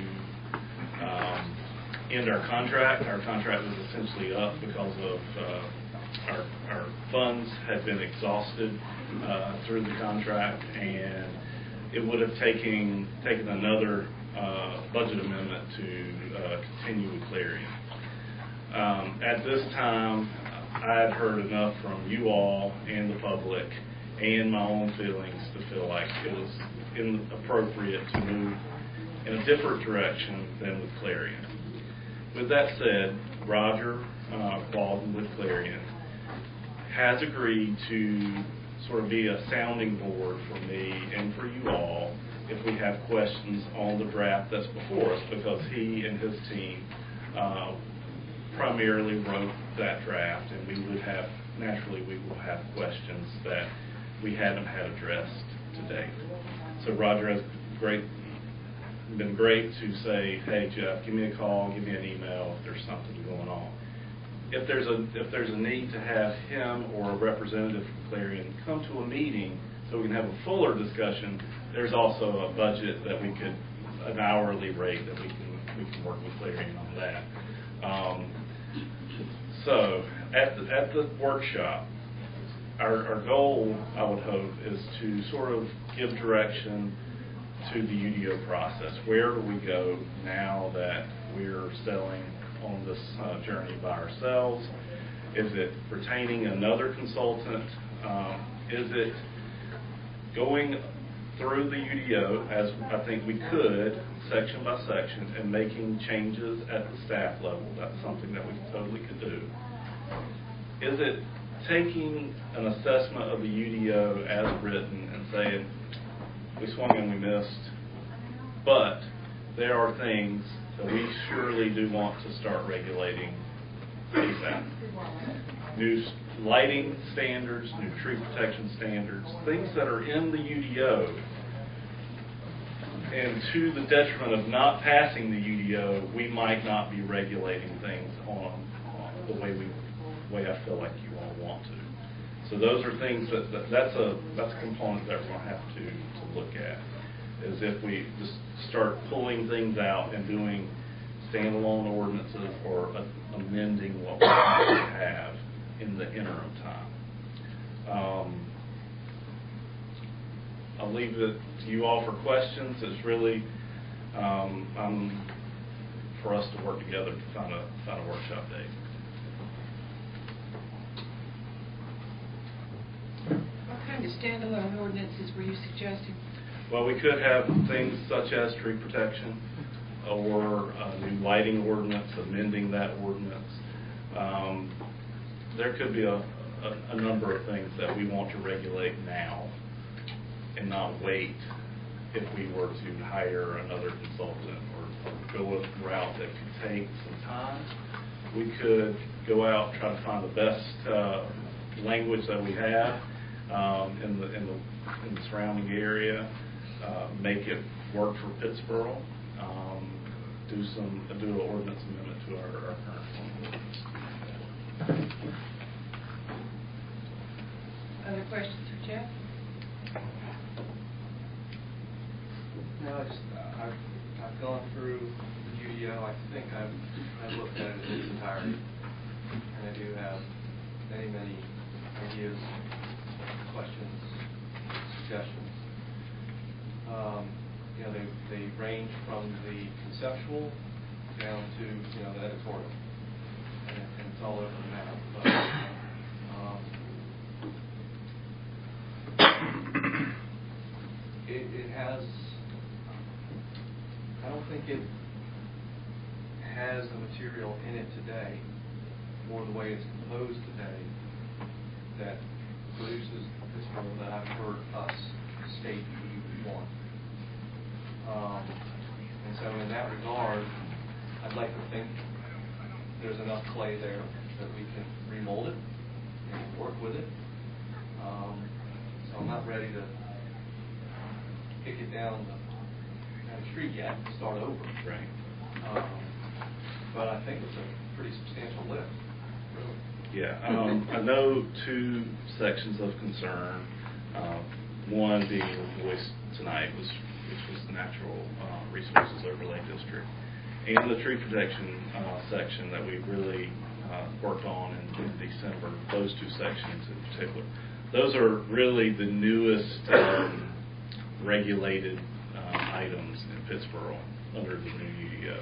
end our contract. Our contract was essentially up because of our funds had been exhausted through the contract, and it would have taken another budget amendment to continue with Clarion. At this time, I had heard enough from you all and the public and my own feelings to feel like it was inappropriate to move in a different direction than with Clarion. With that said, Roger Walden with Clarion has agreed to sort of be a sounding board for me and for you all if we have questions on the draft that's before us, because he and his team primarily wrote that draft, and we will have questions that we haven't had addressed to date. So Roger has been great to say, hey Jeff, give me a call, give me an email if there's something going on. If there's a need to have him or a representative from Clarion come to a meeting so we can have a fuller discussion, there's also a budget that we could, an hourly rate that we can work with Clarion on that. So at the workshop, our goal, I would hope, is to sort of give direction to the UDO process. Where do we go now that we're selling on this journey by ourselves? Is it retaining another consultant? Is it going through the UDO, as I think we could, section by section, and making changes at the staff level? That's something that we totally could do. Is it taking an assessment of the UDO as written and saying, we swung and we missed, but there are things that we surely do want to start regulating ASAP. New lighting standards, new tree protection standards, things that are in the UDO, and to the detriment of not passing the UDO, we might not be regulating things on the way I feel like you all want to. So those are things that's a component that we're going to have to look at, is if we just start pulling things out and doing standalone ordinances or amending what we have in the interim time. I'll leave it to you all for questions. It's really for us to work together to find a workshop date. What kind of standalone ordinances were you suggesting? Well, we could have things such as tree protection or a new lighting ordinance, amending that ordinance. There could be a number of things that we want to regulate now and not wait if we were to hire another consultant or go a route that could take some time. We could go out and try to find the best language that we have in the surrounding area, make it work for Pittsboro, do an ordinance amendment to our current ordinance. Other questions for Jeff? No, I've gone through the UDO. I think I've looked at it in its entirety, and I do have many ideas, questions, suggestions. range from the conceptual down to, the editorial. And it's all over the map. But, it has, I don't think it has the material in it today, or the way it's composed today, that produces this role that I've heard us state we want. And so in that regard, I'd like to think there's enough clay there that we can remold it and work with it. So I'm not ready to kick it down the street yet and start over. Right. But I think it's a pretty substantial lift, really. Yeah, I know two sections of concern. One being voiced tonight, which was the Natural Resources Overlay District, and the tree protection section that we really worked on in December. Those two sections in particular. Those are really the newest regulated items in Pittsboro under the new UDO.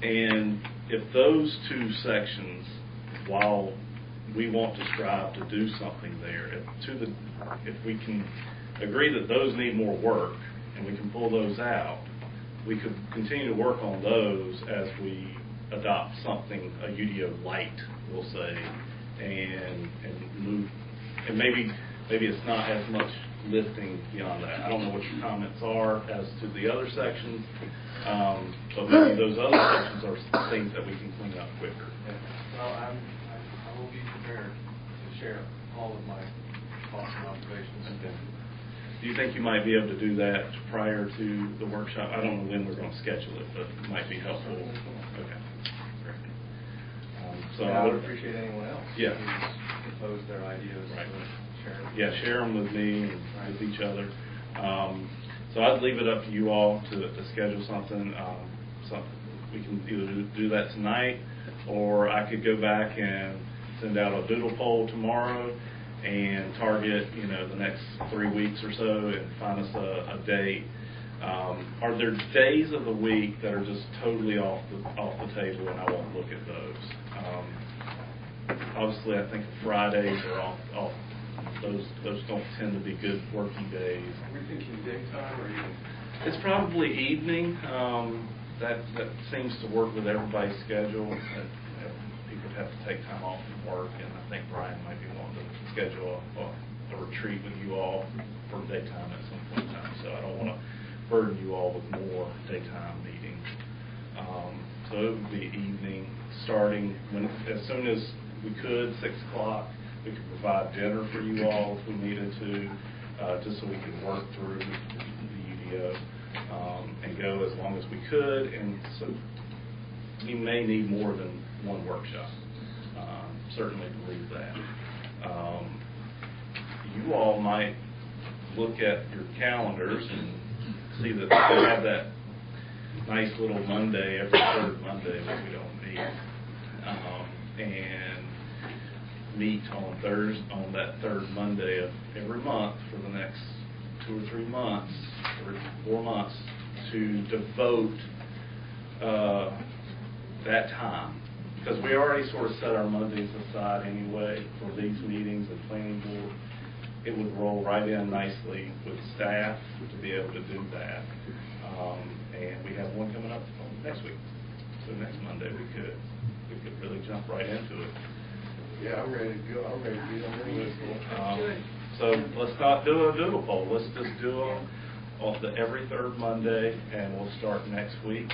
And if those two sections, while we want to strive to do something there, if we can agree that those need more work and we can pull those out, we could continue to work on those as we adopt something, a UDO light, we'll say, and move, and maybe it's not as much lifting beyond that. I don't know what your comments are as to the other sections, but maybe those other sections are things that we can clean up quicker. Well, I will be prepared to share all of my thoughts and observations. Okay. Do you think you might be able to do that prior to the workshop? I don't know when we're going to schedule it, but it might be helpful. Okay. Great. So I would appreciate anyone else yeah. who propose their ideas. Right. Share them. Yeah, share them with me and with each other. So I'd leave it up to you all to schedule something. We can either do that tonight, or I could go back and send out a doodle poll tomorrow and target, the next 3 weeks or so and find us a date. Are there days of the week that are just totally off the table and I won't look at those? Obviously, I think Fridays are off. Those don't tend to be good working days. Are we thinking daytime or evening? It's probably evening. That seems to work with everybody's schedule. People have to take time off from work, and I think Brian might be wanting to schedule a retreat with you all for daytime at some point in time. So I don't want to burden you all with more daytime meetings. So it would be evening, starting as soon as we could, 6 o'clock. We could provide dinner for you all if we needed to, just so we could work through the UDO and go as long as we could. And so we may need more than one workshop. Certainly believe that. You all might look at your calendars and see that we have that nice little Monday, every third Monday that we don't meet. And meet on that third Monday of every month for the next 2 or 3 months, or 4 months, to devote that time. Because we already sort of set our Mondays aside anyway for these meetings and planning board. It would roll right in nicely with staff to be able to do that. And we have one coming up next week. So next Monday we could really jump right into it. Yeah, I'm ready to go. I'm ready to get on the list. So let's not do a doodle poll. Let's just do them every third Monday, and we'll start next week.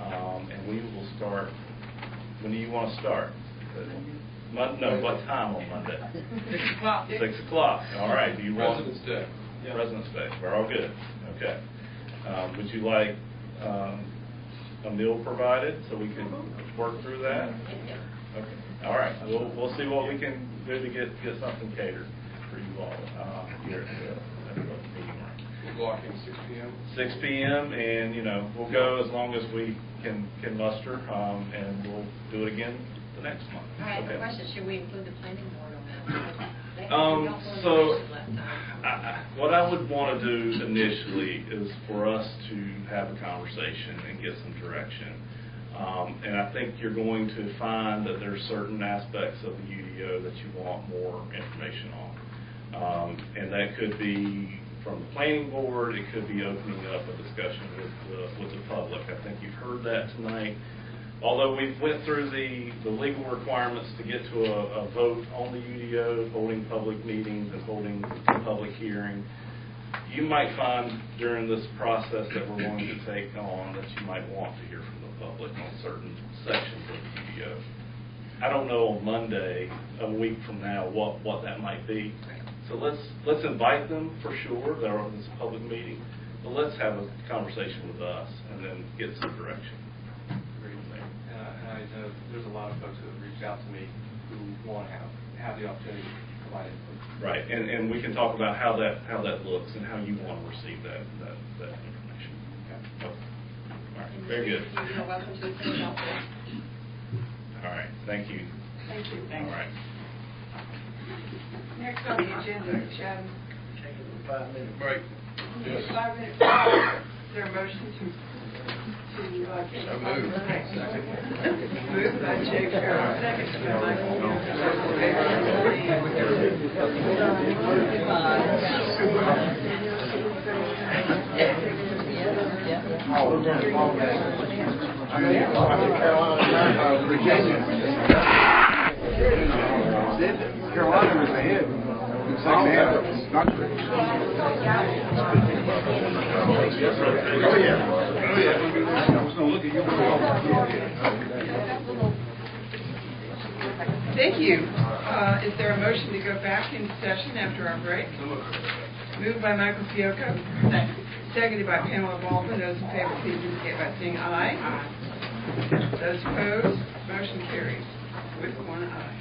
And we will start. When do you want to start? No, what time on Monday? 6 o'clock. 6 o'clock. All right. Do you want President's Day. Yeah. President's Day. We're all good. Okay. Would you like a meal provided so we can work through that? Okay. All right. We'll see what we can do to get something catered for you all here at the meeting room. We're blocking 6 p.m. 6 p.m. and we'll go as long as we can muster, and we'll do it again the next month. All right. Okay. Question: should we include the planning board on that? They had So information last time. What I would want to do initially is for us to have a conversation and get some direction. And I think you're going to find that there's certain aspects of the UDO that you want more information on. And that could be from the planning board, it could be opening up a discussion with the public. I think you've heard that tonight. Although we went through the legal requirements to get to a vote on the UDO, holding public meetings and holding a public hearing, you might find during this process that we're going to take on that you might want to hear from the public on certain sections of the UDO. I don't know on Monday, a week from now, what that might be. So let's invite them for sure. They're on this public meeting, but let's have a conversation with us and then get some direction. I know there's a lot of folks who have reached out to me who want to have the opportunity to provide input. Right, and we can talk about how that looks and how you want to receive that information. Okay. All right, very good. You're welcome to attend also. All right, thank you. Thank you. All right. Next on the agenda, Chatham. Take a 5-minute break. Yes. 5 minutes. Is there a motion to So moved. Moved by Jay Farrell, second by Michael. Carolina was ahead. Second half, not true. Oh, yeah. I was going to look at you. Thank you. Is there a motion to go back into session after our break? Moved by Michael Fiocco. Seconded by Pamela Baldwin. Those in favor, please indicate by saying aye. Those opposed, motion carries with one aye.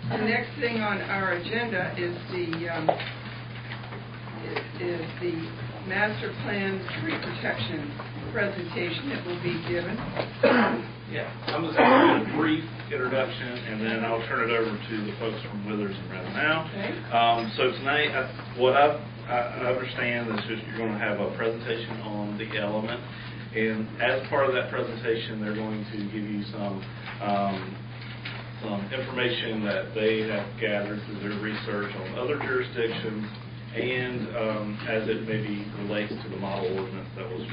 The next thing on our agenda is the master plan tree protection presentation that will be given. Yeah, I'm just going to do a brief introduction, and then I'll turn it over to the folks from Withers and Ravenel. Okay. So tonight, what I understand is just you're going to have a presentation on the element, and as part of that presentation, they're going to give you some information that they have gathered through their research on other jurisdictions, and as it maybe relates to the model ordinance that was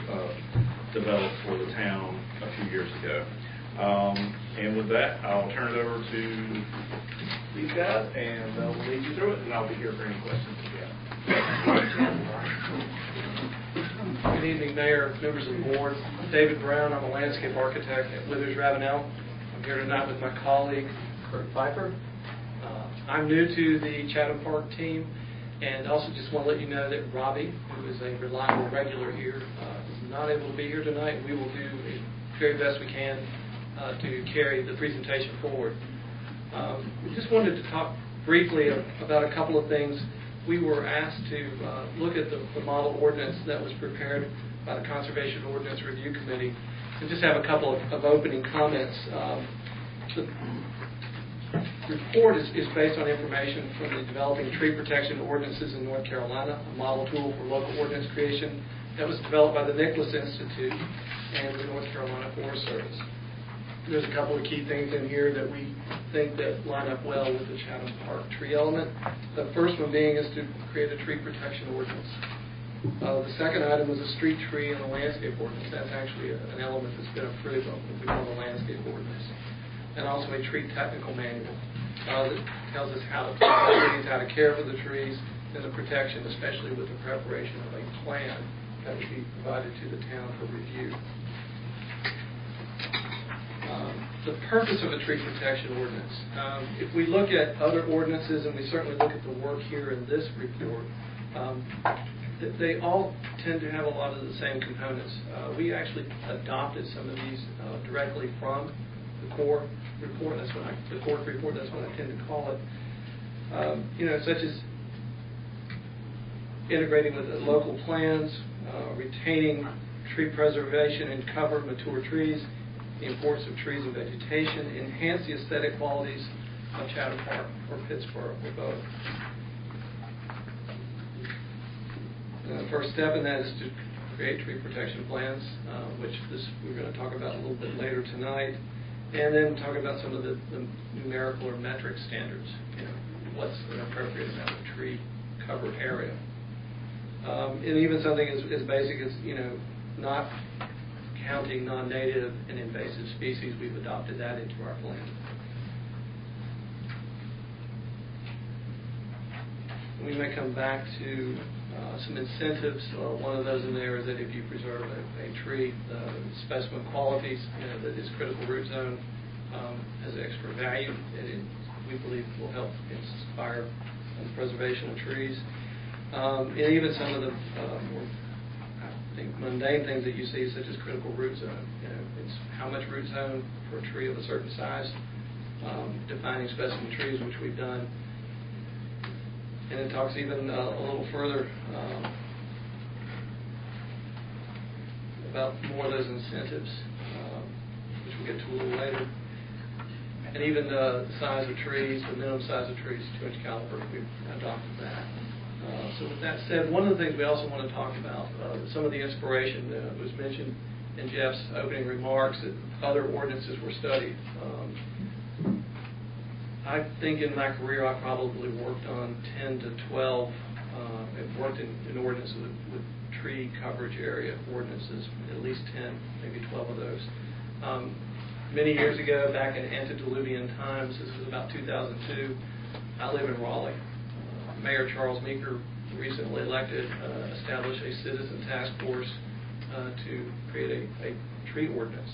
developed for the town a few years ago. And with that, I'll turn it over to these guys, and they'll lead you through it, and I'll be here for any questions you have. Good evening, Mayor, members of the board. I'm David Brown. I'm a landscape architect at Withers Ravenel. I'm here tonight with my colleague, Kurt Pfeiffer. I'm new to the Chatham Park team, and also just want to let you know that Robbie, who is a reliable regular here, is not able to be here tonight. We will do the very best we can to carry the presentation forward. We just wanted to talk briefly about a couple of things. We were asked to look at the model ordinance that was prepared by the Conservation Ordinance Review Committee and just have a couple of opening comments. The report is based on information from the Developing Tree Protection Ordinances in North Carolina, a model tool for local ordinance creation that was developed by the Nicholas Institute and the North Carolina Forest Service. There's a couple of key things in here that we think that line up well with the Chatham Park tree element. The first one being is to create a tree protection ordinance. The second item was a street tree and a landscape ordinance. That's actually an element that's been approved of what we call the landscape ordinance. And also a tree technical manual that tells us how to plant the trees, how to care for the trees, and the protection, especially with the preparation of a plan that would be provided to the town for review. The purpose of a tree protection ordinance. If we look at other ordinances, and we certainly look at the work here in this report, they all tend to have a lot of the same components. We actually adopted some of these directly from the core report. That's what the core report. That's what I tend to call it. Such as integrating with the local plans, retaining tree preservation and cover mature trees, the importance of trees and vegetation, enhance the aesthetic qualities Chatham Park or Pittsburgh or both. The first step in that is to create tree protection plans, which we're going to talk about a little bit later tonight, and then talk about some of the numerical or metric standards. What's an appropriate amount of tree covered area, and even something as basic as not counting non-native and invasive species. We've adopted that into our plan. We may come back to some incentives. One of those in there is that if you preserve a tree, the specimen qualities, that its critical root zone has extra value, and we believe will help inspire the preservation of trees. And even some of the more, I think, mundane things that you see, such as critical root zone. It's how much root zone for a tree of a certain size, defining specimen trees, which we've done. And it talks even a little further about more of those incentives, which we'll get to a little later. And even the size of trees, the minimum size of trees, 2-inch caliber, we've adopted that. So with that said, one of the things we also want to talk about, some of the inspiration that was mentioned in Jeff's opening remarks, that other ordinances were studied. I think in my career I probably worked on 10 to 12, I've worked in ordinances with tree coverage area ordinances, at least 10, maybe 12 of those. Many years ago, back in antediluvian times, this was about 2002, I live in Raleigh. Mayor Charles Meeker, recently elected, established a citizen task force to create a tree ordinance.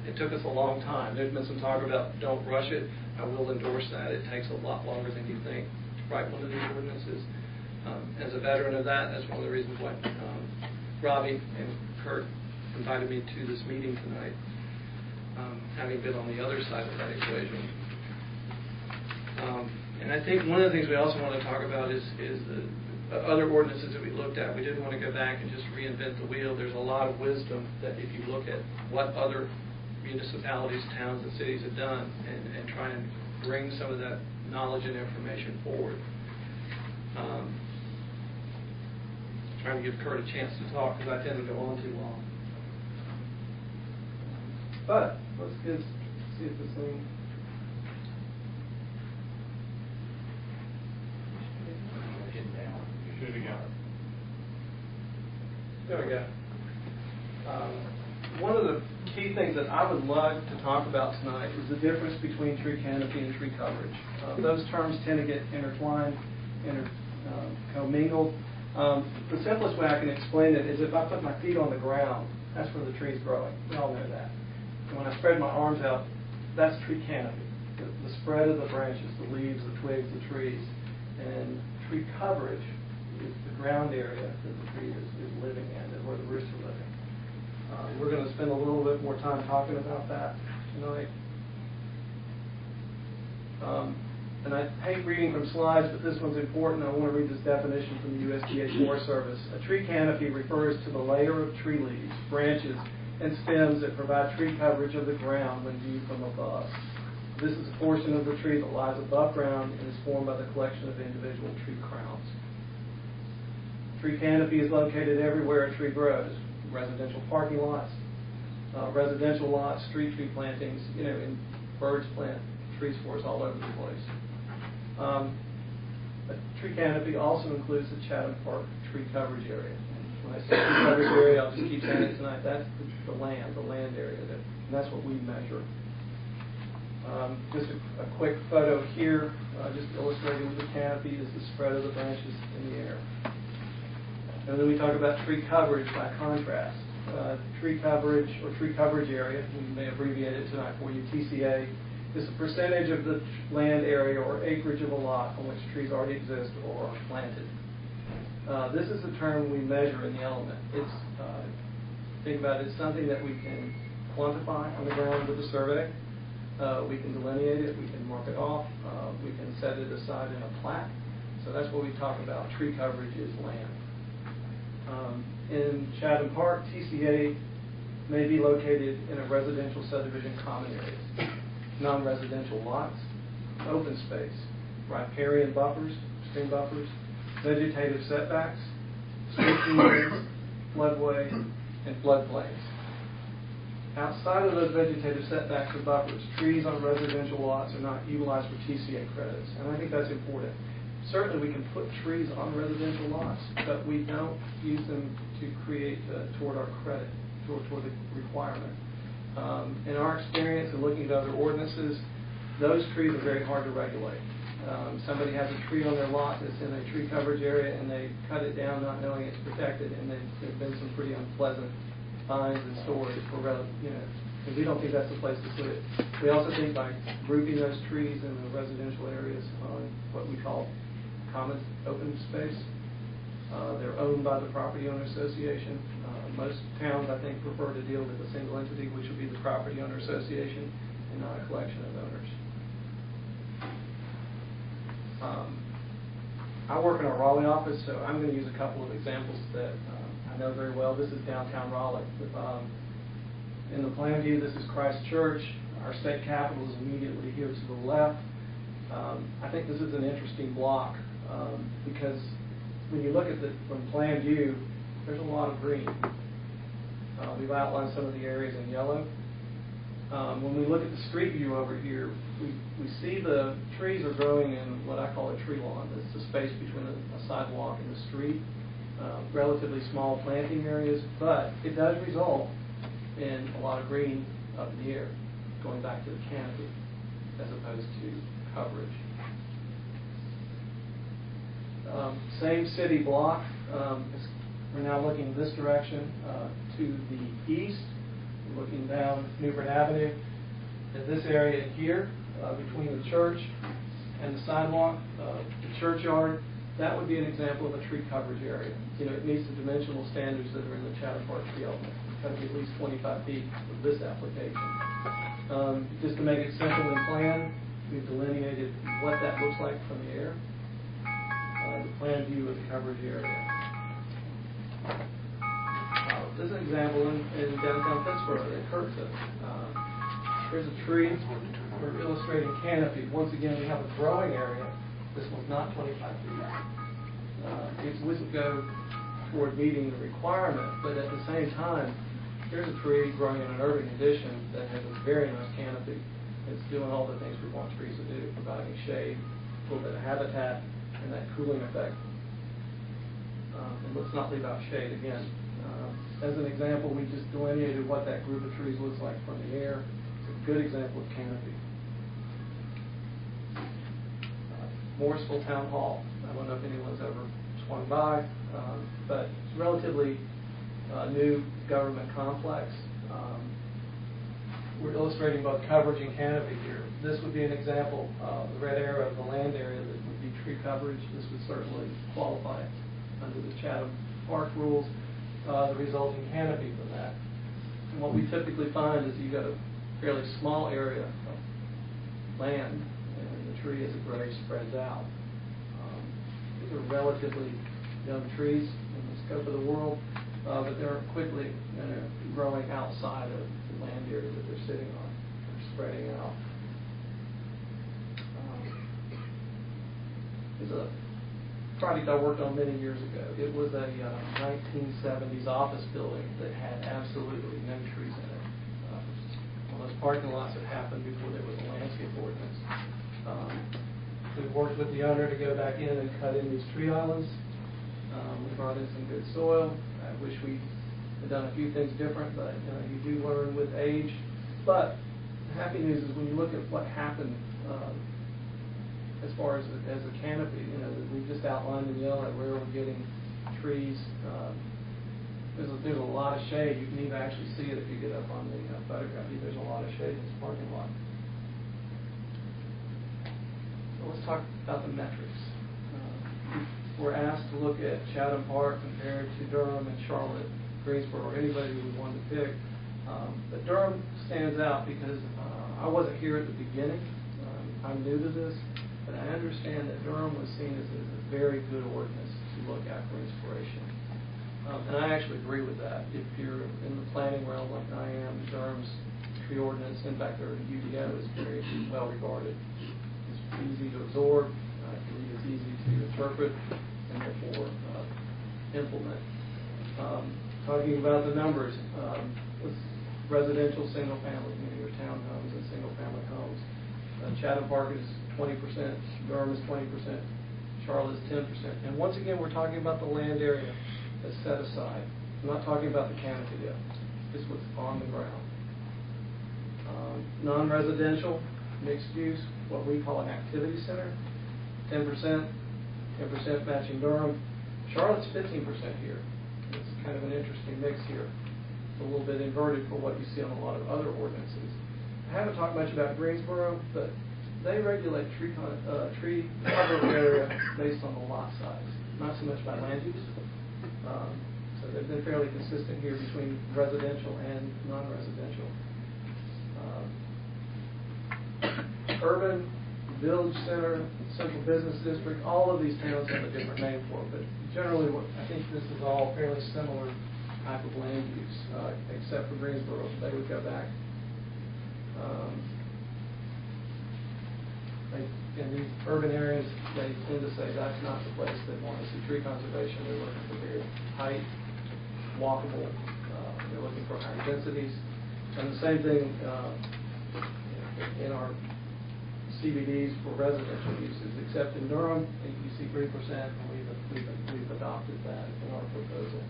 It took us a long time. There's been some talk about don't rush it. I will endorse that. It takes a lot longer than you think to write one of these ordinances. As a veteran of that, that's one of the reasons why Robbie and Kurt invited me to this meeting tonight, having been on the other side of that equation. And I think one of the things we also want to talk about is the other ordinances that we looked at. We didn't want to go back and just reinvent the wheel. There's a lot of wisdom that if you look at what other municipalities, towns, and cities have done and try and bring some of that knowledge and information forward. Trying to give Kurt a chance to talk because I tend to go on too long. But let's see if this thing... There we go. One of the key things that I would love to talk about tonight is the difference between tree canopy and tree coverage. Those terms tend to get intertwined, commingled. The simplest way I can explain it is if I put my feet on the ground, that's where the tree's growing. We all know that. And when I spread my arms out, that's tree canopy. The spread of the branches, the leaves, the twigs, the trees. And tree coverage is the ground area that the tree is living in, and where the roots are living. We're going to spend a little bit more time talking about that tonight. And I hate reading from slides, but this one's important. I want to read this definition from the USDA Forest Service. A tree canopy refers to the layer of tree leaves, branches, and stems that provide tree coverage of the ground when viewed from above. This is a portion of the tree that lies above ground and is formed by the collection of individual tree crowns. Tree canopy is located everywhere a tree grows. Residential parking lots, residential lots, street tree plantings, and birds plant trees for us all over the place. A tree canopy also includes the Chatham Park tree coverage area. And when I say tree coverage area, I'll just keep saying it tonight, that's the land area, and that's what we measure. Just a quick photo here, just illustrating the canopy is the spread of the branches in the air. And then we talk about tree coverage by contrast. Tree coverage or tree coverage area, we may abbreviate it tonight for you, TCA, is a percentage of the land area or acreage of a lot on which trees already exist or are planted. This is a term we measure in the element. It's, think about it, it's something that we can quantify on the ground with a survey. We can delineate it, we can mark it off, we can set it aside in a plat. So that's what we talk about. Tree coverage is land. In Chatham Park, TCA may be located in a residential subdivision common areas, non-residential lots, open space, riparian buffers, stream buffers, vegetative setbacks, street communities, floodway, and floodplains. Outside of those vegetative setbacks or buffers, trees on residential lots are not utilized for TCA credits, and I think that's important. Certainly we can put trees on residential lots, but we don't use them to create toward our credit, toward the requirement. In our experience in looking at other ordinances, those trees are very hard to regulate. Somebody has a tree on their lot that's in a tree coverage area, and they cut it down not knowing it's protected, and there's been some pretty unpleasant fines and stories for, and we don't think that's the place to put it. We also think by grouping those trees in the residential areas on what we call common open space, they're owned by the property owner association. Most towns, I think, prefer to deal with a single entity, which would be the property owner association, and not a collection of owners. I work in our Raleigh office, so I'm going to use a couple of examples that I know very well. This is downtown Raleigh. In the plan view, this is Christ Church. Our state capitol is immediately here to the left. I think this is an interesting block because when you look at it from plan view, there's a lot of green. We've outlined some of the areas in yellow. When we look at the street view over here, we see the trees are growing in what I call a tree lawn. It's the space between a sidewalk and the street. Relatively small planting areas, but it does result in a lot of green up in the air, going back to the canopy as opposed to coverage. Same city block. We're now looking this direction to the east. We're looking down Newbern Avenue. In this area here, between the church and the sidewalk, the churchyard, that would be an example of a tree coverage area. It meets the dimensional standards that are in the Chatham Park tree element. It's got to be at least 25 feet for this application. Just to make it simple in plan, we've delineated what that looks like from the air. The plan view of the coverage area. This is an example in downtown Pittsburgh at Kirkton. Here's a tree. We're illustrating canopy. Once again, we have a growing area. This one's not 25 feet. It wouldn't go toward meeting the requirement, but at the same time, here's a tree growing in an urban condition that has a very nice canopy. It's doing all the things we want trees to do, providing shade, a little bit of habitat, and that cooling effect. And let's not leave out shade again. As an example, we just delineated what that group of trees looks like from the air. It's a good example of canopy. Morrisville Town Hall. I don't know if anyone's ever swung by, but it's a relatively new government complex. We're illustrating both coverage and canopy here. This would be an example of the red arrow of the land area that would be tree coverage. This would certainly qualify under the Chatham Park rules. The resulting canopy from that. And what we typically find is you've got a fairly small area of land, and the tree as it grows spreads out. These are relatively young trees in the scope of the world, but they're quickly growing outside of the land area that they're sitting on. They're spreading out. There's a project I worked on many years ago. It was a 1970s office building that had absolutely no trees in it. One of those parking lots that happened before there was a landscape ordinance. We worked with the owner to go back in and cut in these tree islands. We brought in some good soil. I wish we had done a few things different, but you do learn with age. But the happy news is when you look at what happened as far as a canopy, that we've just outlined in yellow where we're getting trees. There's a lot of shade. You can even actually see it if you get up on the photograph. There's a lot of shade in this parking lot. So let's talk about the metrics. We're asked to look at Chatham Park compared to Durham and Charlotte, Greensboro, or anybody we wanted to pick. But Durham stands out because I wasn't here at the beginning. I'm new to this. But I understand that Durham was seen as a very good ordinance to look at for inspiration. And I actually agree with that. If you're in the planning realm like I am, Durham's tree ordinance, in fact, their UDO is very well regarded. It's easy to absorb, I believe it's easy to interpret, and therefore implement. Talking about the numbers, residential single family, meaning your townhomes and single family homes. Chatham Park is 20%, Durham is 20%, Charlotte is 10%. And once again, we're talking about the land area that's set aside. I'm not talking about the canopy yet. This was on the ground. Non-residential, mixed use, what we call an activity center, 10%, 10% matching Durham. Charlotte's 15% here. It's kind of an interesting mix here. It's a little bit inverted for what you see on a lot of other ordinances. I haven't talked much about Greensboro, but they regulate tree cover area based on the lot size, not so much by land use. So they've been fairly consistent here between residential and non-residential. Urban, village center, central business district, all of these towns have a different name for it, but generally I think this is all fairly similar type of land use, except for Greensboro. They would go back. In these urban areas, they tend to say that's not the place they want to see tree conservation. They're looking for very tight, walkable. They're looking for higher densities. And the same thing in our CBDs for residential uses, except in Durham, you see 3%, and we've adopted that in our proposal.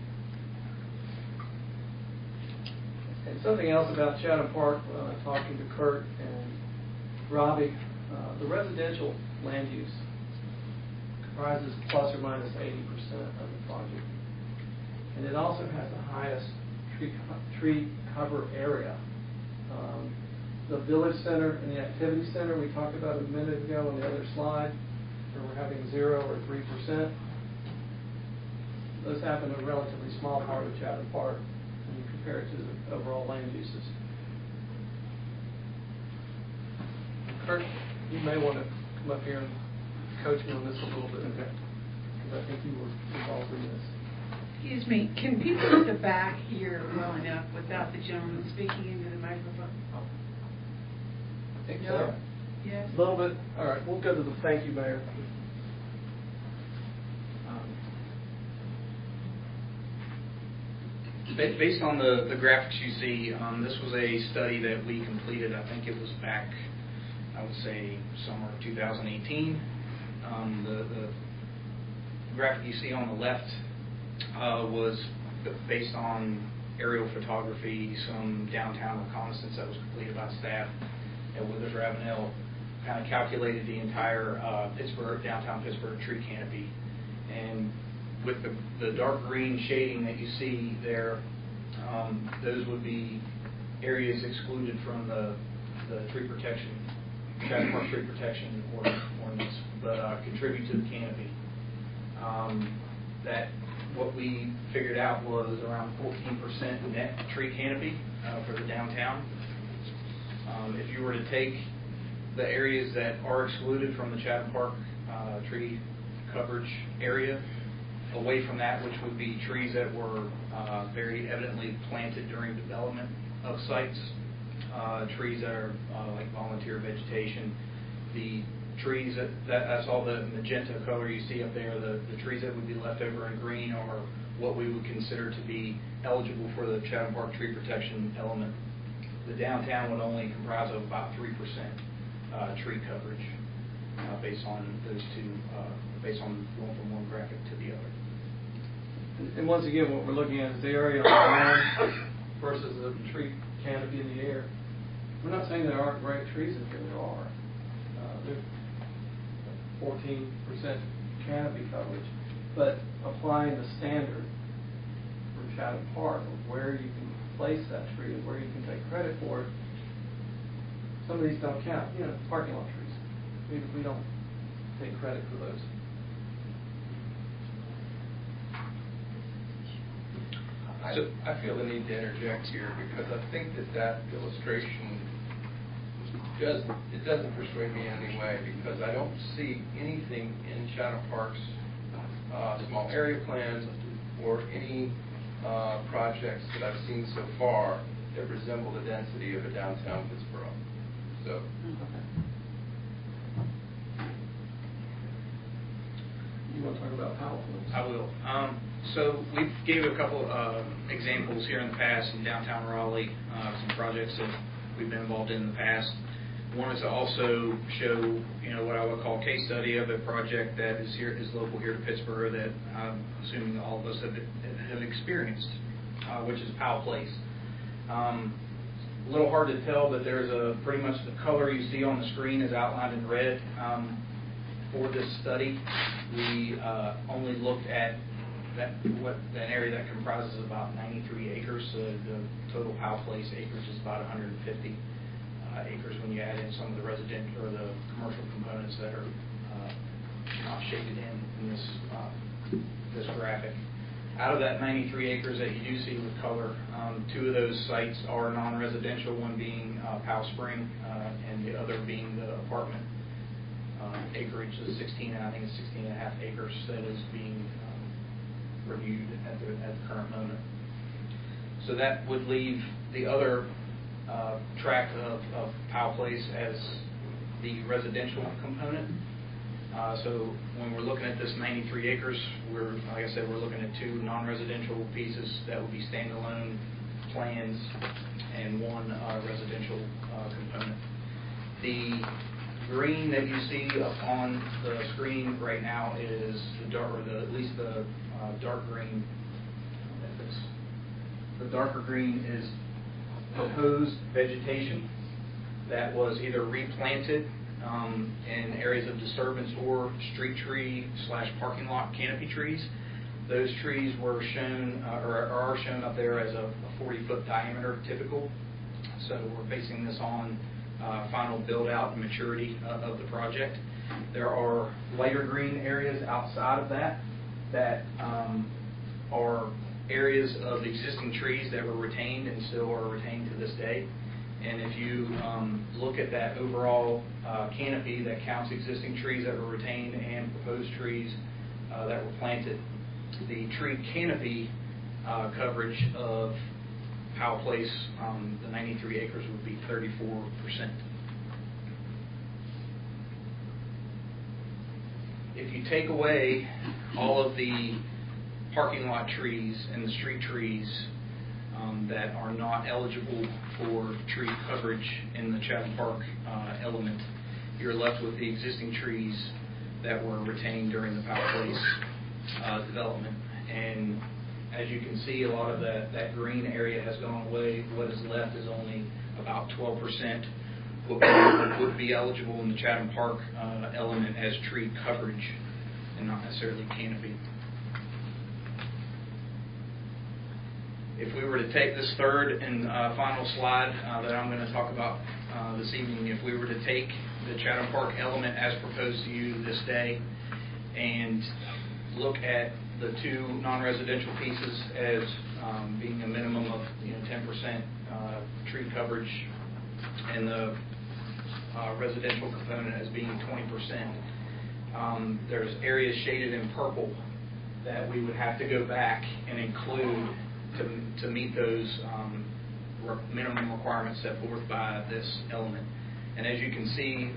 And something else about Chatham Park, talking to Kurt and Robbie, the residential land use comprises plus or minus 80% of the project. And it also has the highest tree cover area. The village center and the activity center we talked about a minute ago on the other slide, where we're having 0 or 3%. Those happen in a relatively small part of Chatham Park when you compare it to the overall land uses. Kurt, you may want to come up here and coach me on this a little bit, because I think you were involved in this. Excuse me, can people at the back hear well enough without the gentleman speaking into the microphone? I think No? so. Yes? A little bit. All right, we'll go to the thank you, Mayor. Based on the graphics you see, this was a study that we completed. I think it was back, I would say, summer of 2018. The graphic you see on the left was based on aerial photography, some downtown reconnaissance that was completed by staff at Withers Ravenel, kind of calculated the entire downtown Pittsburgh tree canopy. And with the dark green shading that you see there, those would be areas excluded from the tree protection, Chatham Park tree protection ordinance, but contribute to the canopy. That what we figured out was around 14% net tree canopy for the downtown. If you were to take the areas that are excluded from the Chatham Park tree coverage area, away from that, which would be trees that were very evidently planted during development of sites, trees that are like volunteer vegetation, the trees that's all the magenta color you see up there, the trees that would be left over in green are what we would consider to be eligible for the Chatham Park tree protection element. The downtown would only comprise of about 3% tree coverage based on those two, based on going from one graphic to the other. And once again, what we're looking at is the area on the ground versus the tree canopy in the air. We're not saying there aren't great trees in here. There are. There's 14% canopy coverage, but applying the standard for Chatham Park of where you can place that tree and where you can take credit for it, some of these don't count. You know, parking lot trees. We don't take credit for those. I feel the need to interject here because I think that illustration doesn't persuade me in any way, because I don't see anything in Chatham Park's small area plans or any projects that I've seen so far that resemble the density of a downtown Pittsburgh. So. you want to talk about Powell Place? I will. So we gave a couple examples here in the past in downtown Raleigh, some projects that we've been involved in the past. One is to also show, what I would call a case study of a project that is local here to Pittsburgh that I'm assuming all of us have experienced, which is Powell Place. A little hard to tell, but there's pretty much the color you see on the screen is outlined in red. For this study, we only looked at an area that comprises about 93 acres. The total Powell Place acreage is about 150 acres when you add in some of the residential or the commercial components that are not shaded in this graphic. Out of that 93 acres that you do see with color, 2 of those sites are non-residential, one being Powell Spring and the other being the apartment acreage, the 16 and a half acres that is being reviewed at the current moment. So that would leave the other tract of Powell Place as the residential component. So when we're looking at this 93 acres, like I said, we're looking at 2 non-residential pieces that would be standalone plans and 1 residential component. The green that you see up on the screen right now is at least the dark green. The darker green is proposed vegetation that was either replanted in areas of disturbance or street tree / parking lot canopy trees. Those trees were shown or are shown up there as a 40-foot diameter typical. So we're basing this on final build out and maturity of the project. There are lighter green areas outside of that are areas of existing trees that were retained and still are retained to this day. And if you look at that overall canopy that counts existing trees that were retained and proposed trees that were planted, the tree canopy coverage of Powell Place, the 93 acres, would be 34%. If you take away all of the parking lot trees and the street trees that are not eligible for tree coverage in the Chatham Park element, you're left with the existing trees that were retained during the Powell Place development. And as you can see, a lot of that green area has gone away. What is left is only about 12% would be eligible in the Chatham Park element as tree coverage and not necessarily canopy. If we were to take this third and final slide that I'm going to talk about this evening, if we were to take the Chatham Park element as proposed to you this day and look at the 2 non-residential pieces as being a minimum of 10% tree coverage and the residential component as being 20%, there's areas shaded in purple that we would have to go back and include to meet those minimum requirements set forth by this element. And as you can see,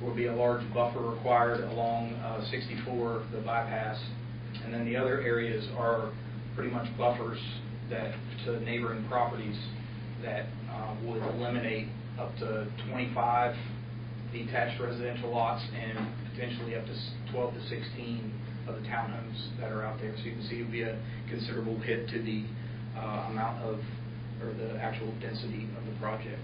will be a large buffer required along 64, the bypass, and then the other areas are pretty much buffers to neighboring properties that would eliminate up to 25 detached residential lots and potentially up to 12 to 16 of the townhomes that are out there. So you can see it would be a considerable hit to the amount of, or the actual density of the project.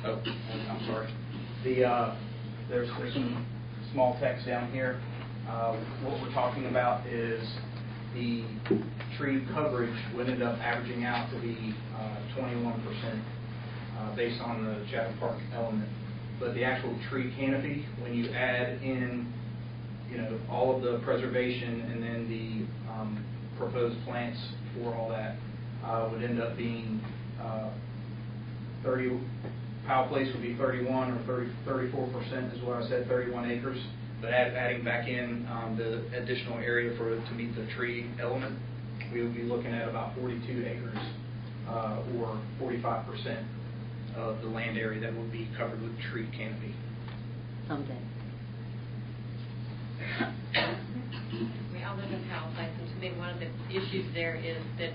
Oh, I'm sorry. There's some small text down here. What we're talking about is the tree coverage would end up averaging out to be 21% based on the Chatham Park element. But the actual tree canopy, when you add in all of the preservation and then the proposed plants for all that, would end up being 30. Powell Place would be 31 or 34% is what I said, 31 acres. But adding back in the additional area to meet the tree element, we would be looking at about 42 acres or 45% of the land area that would be covered with tree canopy. Someday. I live in Palisades, and to me, one of the issues there is that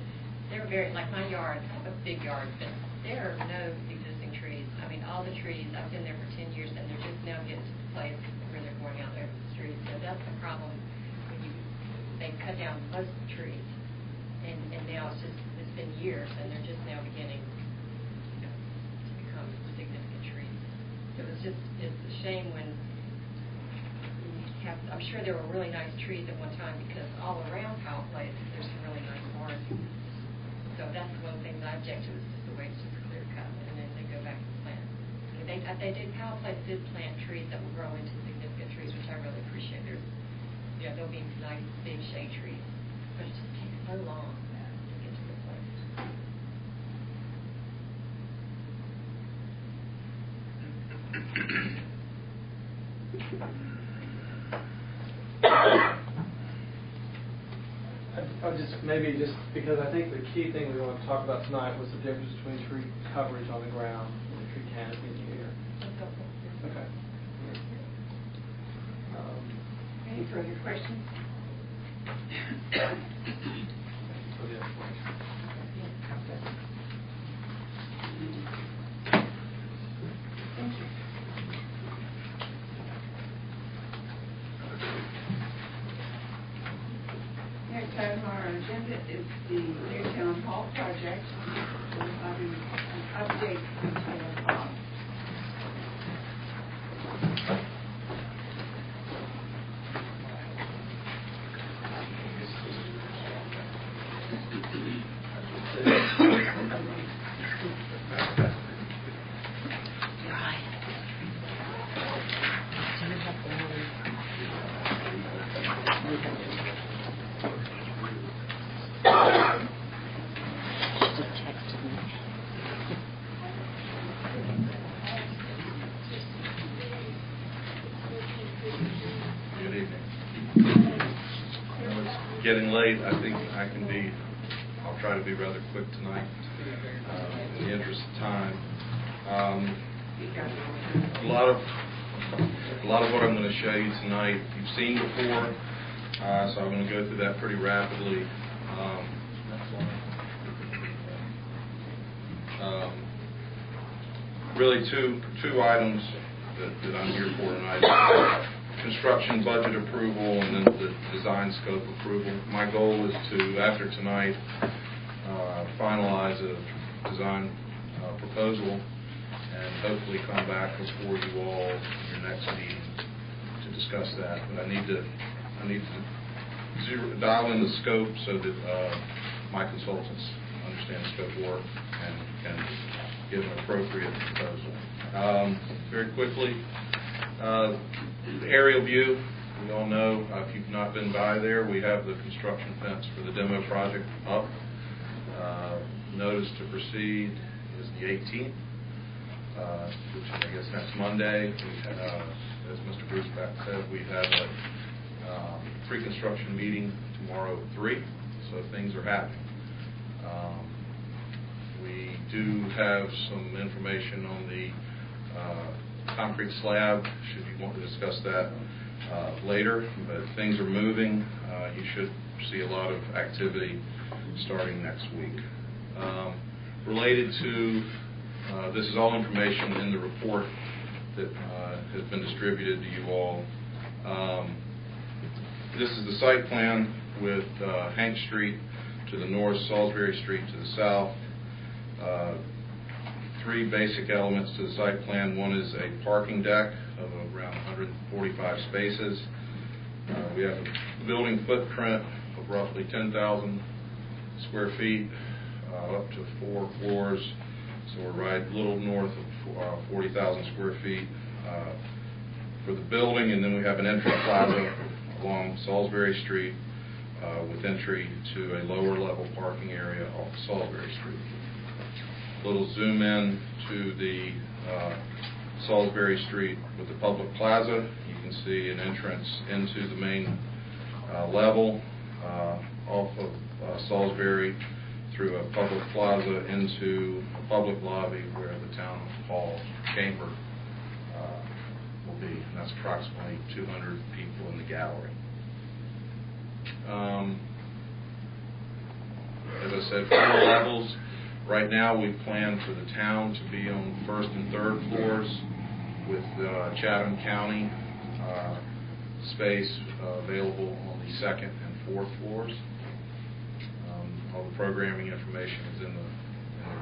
there are very, like my yard, I have a big yard, but there are no existing trees. I mean, all the trees, I've been there for 10 years, and they're just now getting to the place where they're going out over the street. So that's the problem when they cut down most of the trees, and now it's been years, and they're just now beginning, to become significant trees. So it's a shame when I'm sure there were really nice trees at one time, because all around Powell Place there's some really nice forests. So that's one thing that I object to, is just the way it's just clear cut, and then they go back and plant. Powell Place did plant trees that will grow into significant trees, which I really appreciate. There'll be nice big shade trees, but it just takes so long to get to the place. Maybe just because I think the key thing we want to talk about tonight was the difference between tree coverage on the ground and the tree canopy in the air. Okay. Any further questions? Thank you. Next item on our agenda is the new town hall project. We'll have an update from Bob. Getting late, I think I'll try to be rather quick tonight in the interest of time. A lot of what I'm going to show you tonight you've seen before, so I'm going to go through that pretty rapidly. Really two items that I'm here for tonight. Construction budget approval and then the design scope approval. My goal is to, after tonight, finalize a design proposal and hopefully come back before you all in your next meeting to discuss that. But I need to dial in the scope so that my consultants understand the scope of work and can give an appropriate proposal. Very quickly, the aerial view, we all know, if you've not been by there, we have the construction fence for the demo project up. Notice to proceed is the 18th, which I guess next Monday. As Mr. Bruceback said, we have a pre-construction meeting tomorrow at 3, so things are happening. We do have some information on the concrete slab, should you want to discuss that later, but things are moving. You should see a lot of activity starting next week. Related to, this is all information in the report that has been distributed to you all. This is the site plan with Hank Street to the north, Salisbury Street to the south. 3 basic elements to the site plan. One is a parking deck of around 145 spaces. We have a building footprint of roughly 10,000 square feet, up to 4 floors. So we're right a little north of 40,000 square feet for the building, and then we have an entry plaza along Salisbury Street with entry to a lower level parking area off Salisbury Street. A little zoom in to the Salisbury Street with the public plaza. You can see an entrance into the main level off of Salisbury through a public plaza into a public lobby where the town hall chamber will be, and that's approximately 200 people in the gallery. As I said, 4 levels. Right now, we plan for the town to be on the 1st and 3rd floors with Chatham County space available on the 2nd and 4th floors. All the programming information is in the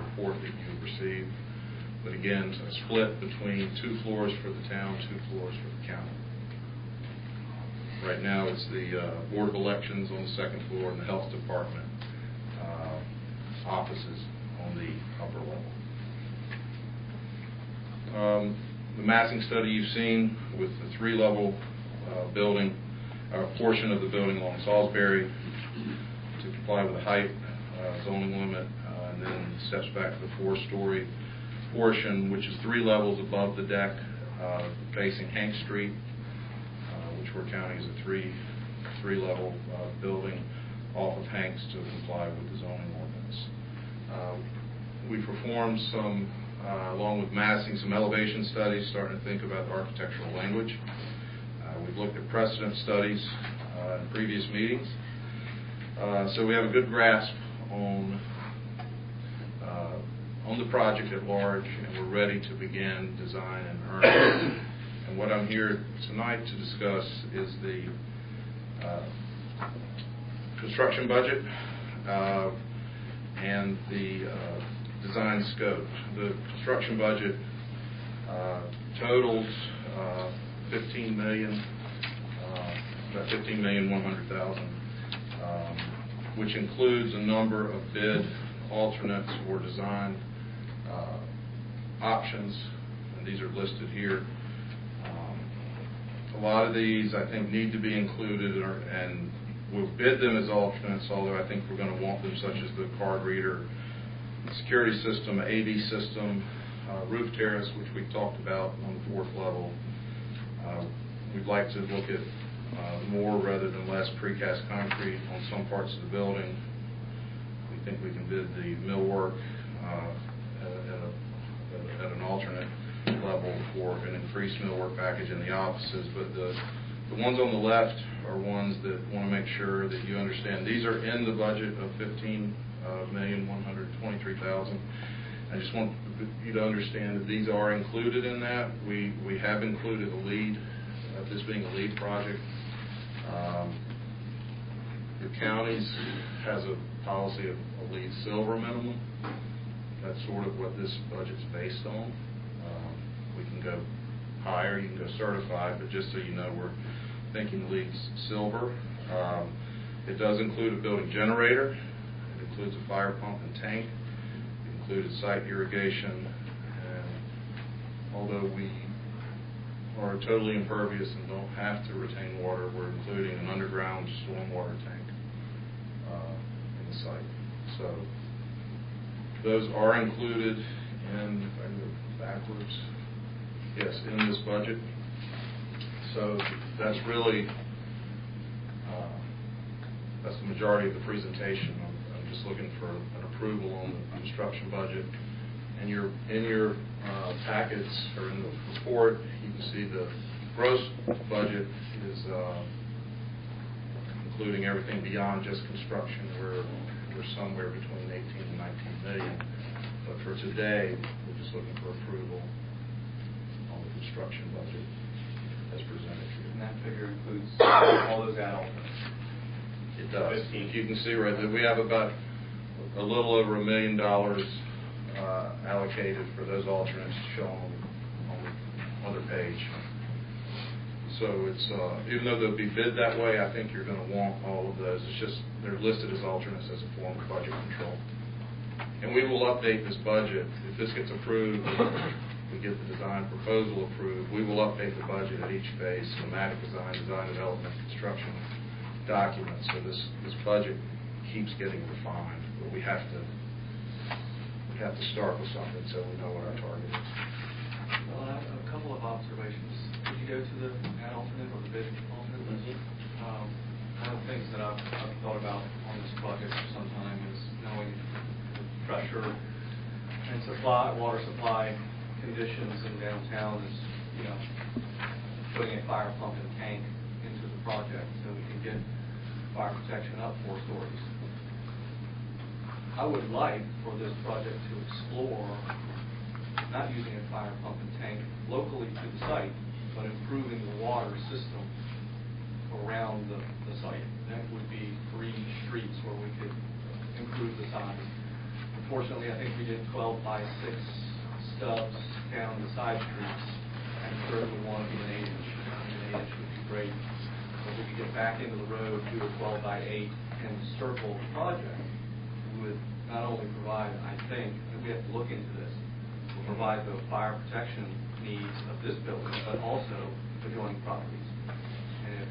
report that you have received. But again, a split between 2 floors for the town, 2 floors for the county. Right now, it's the Board of Elections on the 2nd floor and the Health Department offices on the upper level. The massing study you've seen with the 3-level building, portion of the building along Salisbury to comply with the height zoning limit, and then steps back to the 4-story portion, which is 3 levels above the deck, facing Hank Street, which we're counting as a 3-level building off of Hanks to comply with the zoning ordinance. We performed some, along with massing, some elevation studies, starting to think about the architectural language. We've looked at precedent studies in previous meetings. So we have a good grasp on the project at large, and we're ready to begin design and earnest. And what I'm here tonight to discuss is the construction budget and the design scope. The construction budget totals $15 million, about $15,100,000, which includes a number of bid alternates or design options, and these are listed here. A lot of these, I think, need to be included, and we'll bid them as alternates, although I think we're going to want them, such as the card reader, security system, AV system, roof terrace, which we talked about on the 4th level. We'd like to look at more rather than less precast concrete on some parts of the building. We think we can bid the millwork at an alternate level for an increased millwork package in the offices, but the ones on the left are ones that want to make sure that you understand these are in the budget of $15,123,000. I just want you to understand that these are included in that. We have included a lead, this being a lead project. The counties has a policy of a lead silver minimum. That's sort of what this budget's based on. We can go higher, you can go certified, but just so you know, we're thinking lead silver. It does include a building generator. It includes a fire pump and tank. It includes site irrigation. And although we are totally impervious and don't have to retain water, we're including an underground stormwater tank in the site. So those are included in, if I go backwards, yes, in this budget. So that's really, that's the majority of the presentation. I'm just looking for an approval on the construction budget. And in your packets, or in the report, you can see the gross budget is including everything beyond just construction. We're somewhere between 18 and 19 million. But for today, we're just looking for approval on the construction budget as presented here. And that figure includes all those add-ons? It does. You can see right there, we have about a little over $1 million allocated for those alternates shown on the other page. So it's, even though they'll be bid that way, I think you're going to want all of those. It's just, they're listed as alternates as a form of budget control. And we will update this budget. If this gets approved, we get the design proposal approved, we will update the budget at each phase, schematic design, design development, construction documents. So this budget keeps getting refined, but we have to start with something so we know what our target is. Well, I have a couple of observations. Did you go to the ad alternate or the bid alternate list? One of the things that I've thought about on this project for some time is knowing the pressure and water supply conditions in downtown is, putting a fire pump and tank into the project so we can get fire protection up 4 stories. I would like for this project to explore not using a fire pump and tank locally to the site, but improving the water system around the site. That would be 3 streets where we could improve the size. Unfortunately, I think we did 12 by 6 stubs down the side streets. I'm sure we want to be an 8-inch. An 8-inch would be great. But if we could get back into the road, do a 12 by 8 and circle the project, we would not only provide, I think, and we have to look into this, will provide the fire protection needs of this building, but also adjoining properties. And if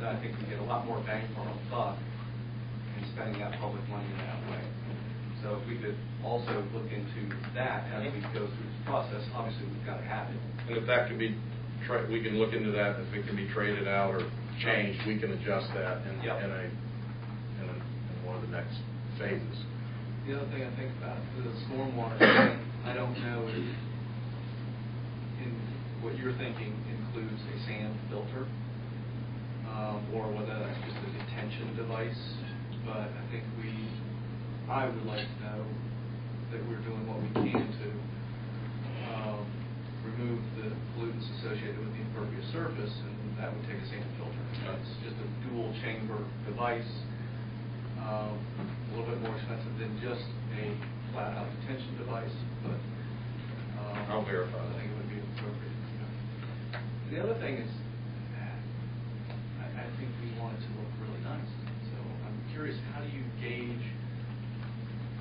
I think we get a lot more bang for our buck in spending that public money in that way. So if we could also look into that as we go through this process, obviously we've got to have it. And if that could be, we can look into that. If it can be traded out or changed, we can adjust that in one of the next phases. The other thing I think about the stormwater thing, I don't know if in what you're thinking includes a sand filter or whether that's just a detention device. But I think I would like to know that we're doing what we can to remove the pollutants associated with the impervious surface, and that would take a sand filter. It's just a dual chamber device, a little bit more expensive than just a flat out detention device, but I'll verify that. I think it would be appropriate. The other thing is, I think we want it to look really nice. So I'm curious, how do you gauge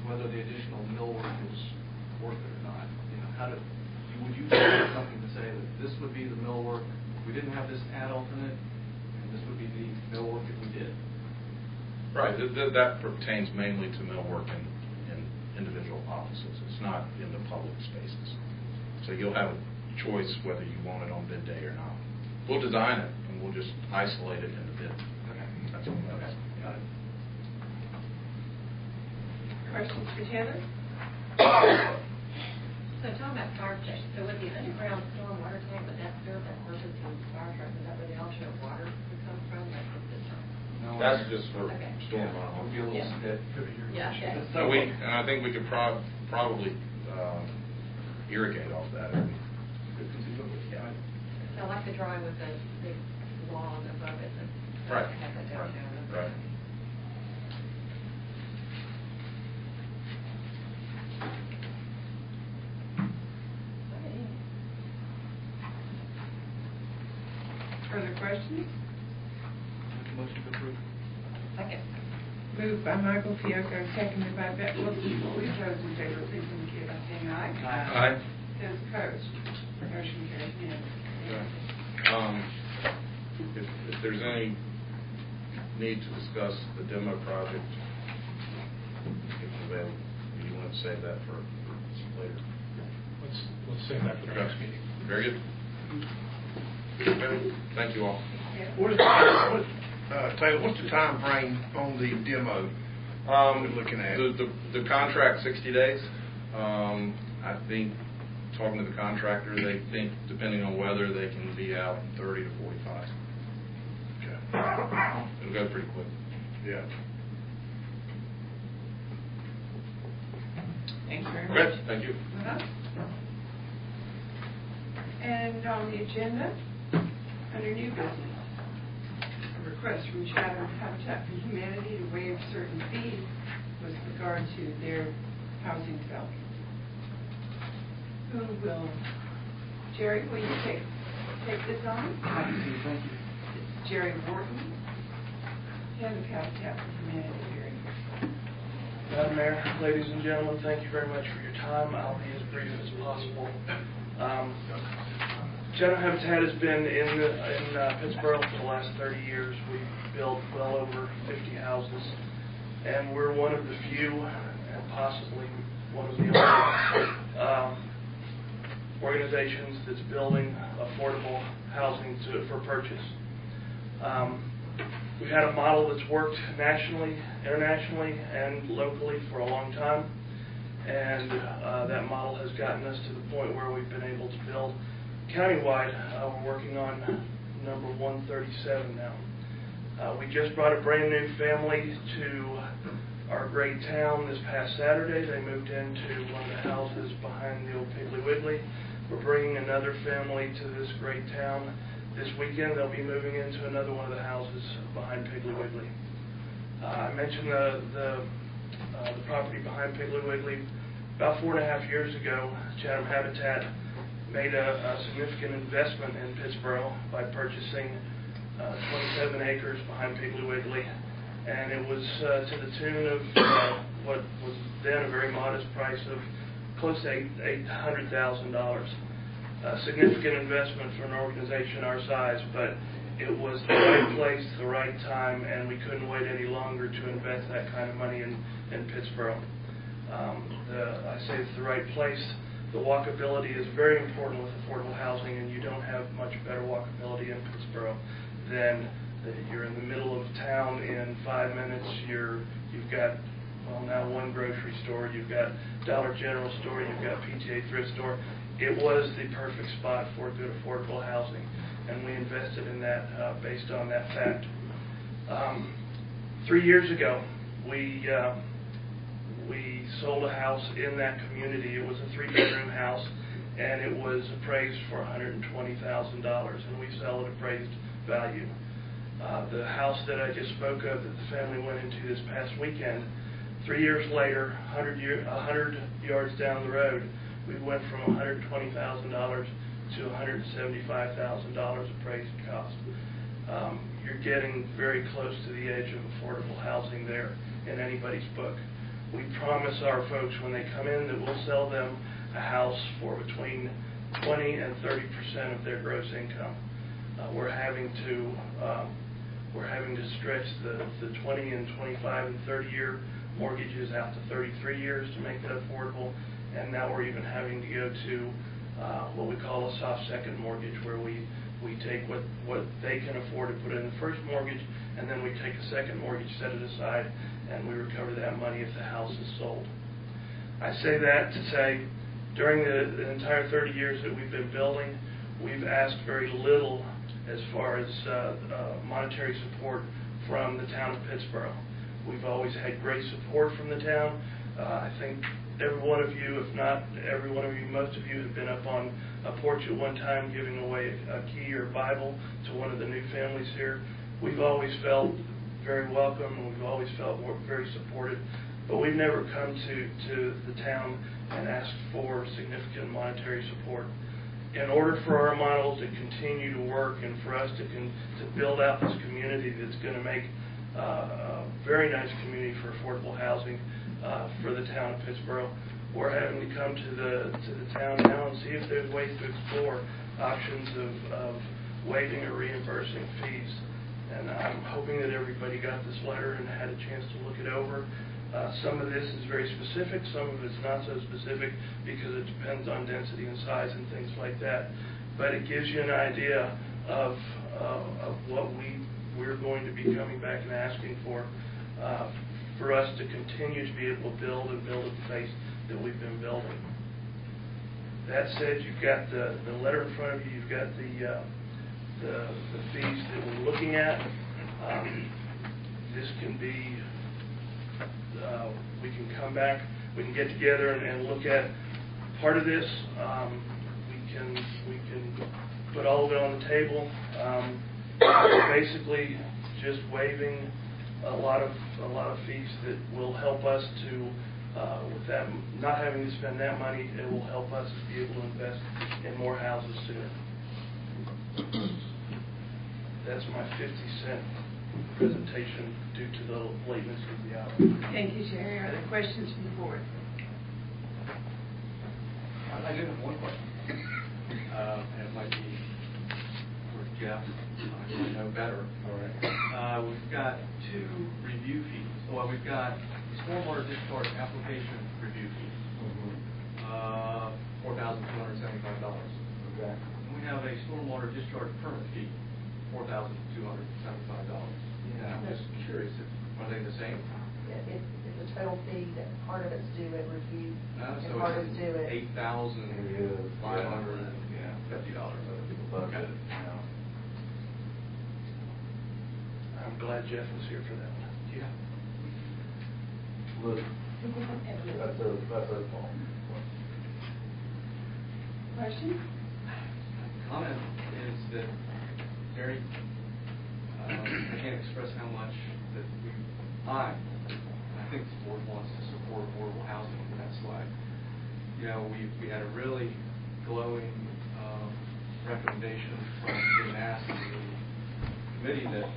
whether the additional millwork is worth it or not? Would you have something to say that this would be the millwork if we didn't have this ad alternate, and this would be the millwork if we did? Right. That pertains mainly to millwork in individual offices. It's not in the public spaces. So you'll have a choice whether you want it on bid day or not. We'll design it, and we'll just isolate it in the bid. Okay. That's all that is. Got it. Questions for Heather? So talking about fire protection, so with the underground stormwater tank, would that serve that purpose in fire truck? Is that where the offshore water would come from? Like this time? No, that's just for Okay. storm runoff. Would be a little skid. Yeah. Okay. So and I think we could probably irrigate off that. So like the drawing with the big lawn above it. Right. Have that downtown. Right. Further questions? Motion to approve. Second. Moved by Michael Fiocco, seconded by Beck Wilson. All those in favor, please indicate by saying aye. Aye. Those opposed, motion carries unanimously. If there's any need to discuss the demo project, if available, do you want to save that for later? Let's save that for the next meeting. Very good. Okay. Thank you all. Taylor, what's the time frame on the demo we're looking at? The contract, 60 days. I think, talking to the contractor, they think, depending on weather, they can be out in 30 to 45. Okay. It'll go pretty quick. Yeah. Thank you very Okay, much. thank you. And on the agenda, under new business, a request from Chatham Habitat for Humanity to waive certain fees with regard to their housing development. Who will, Jerry, will you take this on? Happy to, thank you. It's Jerry Wharton, head of Habitat for Humanity here in Houston. Madam Mayor, ladies and gentlemen, thank you very much for your time. I'll be as brief as possible. Chatham Habitat has been in Pittsburgh for the last 30 years. We've built well over 50 houses, and we're one of the few, and possibly one of the only organizations that's building affordable housing for purchase. We've had a model that's worked nationally, internationally, and locally for a long time. and that model has gotten us to the point where we've been able to build countywide. We're working on number 137 now. We just brought a brand new family to our great town this past Saturday. They moved into one of the houses behind the old Piggly Wiggly. We're bringing another family to this great town this weekend. They'll be moving into another one of the houses behind Piggly Wiggly. I mentioned the property behind Piggly Wiggly. About 4.5 years ago, Chatham Habitat made a significant investment in Pittsboro by purchasing 27 acres behind Piggly Wiggly, and it was to the tune of what was then a very modest price of close to $800,000. A significant investment for an organization our size, but it was the right place, the right time, and we couldn't wait any longer to invest that kind of money in Pittsboro. I say it's the right place. The walkability is very important with affordable housing, and you don't have much better walkability in Pittsboro than you're in the middle of town in 5 minutes. You've got, well, now one grocery store, you've got Dollar General store, you've got PTA thrift store. It was the perfect spot for good affordable housing, and we invested in that based on that fact. 3 years ago, we sold a house in that community. It was a 3-bedroom house, and it was appraised for $120,000, and we sell at appraised value. The house that I just spoke of that the family went into this past weekend, 3 years later, 100 yards down the road, we went from $120,000 to $175,000 appraised cost. You're getting very close to the edge of affordable housing there in anybody's book. We promise our folks when they come in that we'll sell them a house for between 20 and 30% of their gross income. We're having to stretch the 20 and 25 and 30-year mortgages out to 33 years to make that affordable, and now we're even having to go to what we call a soft second mortgage, where we take what they can afford to put in the first mortgage, and then we take a second mortgage, set it aside, and we recover that money if the house is sold. I say that to say, during the entire 30 years that we've been building, we've asked very little as far as monetary support from the town of Pittsboro. We've always had great support from the town. I think every one of you, if not every one of you, most of you have been up on a porch at one time giving away a key or Bible to one of the new families here. We've always felt very welcome, and we've always felt very supported, but we've never come to the town and asked for significant monetary support. In order for our model to continue to work and for us to build out this community that's going to make a very nice community for affordable housing for the town of Pittsboro, we're having to come to the town now and see if there's ways to explore options of waiving or reimbursing fees. And I'm hoping that everybody got this letter and had a chance to look it over. Some of this is very specific, some of it's not so specific because it depends on density and size and things like that. But it gives you an idea of what we're going to be coming back and asking for us to continue to be able to build and build at the pace that we've been building. That said, you've got the letter in front of you, you've got the fees that we're looking at. This can be, we can come back, we can get together and look at part of this. We can put all of it on the table. Basically, just waiving a lot of fees that will help us to, with that, not having to spend that money, it will help us to be able to invest in more houses sooner. That's my 50-cent presentation due to the lateness of the hour. Thank you, Jerry. Are there questions from the board? I do have one question. And it might be for Jeff. I might know better. All right. We've got 2 review fees. Well, we've got stormwater discharge application review fees. $4,275. Okay. And we have a stormwater discharge permit fee, $4,275. Yeah. I'm just curious, are they the same? It's a total fee that part of it's due at review and So part is it's due at... $8,550. budget. I'm glad Jeff was here for that one. Yeah. Look, that's a fault. Question? Comment is that Gary, I can't express how much that I think the board wants to support affordable housing, and that's why, we had a really glowing recommendation from Jim Nass and the committee that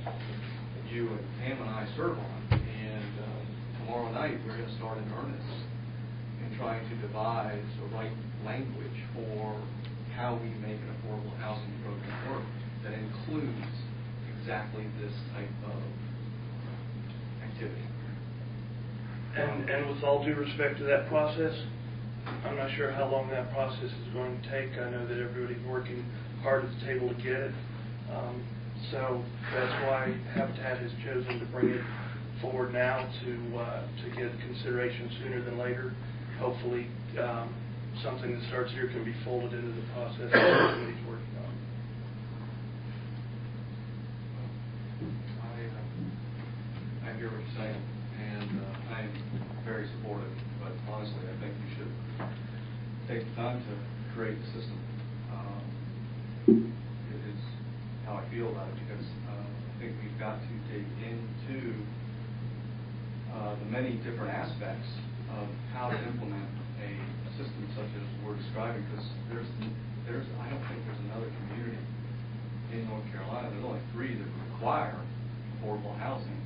you and Pam and I serve on, and tomorrow night we're going to start in earnest in trying to devise the right language for how we make an affordable housing program work that includes exactly this type of activity. And with all due respect to that process, I'm not sure how long that process is going to take. I know that everybody's working hard at the table to get it. So that's why Habitat has chosen to bring it forward now to get consideration sooner than later. Hopefully, something that starts here can be folded into the process that the committee's working on. I hear what you're saying, and I'm very supportive, but honestly, I think you should take the time to create the system. It is how I feel about it, because I think we've got to dig into the many different aspects of how to implement a system such as we're describing, because I don't think there's another community in North Carolina. There's only 3 that require affordable housing.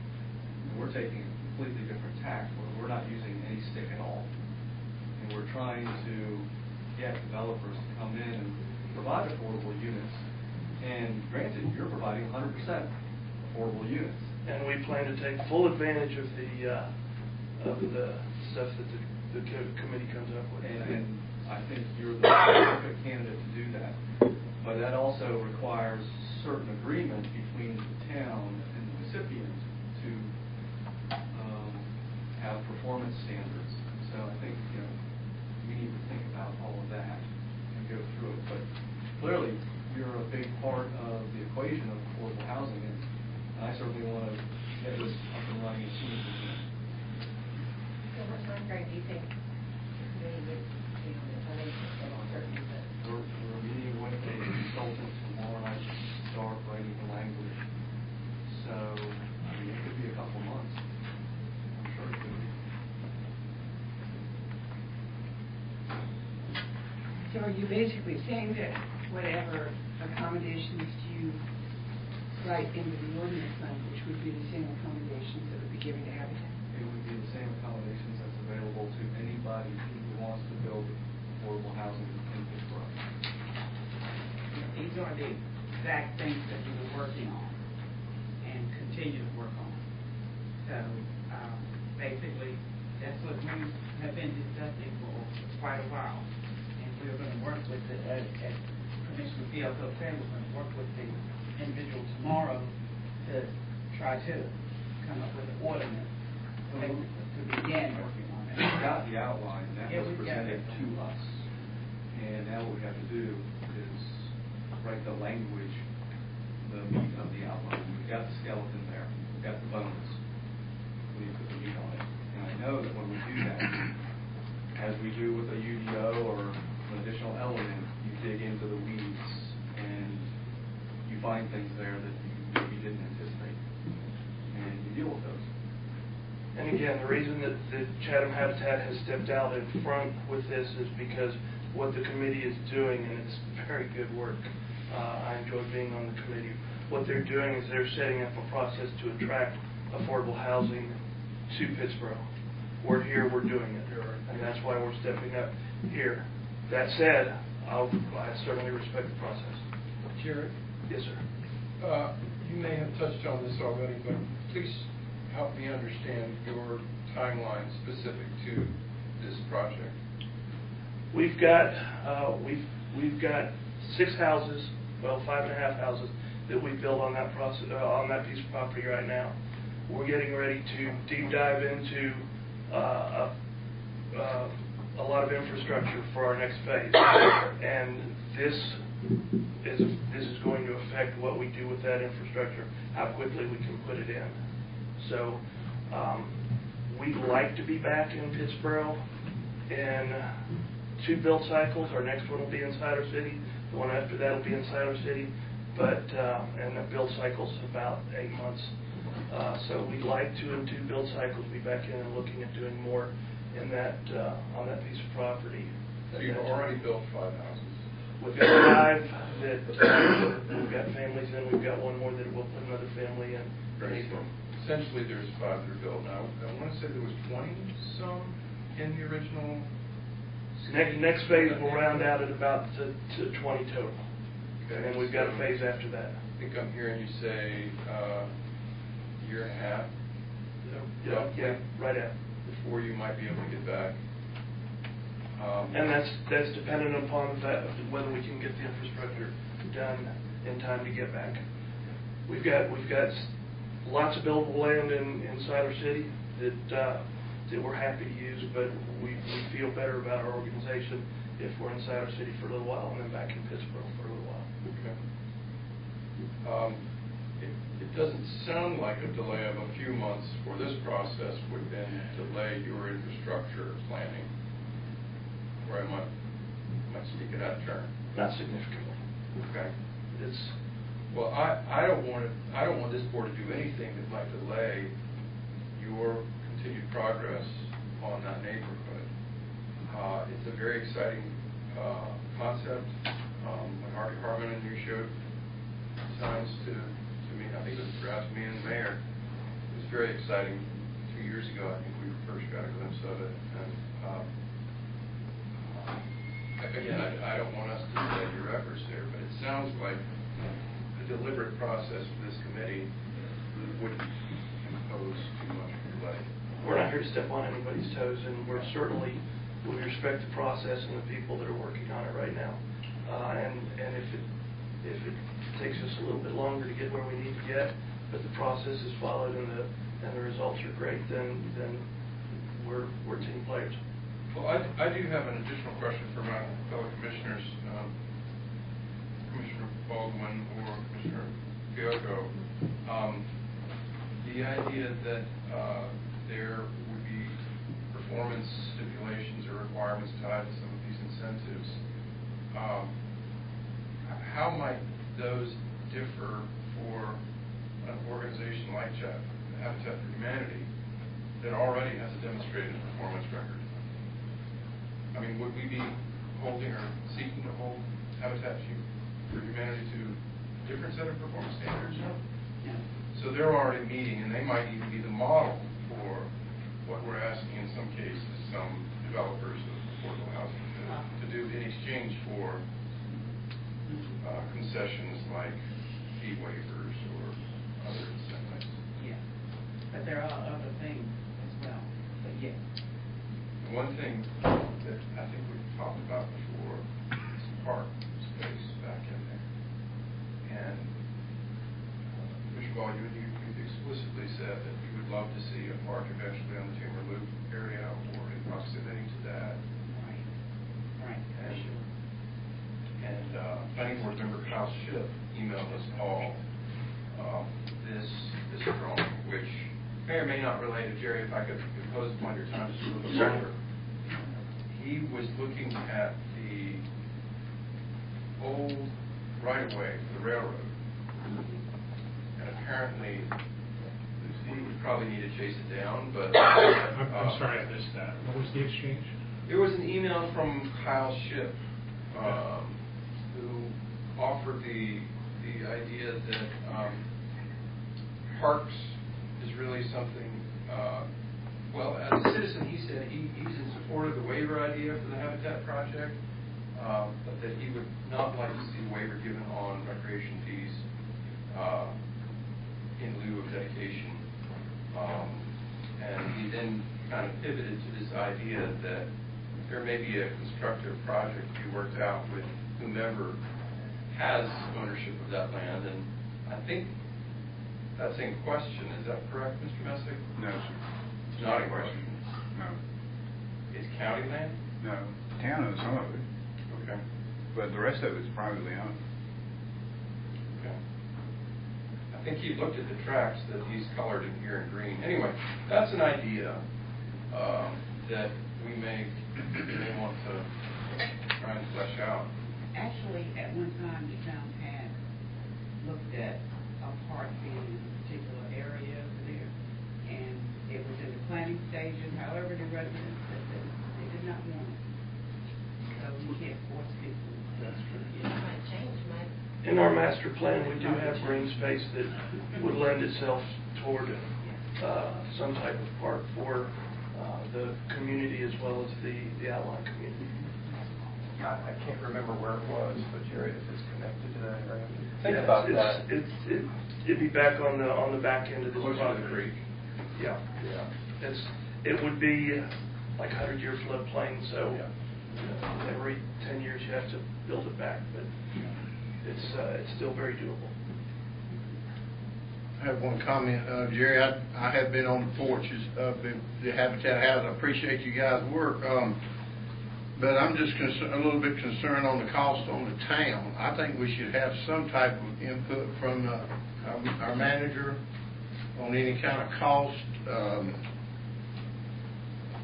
And we're taking a completely different tack where we're not using any stick at all. And we're trying to get developers to come in and provide affordable units. And granted, you're providing 100% affordable units. And we plan to take full advantage of the stuff that the committee comes up with. And I think you're the perfect candidate to do that. But that also requires certain agreement between the town and the recipient to have performance standards. So I think we need to think about all of that and go through it. But clearly, you're a big part of the equation of affordable housing, and I certainly want to get this up and running as soon as we can. So what time frame do you think the committee would, I think it's uncertain, but... We're meeting with a consultant tomorrow night to start writing the language. So, it could be a couple of months. I'm sure it could be. So are you basically saying that whatever accommodations you write into the ordinance language would be the same accommodations that would be given to Habitat? It would be the same accommodations that's available to anybody who wants to build affordable housing in Pittsburgh. These are the exact things that we were working on and continue to work on. So basically, that's what we have been discussing for quite a while. And we're going to work with as Commissioner Fielko said, we're going to work with the individual tomorrow to try to come up with an ordinance to begin working on it. We got the outline, that was presented to us. And now what we have to do is write the language, the meat of the outline. We've got the skeleton there, we've got the bones. We need to put the meat on it. And I know that when we do that, as we do with a UDO or an additional element, you dig into the weeds and you find things there that you maybe didn't anticipate. And you deal with those. And again, the reason that Chatham Habitat has stepped out in front with this is because what the committee is doing, and it's very good work. I enjoy being on the committee. What they're doing is they're setting up a process to attract affordable housing to Pittsburgh. We're here, we're doing it, and that's why we're stepping up here. That said, I certainly respect the process. Jared? Yes, sir. You may have touched on this already, but please help me understand your timeline specific to this project. We've got 6 houses, well, 5.5 houses that we built on that piece of property right now. we're getting ready to deep dive into a lot of infrastructure for our next phase. And this is going to affect what we do with that infrastructure, how quickly we can put it in. So we'd like to be back in Pittsboro in 2 build cycles. Our next one will be in Siler City. The one after that will be in Siler City. But and the build cycle's about 8 months. So we'd like to, in 2 build cycles, be back in and looking at doing more in that on that piece of property. So you've already built 5 houses? We've got 5 that we've got families in. We've got 1 more that we'll put another family in. Great. Essentially, there's 5 that are built now. I want to say there was 20-some in the original. Next phase will round out at about to 20 total. Okay. And we've got a phase after that. I think I'm hearing you say year and a half. Yeah, right at. Before you might be able to get back. And that's dependent upon that, whether we can get the infrastructure done in time to get back. We've got lots of buildable land in Siler City that we're happy to use, but we feel better about our organization if we're in Siler City for a little while and then back in Pittsboro for a little while. Okay. It doesn't sound like a delay of a few months for this process would then delay your infrastructure planning, where I might speak it out of turn. Not significantly. Okay. It's well, I don't want this board to do anything that might delay your continued progress on that neighborhood. It's a very exciting concept. When Harvey Harmon and you showed signs to me, I think it was perhaps me and the mayor, it was very exciting 2 years ago. I think we first got a glimpse of it. And again, I don't want us to delay your efforts there, but it sounds like a deliberate process for this committee wouldn't impose too much delay. We're not here to step on anybody's toes, and we're certainly, we respect the process and the people that are working on it right now. And if it takes us a little bit longer to get where we need to get, but the process is followed and the results are great, then we're team players. Well, I do have an additional question for my fellow commissioners, Commissioner Baldwin or Commissioner Fiocco. The idea that there would be performance stipulations or requirements tied to some of these incentives, how might those differ for an organization like Habitat for Humanity that already has a demonstrated performance record? I mean, would we be holding or seeking to hold Habitat for Humanity to a different set of performance standards? No. So they're already meeting, and they might even be the model for what we're asking in some cases some developers of affordable housing to do in exchange for concessions like fee waivers or other incentives. Yeah, but there are other things as well, but yeah. One thing that I think we've talked about before is park space back in there. And Commissioner Ball, you've explicitly said that you would love to see a park eventually on the Timber Loop area or in proximity to that. Right. And Planning Board member Kyle Schiff emailed us all this drawing, which may or may not relate to Jerry. If I could impose upon your time just a little bit longer. He was looking at the old right-of-way for the railroad, and apparently he would probably need to chase it down. But I'm sorry, I missed that. What was the exchange? There was an email from Kyle Schiff, who offered the idea that parks is really something. Well, as a citizen, he said he's in support of the waiver idea for the Habitat project, but that he would not like to see a waiver given on recreation fees in lieu of dedication. And he then kind of pivoted to this idea that there may be a constructive project to be worked out with whomever has ownership of that land. And I think That's in question, is that correct, Mr. Messick? No, sir. It's not in question. No. It's county land? No. The town owns some of it, Okay. but the rest of it's privately owned. Okay. I think he looked at the tracks that he's colored in here in green. Anyway, that's an idea that we may want to try and flesh out. Actually, at one time, the town had looked at a park being in a particular area over there, and it was in the planning stages. However, the residents said that they did not want it. So we can't force people. That's true. It might change, might. In our master plan, we do have green space that would lend itself toward some type of park for the community as well as the outlying community. I can't remember where it was, but Jerry, if it's connected to that area, think Yeah, about it's- that. It'd be back on the back end of the Closer to property. the creek. Yeah. It would be like 100-year floodplain, so every 10 years you have to build it back, but it's still very doable. I have one comment, Jerry. I have been on the porches of the Habitat House. I appreciate you guys' work, but I'm just a little bit concerned on the cost on the town. I think we should have some type of input from our manager on any kind of cost,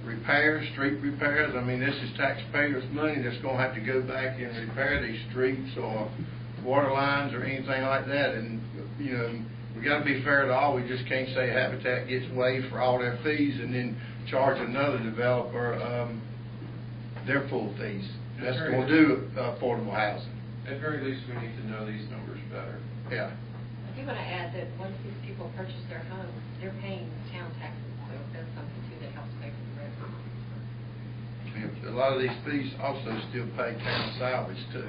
repairs, street repairs. I mean, this is taxpayers' money that's going to have to go back and repair these streets or water lines or anything like that. And you know, we got to be fair to all. We just can't say Habitat gets waived for all their fees and then charge another developer their full fees. That's going to do affordable housing. At very least, we need to know these numbers better. Yeah. I do want to add that once these people purchase their homes, they're paying town taxes, so that's something too that helps pay for the rent. A lot of these fees also still pay town salaries too.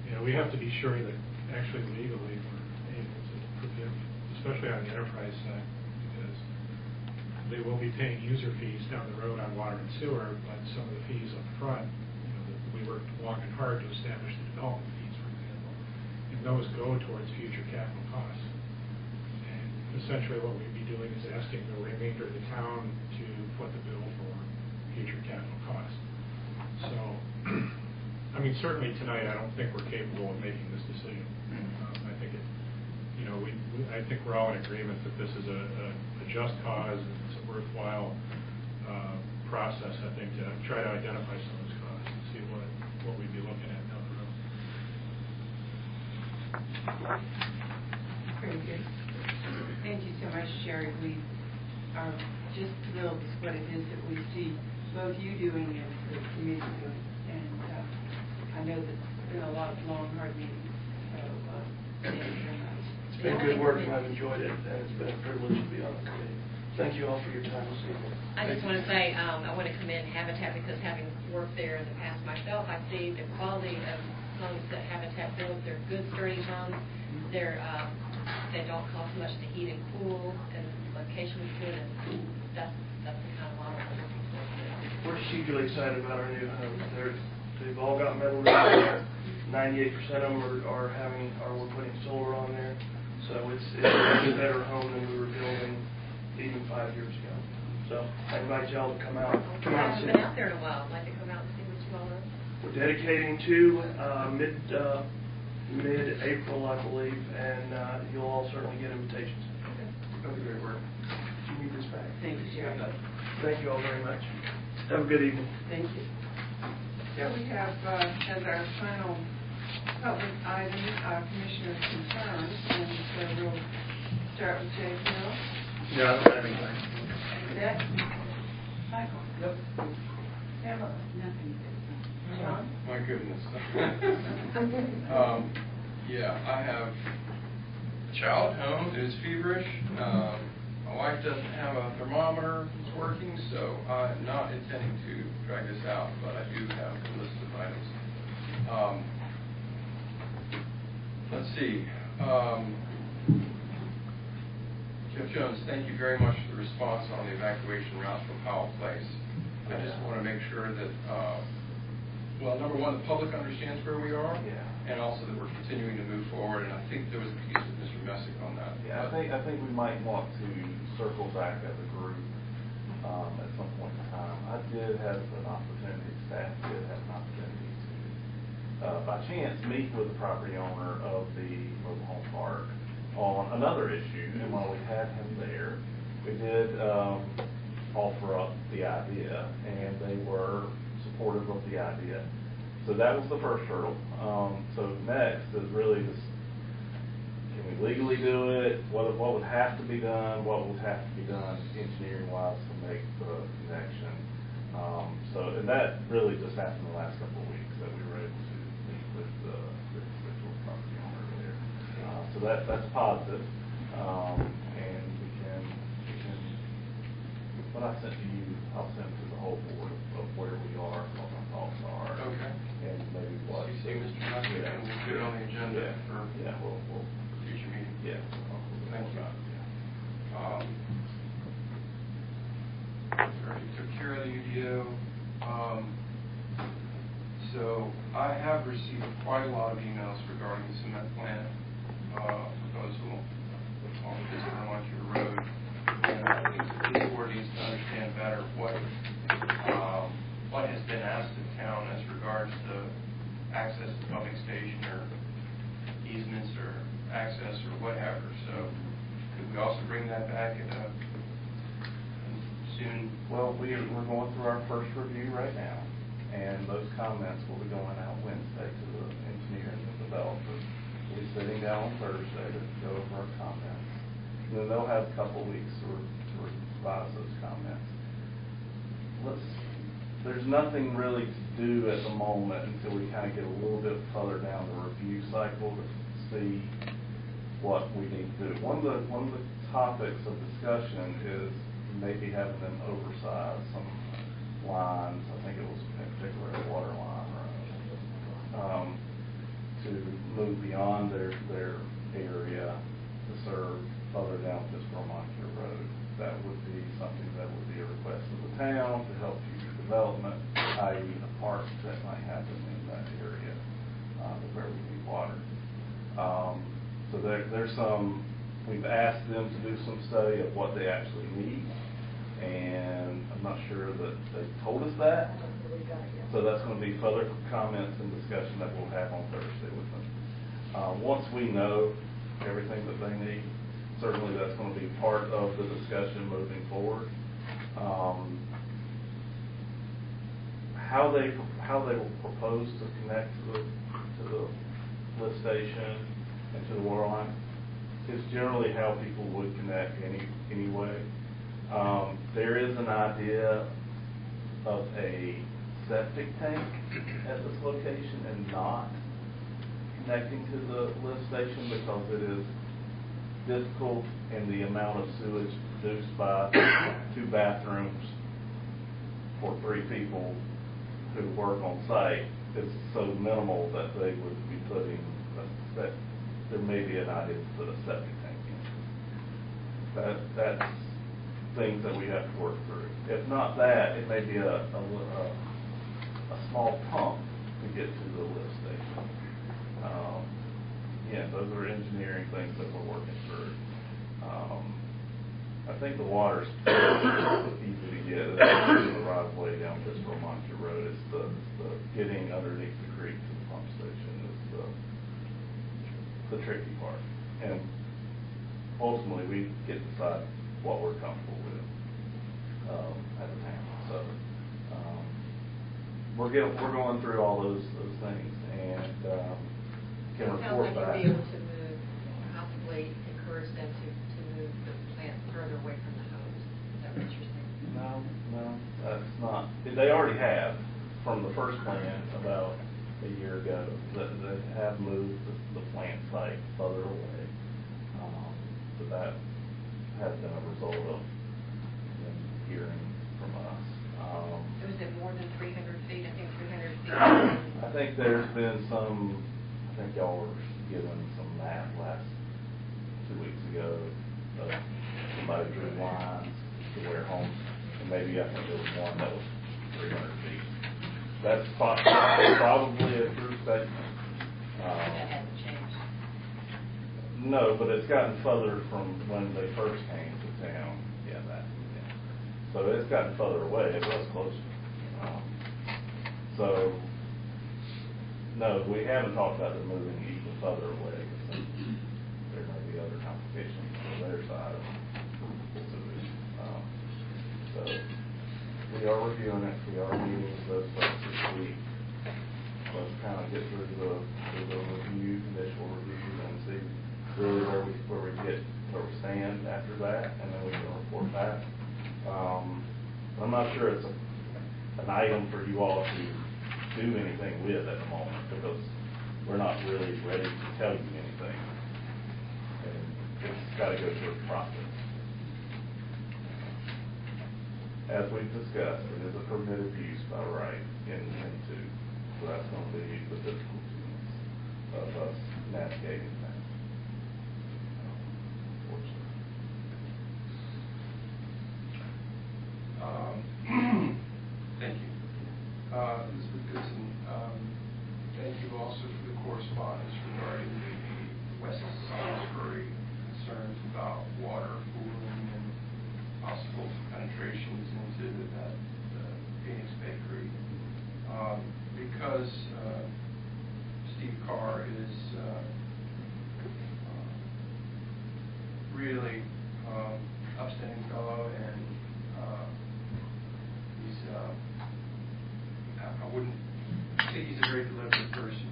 Yeah, we have to be sure that actually legally we're able to forgive, especially on the enterprise side, because they will be paying user fees down the road on water and sewer, but some of the fees up front, you know, that we worked long and hard to establish the development fees, for example, and those go towards future capital costs. And essentially what we'd be doing is asking the remainder of the town to foot the bill for future capital costs. So, I mean, certainly tonight, I don't think we're capable of making this decision. I think it, you know, I think we're all in agreement that this is a just cause and it's a worthwhile process, I think, to try to identify some of those costs and see what we'd be looking at down the road. Very good. Thank you so much, Sherry. We are just thrilled with what it is that we see both you doing and the committee doing. And I know that it's been a lot of long, hard meetings. So thank you very much. It's been good work, and I've enjoyed it, and it's been a privilege to be on the committee. Thank you all for your time this evening. I just want to say, I want to commend Habitat because having worked there in the past myself, I see the quality of homes that Habitat builds. They're good, sturdy homes. They don't cost much to heat and cool, and location's good, and that's the kind of model I'm looking for. We're hugely excited about our new homes. They've all got metal roofs. 98% of them we're putting solar on there. So it's a better home than we were building even 5 years ago. So I invite y'all to come out. I haven't been out there in a while. I'd like to come out and see what you all are. We're dedicating to mid-April, I believe, and you'll all certainly get invitations. That'll be great work. You need this back. Thank you, Jerry. Thank you all very much. Have a good evening. Thank you. So we have, as our final public item, commissioner's concerns, and so we'll start with Jay Hill. Yeah, I don't have anything. That, Michael? Nope. Pamela? Nothing. John? My goodness. Yeah, I have a child at home that is feverish. My wife doesn't have a thermometer that's working, so I'm not intending to drag this out, but I do have a list of items. Let's see. Jeff Jones, thank you very much for the response on the evacuation route from Powell Place. I just want to make sure that well, number one, the public understands where we are. Yeah. And also that we're continuing to move forward, and I think there was a piece with Mr. Messick on that. Yeah, I think we might want to circle back as a group at some point in time. I did have an opportunity, staff did have an opportunity to, by chance, meet with the property owner of the mobile home park on another issue, and while we had him there, we did offer up the idea, and they were supportive of the idea. So that was the first hurdle. So next is really just, can we legally do it? What would have to be done? What would have to be done engineering-wise to make the connection? And that really just happened the last couple of weeks that we were able to meet with the individual property owner there. So that's positive. And we can, what I sent to you, I'll send to the whole board of where we are, what my thoughts are. Okay. And maybe what. See Mr. Messick, and we'll get it on the agenda for we'll future meeting. Yeah. Thank you. Already took care of the UDO. So I have received quite a lot of emails regarding the cement plant proposal on Pittsburgh Moncure Road. And I think the board needs to understand better what has been asked of town as regards to access to pumping station or easements or access or whatever. So could we also bring that back at a soon? Well, we're going through our first review right now, and those comments will be going out Wednesday to the engineer and the developer. We'll be sitting down on Thursday to go over our comments. And then they'll have a couple weeks to revise those comments. There's nothing really to do at the moment until we kind of get a little bit further down the review cycle to see what we need to do. One of the topics of discussion is maybe having them oversize some lines. I think it was in particular a water line, to move beyond their area to serve further down Pittsburgh Moncure Road. That would be something that would be a request of the town to help future development, i.e. the park that might happen in that area where we need water. So there's some, we've asked them to do some study of what they actually need, and I'm not sure that they told us that. So that's going to be further comments and discussion that we'll have on Thursday with them. Once we know everything that they need, certainly that's going to be part of the discussion moving forward. How they will propose to connect to the lift station and to the water line is generally how people would connect anyway. There is an idea of a septic tank at this location and not connecting to the lift station because it is difficult, and the amount of sewage produced by 2 bathrooms for 3 people who work on site is so minimal that they would be putting that there may be an idea to put a septic tank in. That's things that we have to work through. If not that, it may be a small pump to get to the lift station. Those are engineering things that we're working through. I think the water's easy to get. It's the right of way down Pittsburgh Moncure Road. It's the getting underneath the creek to the pump station is the tricky part. And ultimately, we get to decide what we're comfortable with as a town. So we're going through all those things, and can report back. It sounds like you'll be able to move, possibly encourage them to move the plant further away from the homes. Is that what you're saying? No, that's not. They already have from the first plan about a year ago. That they have moved the plant site further away. So that has been a result of them hearing from us. So is it more than 300 feet? I think 300 feet. I think there's been some. I think y'all were given some math last 2 weeks ago. Somebody drew lines to where homes, and maybe I think there was one that was 300 feet. That's probably a true statement. That hasn't changed. No, but it's gotten further from when they first came to town. Yeah, that. Yeah. So it's gotten further away. It was closer. So, no, we haven't talked about them moving even further away. There may be other complications on their side of the facility. So, we are reviewing it. We are meeting with those folks this week. Let's kind of get through the initial review, and see really where we stand after that, and then we can report back. I'm not sure it's an item for you all to do anything with at the moment, because we're not really ready to tell you anything. And it's got to go through a process. As we've discussed, it is a permitted use by right in M2. So that's going to be the difficulty of us navigating that. Thank you. Mr. Goodson, thank you also for the correspondence regarding the West Salisbury concerns about water pooling and possible penetrations into that Phoenix Bakery. Because Steve Carr is really upstanding fellow, and he's I wouldn't think he's a very deliberate person.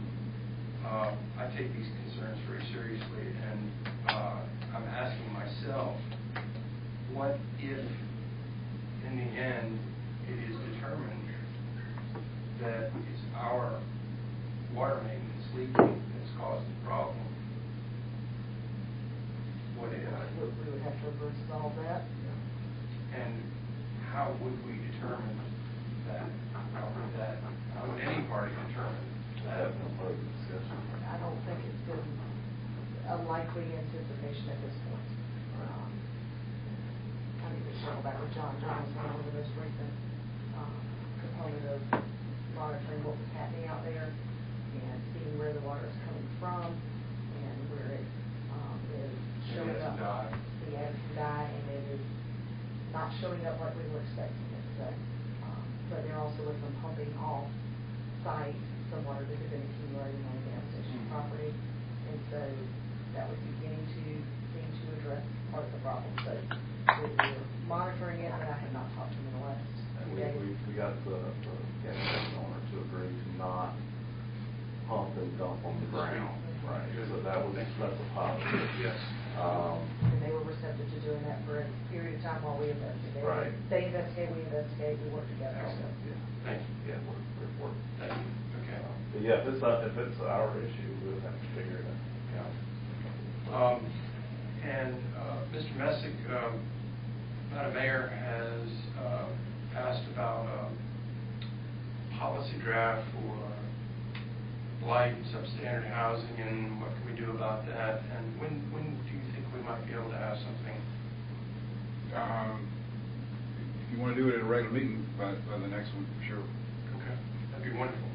I take these concerns very seriously, and I'm asking myself, what if in the end it is determined that it's our water main that's leaking that's caused the problem? What if? We would have to resolve that. And how would we determine that? How would any party determine that? I don't think it's been a likely anticipation at this point. I need to circle back with John. John was one of the most recent component of monitoring what was happening out there and seeing where the water is coming from and where it is showing up. The Addison dye, and it is not showing up like we were expecting it to. But there also was some pumping off site, some water that had been accumulating on the gas station property, and so that was beginning to seem to address part of the problem. So we're monitoring it, but I have not talked to them in the last few days. We got the gas station owner to agree to not pump and dump on the ground. Right. So that's a positive. Yes. And they were receptive to doing that for a period of time while we investigated. Right. They investigate, we investigate, we work together. Excellent. So. Thank you. Yeah, we're Thank you. Okay. But yeah, if it's our issue, we'll have to figure it out. Mr. Messick, Madam Mayor has asked about policy draft for blight, substandard housing, and what can we do about that? And when do you think we might be able to have something? If you want to do it at a regular meeting by the next one, for sure. Okay, that'd be wonderful.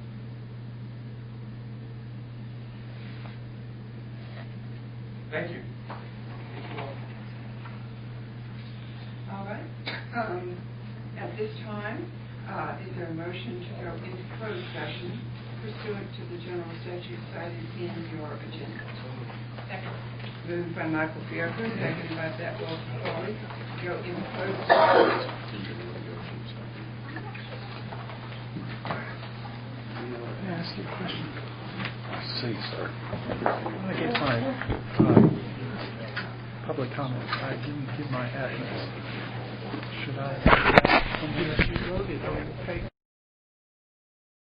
Thank you. Thank you all. All right. At this time, is there a motion to go into closed session pursuant to the general statute cited in your agenda? Second. Moved by Michael Fiocco, seconded by Beth Wilson-Foley. Go into closed session. Can I ask you a question? See, sir. When I get my public comments, I didn't give my address. Should I?